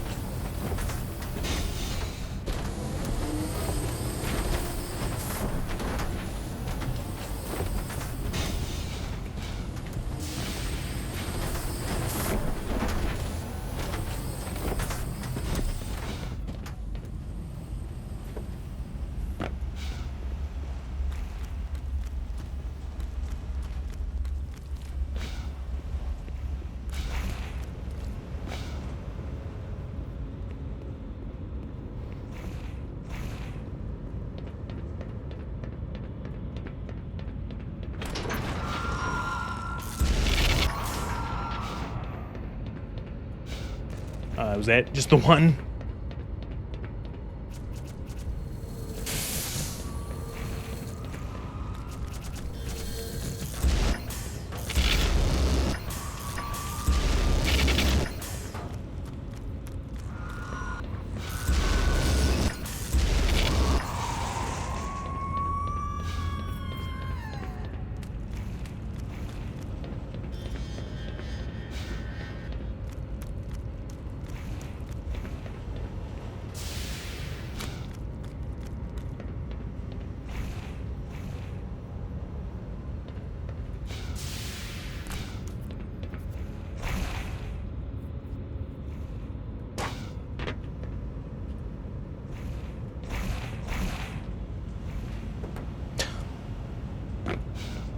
Was that just the one?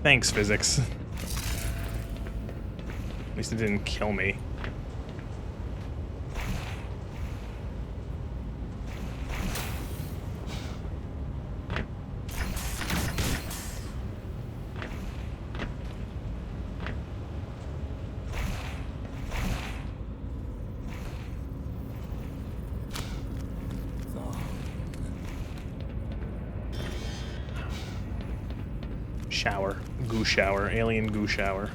Thanks, physics. At least it didn't kill me. Shower. Goo shower. Alien goo shower.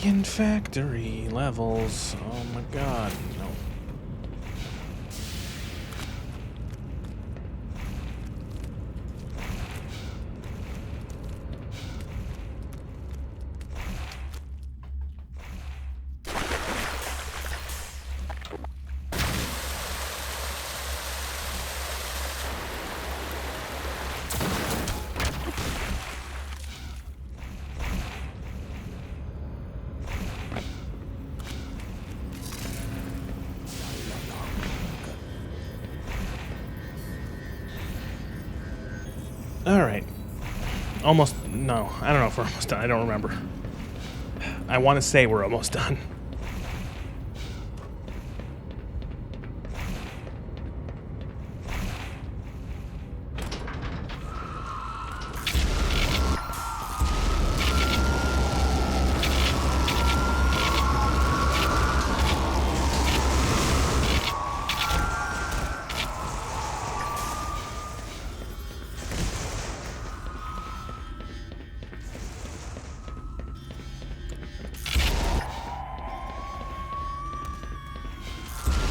Freaking factory levels. Oh my god. No. Alright. Almost. No, I don't know if we're almost done. I don't remember. I want to say we're almost done.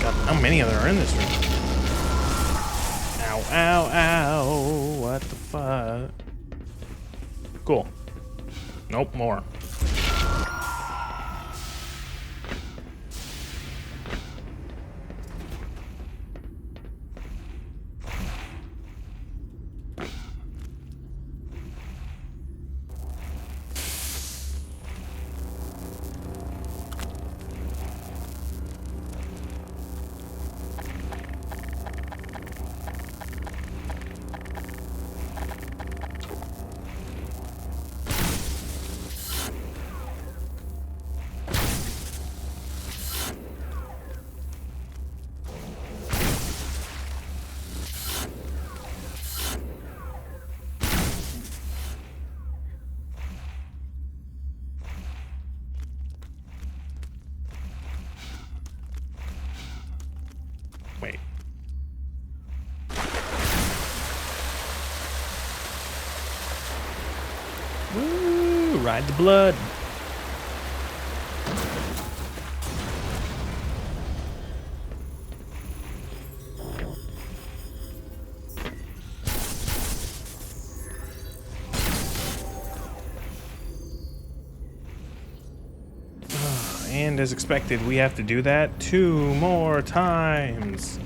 God, how many of them are in this room? Ow, ow, ow. What the fuck? Cool. Nope, more. Wait. Woo! Ride the blood. And as expected, we have to do that 2 more times.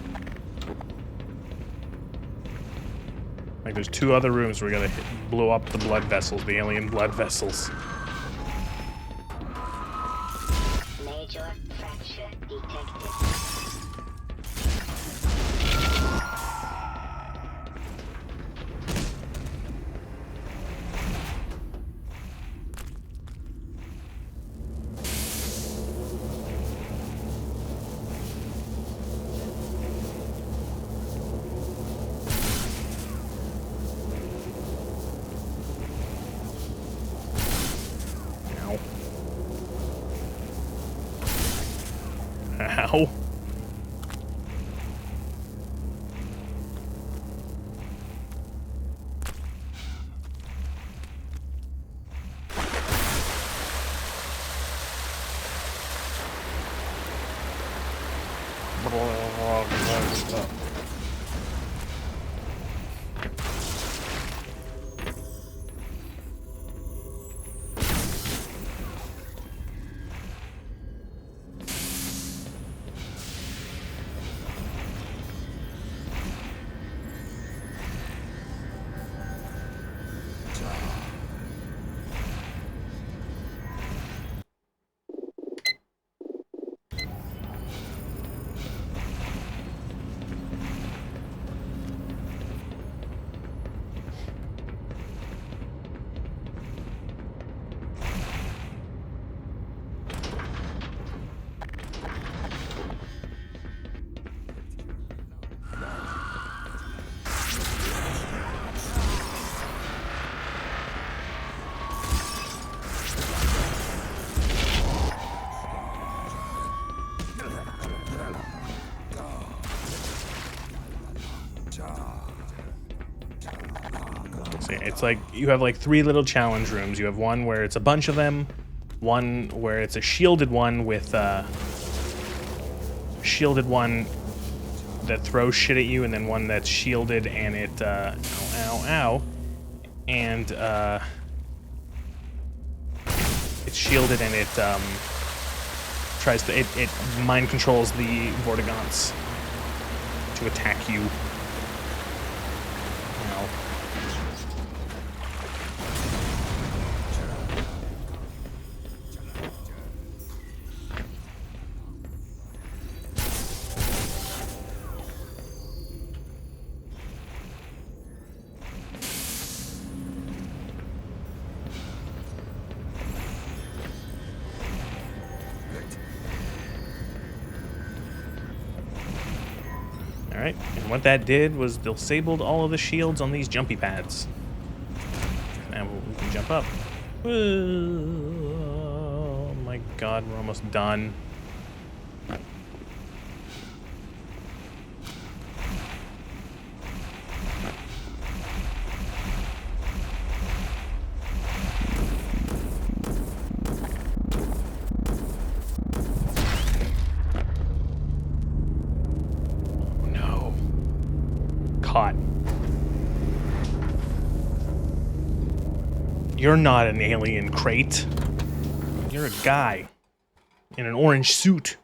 Like there's 2 other rooms where we gotta blow up the blood vessels, the alien blood vessels. Major fracture detected. Ow. It's like you have like 3 little challenge rooms. You have one where it's a bunch of them, one where it's a shielded one with shielded one that throws shit at you, and then one that's shielded and it ow, and it's shielded and it tries to it mind controls the Vortigaunts to attack you. Ow. Alright, and what that did was disabled all of the shields on these jumpy pads. Now we can jump up. Oh my god, we're almost done. Caught. You're not an alien crate. You're a guy in an orange suit.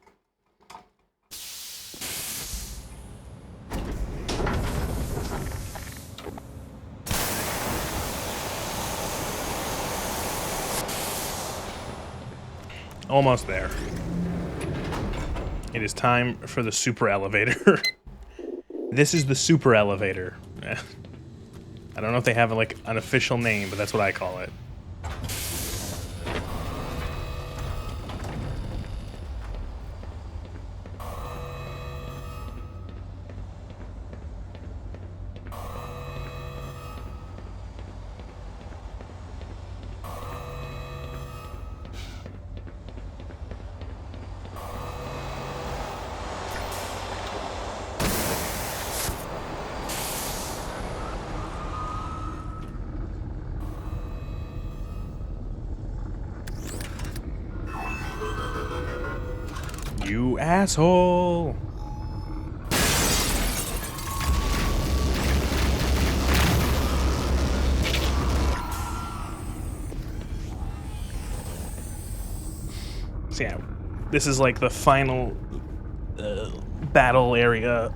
Almost there. It is time for the super elevator. This is the super elevator. I don't know if they have like an official name, but that's what I call it. You asshole! So yeah, this is like the final battle area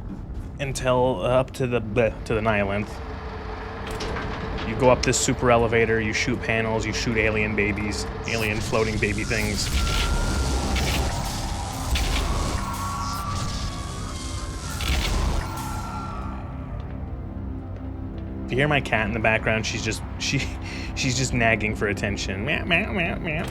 until up to the Nihilanth. You go up this super elevator, you shoot panels, you shoot alien babies, alien floating baby things. If you hear my cat in the background, she's just nagging for attention. Meow, meow, meow, meow.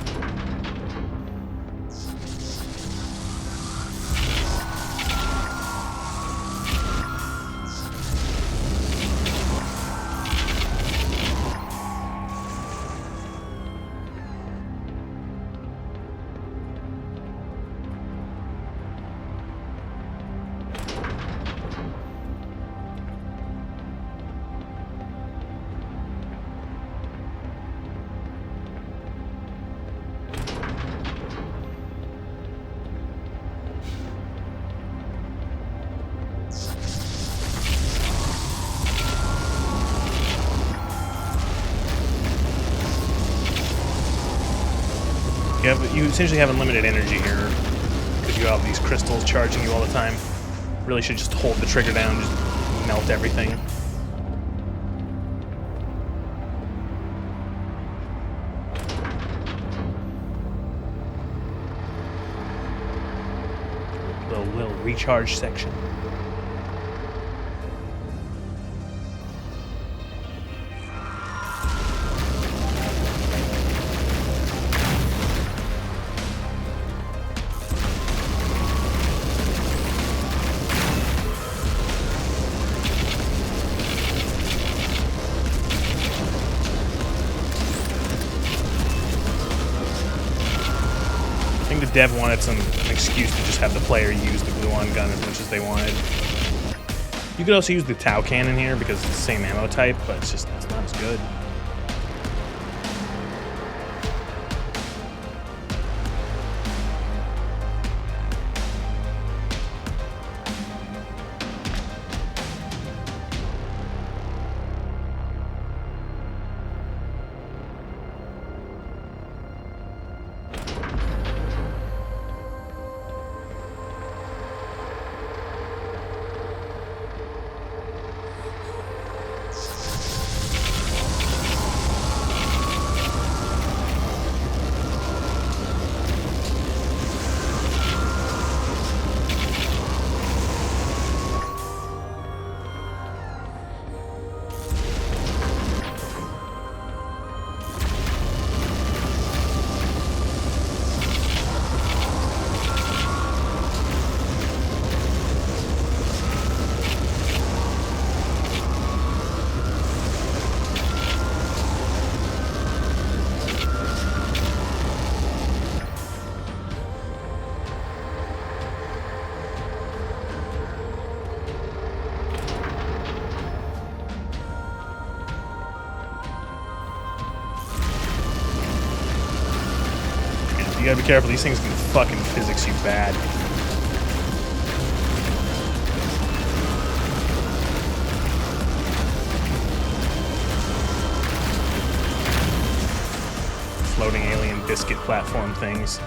You essentially have unlimited energy here because you have these crystals charging you all the time. Really should just hold the trigger down, just melt everything. Little recharge section. Dev wanted an excuse to just have the player use the gluon gun as much as they wanted. You could also use the Tau cannon here because it's the same ammo type, but it's not as good. gotta be careful. These things can fucking physics you bad. Floating alien biscuit platform things.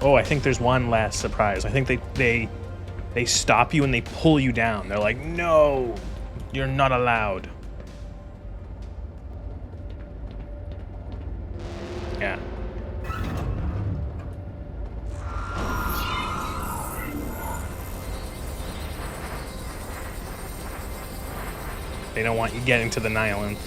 I think there's one last surprise. I think they stop you and they pull you down. They're like, no, you're not allowed. Yeah. They don't want you getting to the Nihilanth.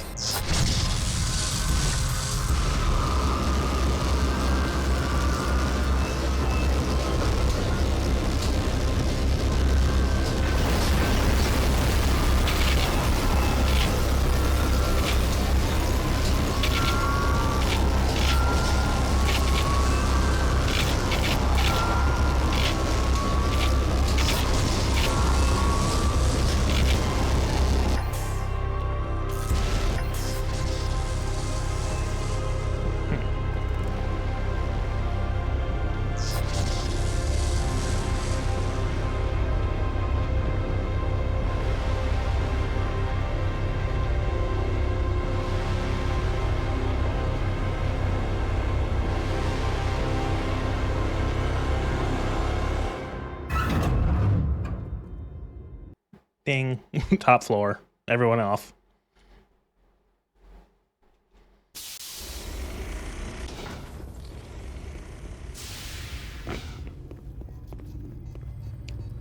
Ding. Top floor. Everyone off.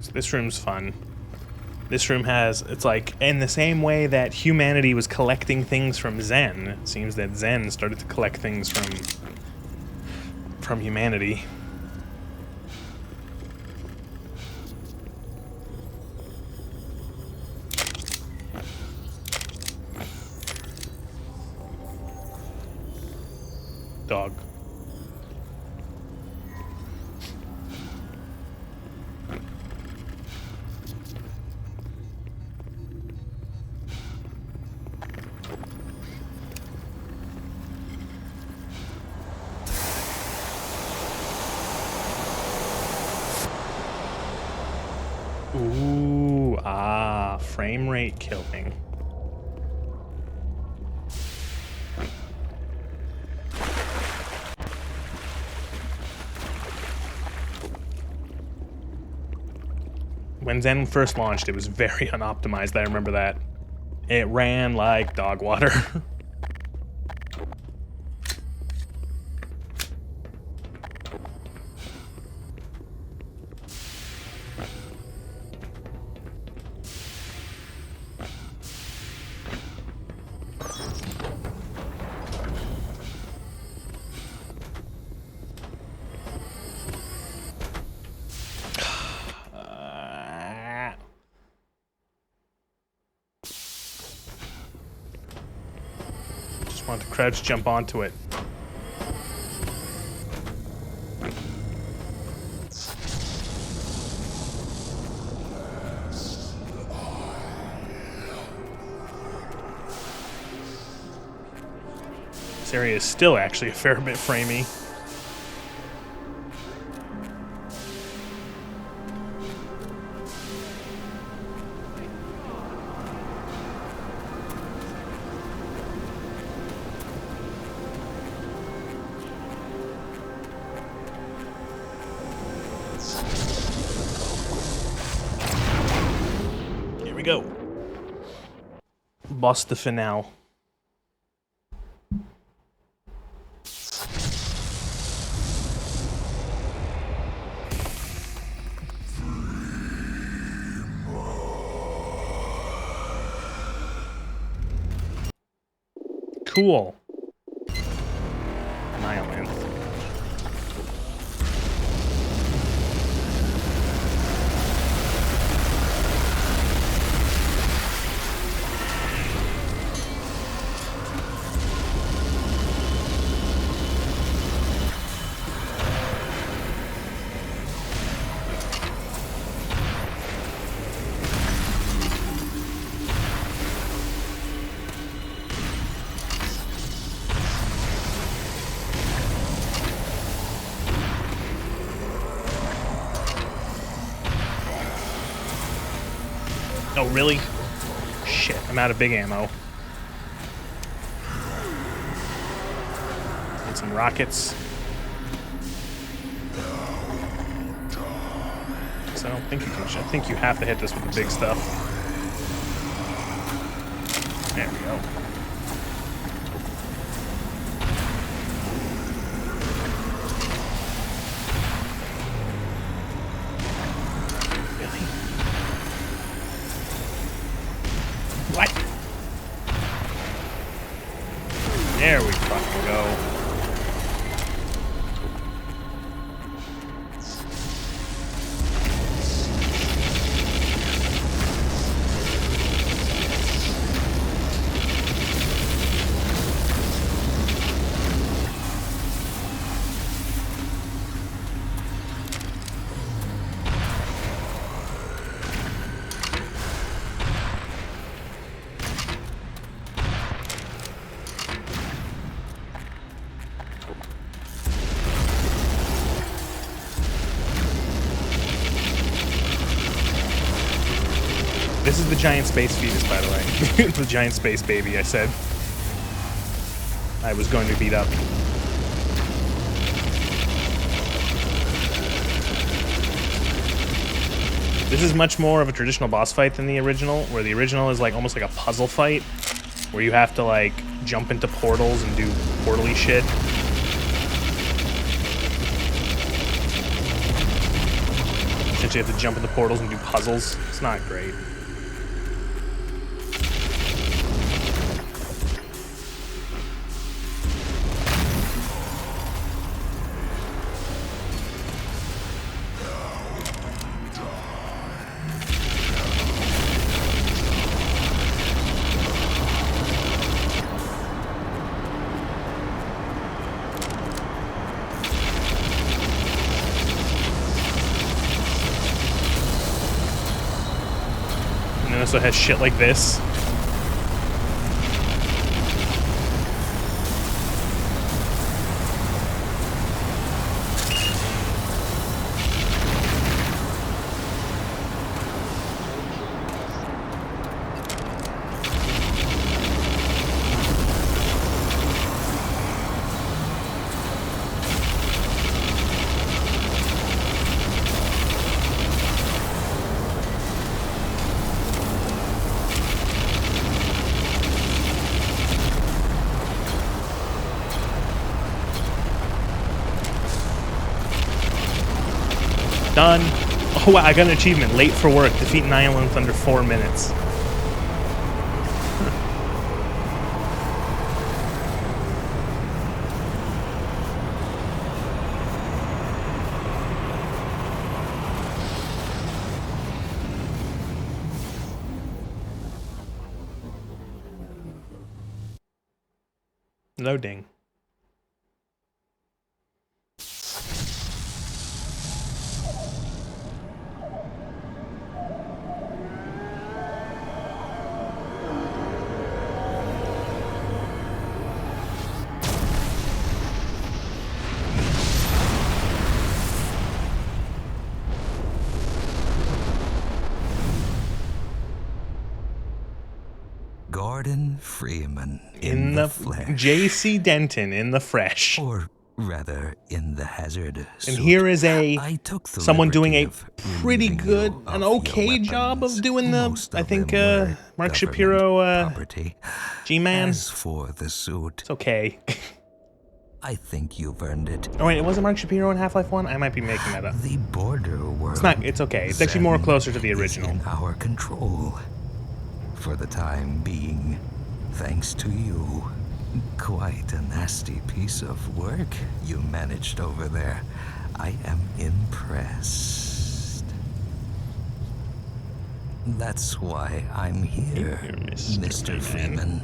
So this room's fun. This room has, it's like, in the same way that humanity was collecting things from Zen, it seems that Zen started to collect things from humanity. Dog. Ooh, frame rate killing. When Zen first launched, it was very unoptimized. I remember that. It ran like dog water. Want to crouch jump onto it. This area is still actually a fair bit framey. Here we go. Boss the finale. Cool. Nihilanth. Oh, really? Shit, I'm out of big ammo. Need some rockets. So I don't think you can. I think you have to hit this with the big stuff. There we go. What? There we fucking go. This is the giant space fetus, by the way. The giant space baby, I said. I was going to beat up. This is much more of a traditional boss fight than the original, where the original is like almost like a puzzle fight, where you have to like jump into portals and do portal-y shit. Essentially you have to jump into portals and do puzzles. It's not great. And it also has shit like this. Done. Oh wow, I got an achievement. Late for work. Defeat Nihilanth under 4 minutes. Loading. Gordon Freeman In the the flesh. J.C. Denton in the fresh. Or rather, in the hazard And suit. here is I took the someone doing liberty a of pretty relieving good, you an of your okay job of weapons. doing the, Most I of think, them were Mark government Shapiro, property. G-Man. As for the suit, It's okay. I think you've earned it. Oh wait, it wasn't Mark Shapiro in Half-Life 1? I might be making that up. The border world. It's okay. It's actually more closer to the original. Is in our control. For the time being, thanks to you. Quite a nasty piece of work you managed over there. I am impressed. That's why I'm here, You're Mr. Freeman.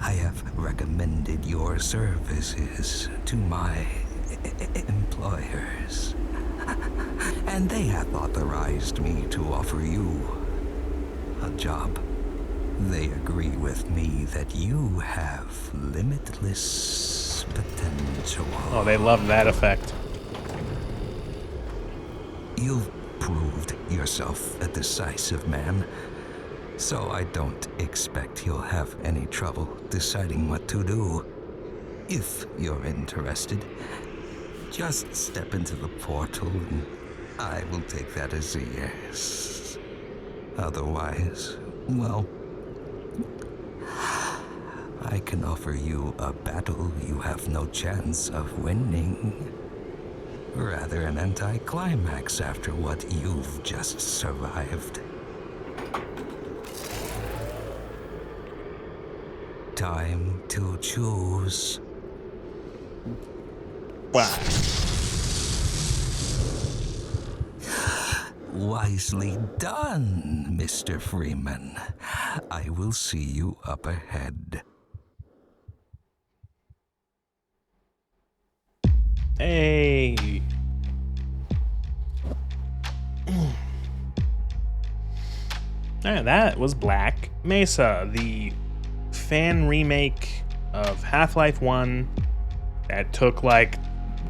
I have recommended your services to my employers. And they have authorized me to offer you a job. They agree with me that you have limitless potential. Oh, they love that effect. You've proved yourself a decisive man, so I don't expect you'll have any trouble deciding what to do. If you're interested, just step into the portal and I will take that as a yes. Otherwise, well, I can offer you a battle you have no chance of winning. Rather an anticlimax after what you've just survived. Time to choose. Wow. Wisely done, Mr. Freeman. I will see you up ahead. Hey. Alright, that was Black Mesa, the fan remake of Half-Life 1 that took like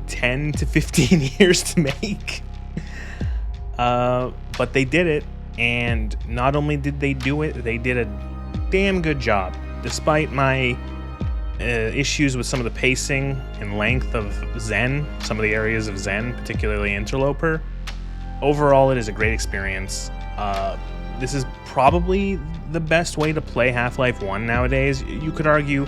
10 to 15 years to make. But they did it, and not only did they do it, they did a damn good job. Despite my issues with some of the pacing and length of Zen, some of the areas of Zen, particularly Interloper, overall it is a great experience. This is probably the best way to play Half-Life 1 nowadays. You could argue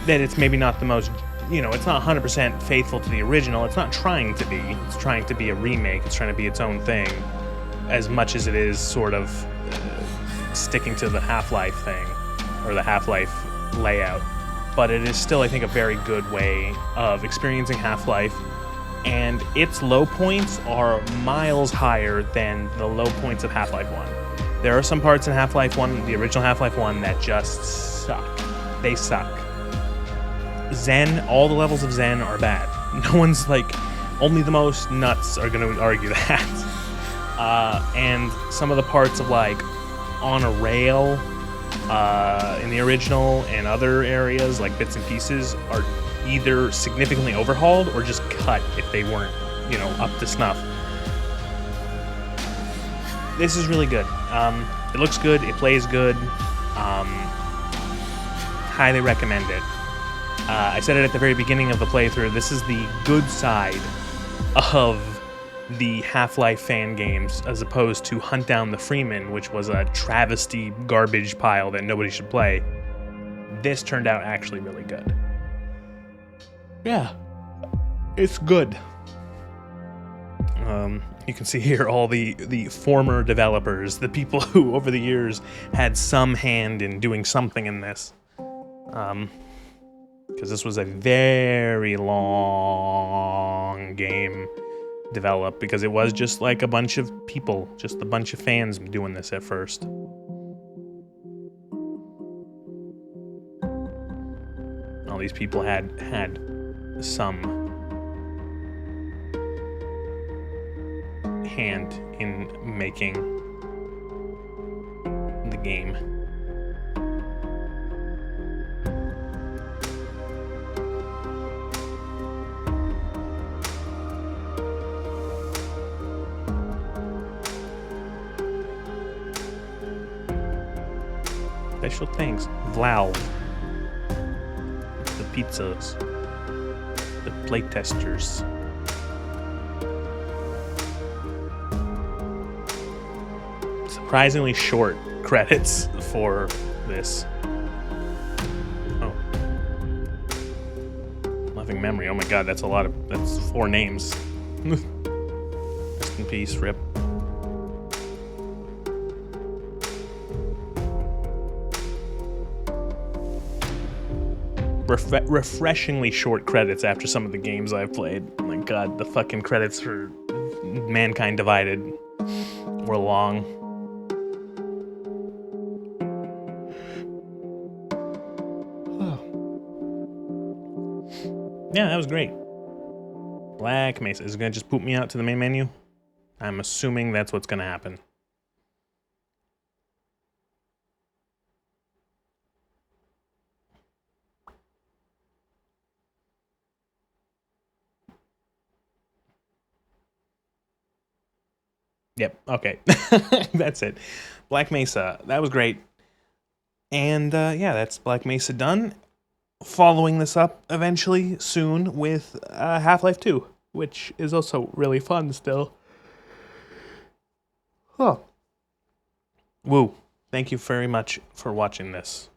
that it's maybe not the most, it's not 100% faithful to the original. It's not trying to be. It's trying to be a remake. It's trying to be its own thing, as much as it is sort of sticking to the Half-Life thing, or the Half-Life layout. But it is still, I think, a very good way of experiencing Half-Life, and its low points are miles higher than the low points of Half-Life 1. There are some parts in Half-Life 1, the original Half-Life 1, that just suck. They suck. Zen, all the levels of Zen are bad. No one's only the most nuts are going to argue that. And some of the parts of on a rail in the original and other areas, like bits and pieces, are either significantly overhauled or just cut if they weren't, up to snuff. This is really good. It looks good. It plays good. Highly recommend it. I said it at the very beginning of the playthrough. This is the good side of the Half-Life fan games, as opposed to Hunt Down the Freeman, which was a travesty garbage pile that nobody should play. This turned out actually really good. Yeah, it's good. You can see here all the former developers, the people who over the years had some hand in doing something in this. Because this was a very long game developed, because it was just like a bunch of people, just a bunch of fans doing this at first. All these people had some hand in making the game. Special thanks, Valve. The pizzas. The playtesters. Surprisingly short credits for this. Oh. Loving memory. Oh my god, that's a lot of... That's 4 names. Rest in peace, Rip. Refreshingly short credits after some of the games I've played. Oh my god, the fucking credits for Mankind Divided were long. Yeah, that was great. Black Mesa. Is it gonna just boot me out to the main menu? I'm assuming that's what's gonna happen. Yep, okay. That's it. Black Mesa. That was great. And yeah, that's Black Mesa done. Following this up eventually soon with Half-Life 2, which is also really fun still. Huh. Woo. Thank you very much for watching this.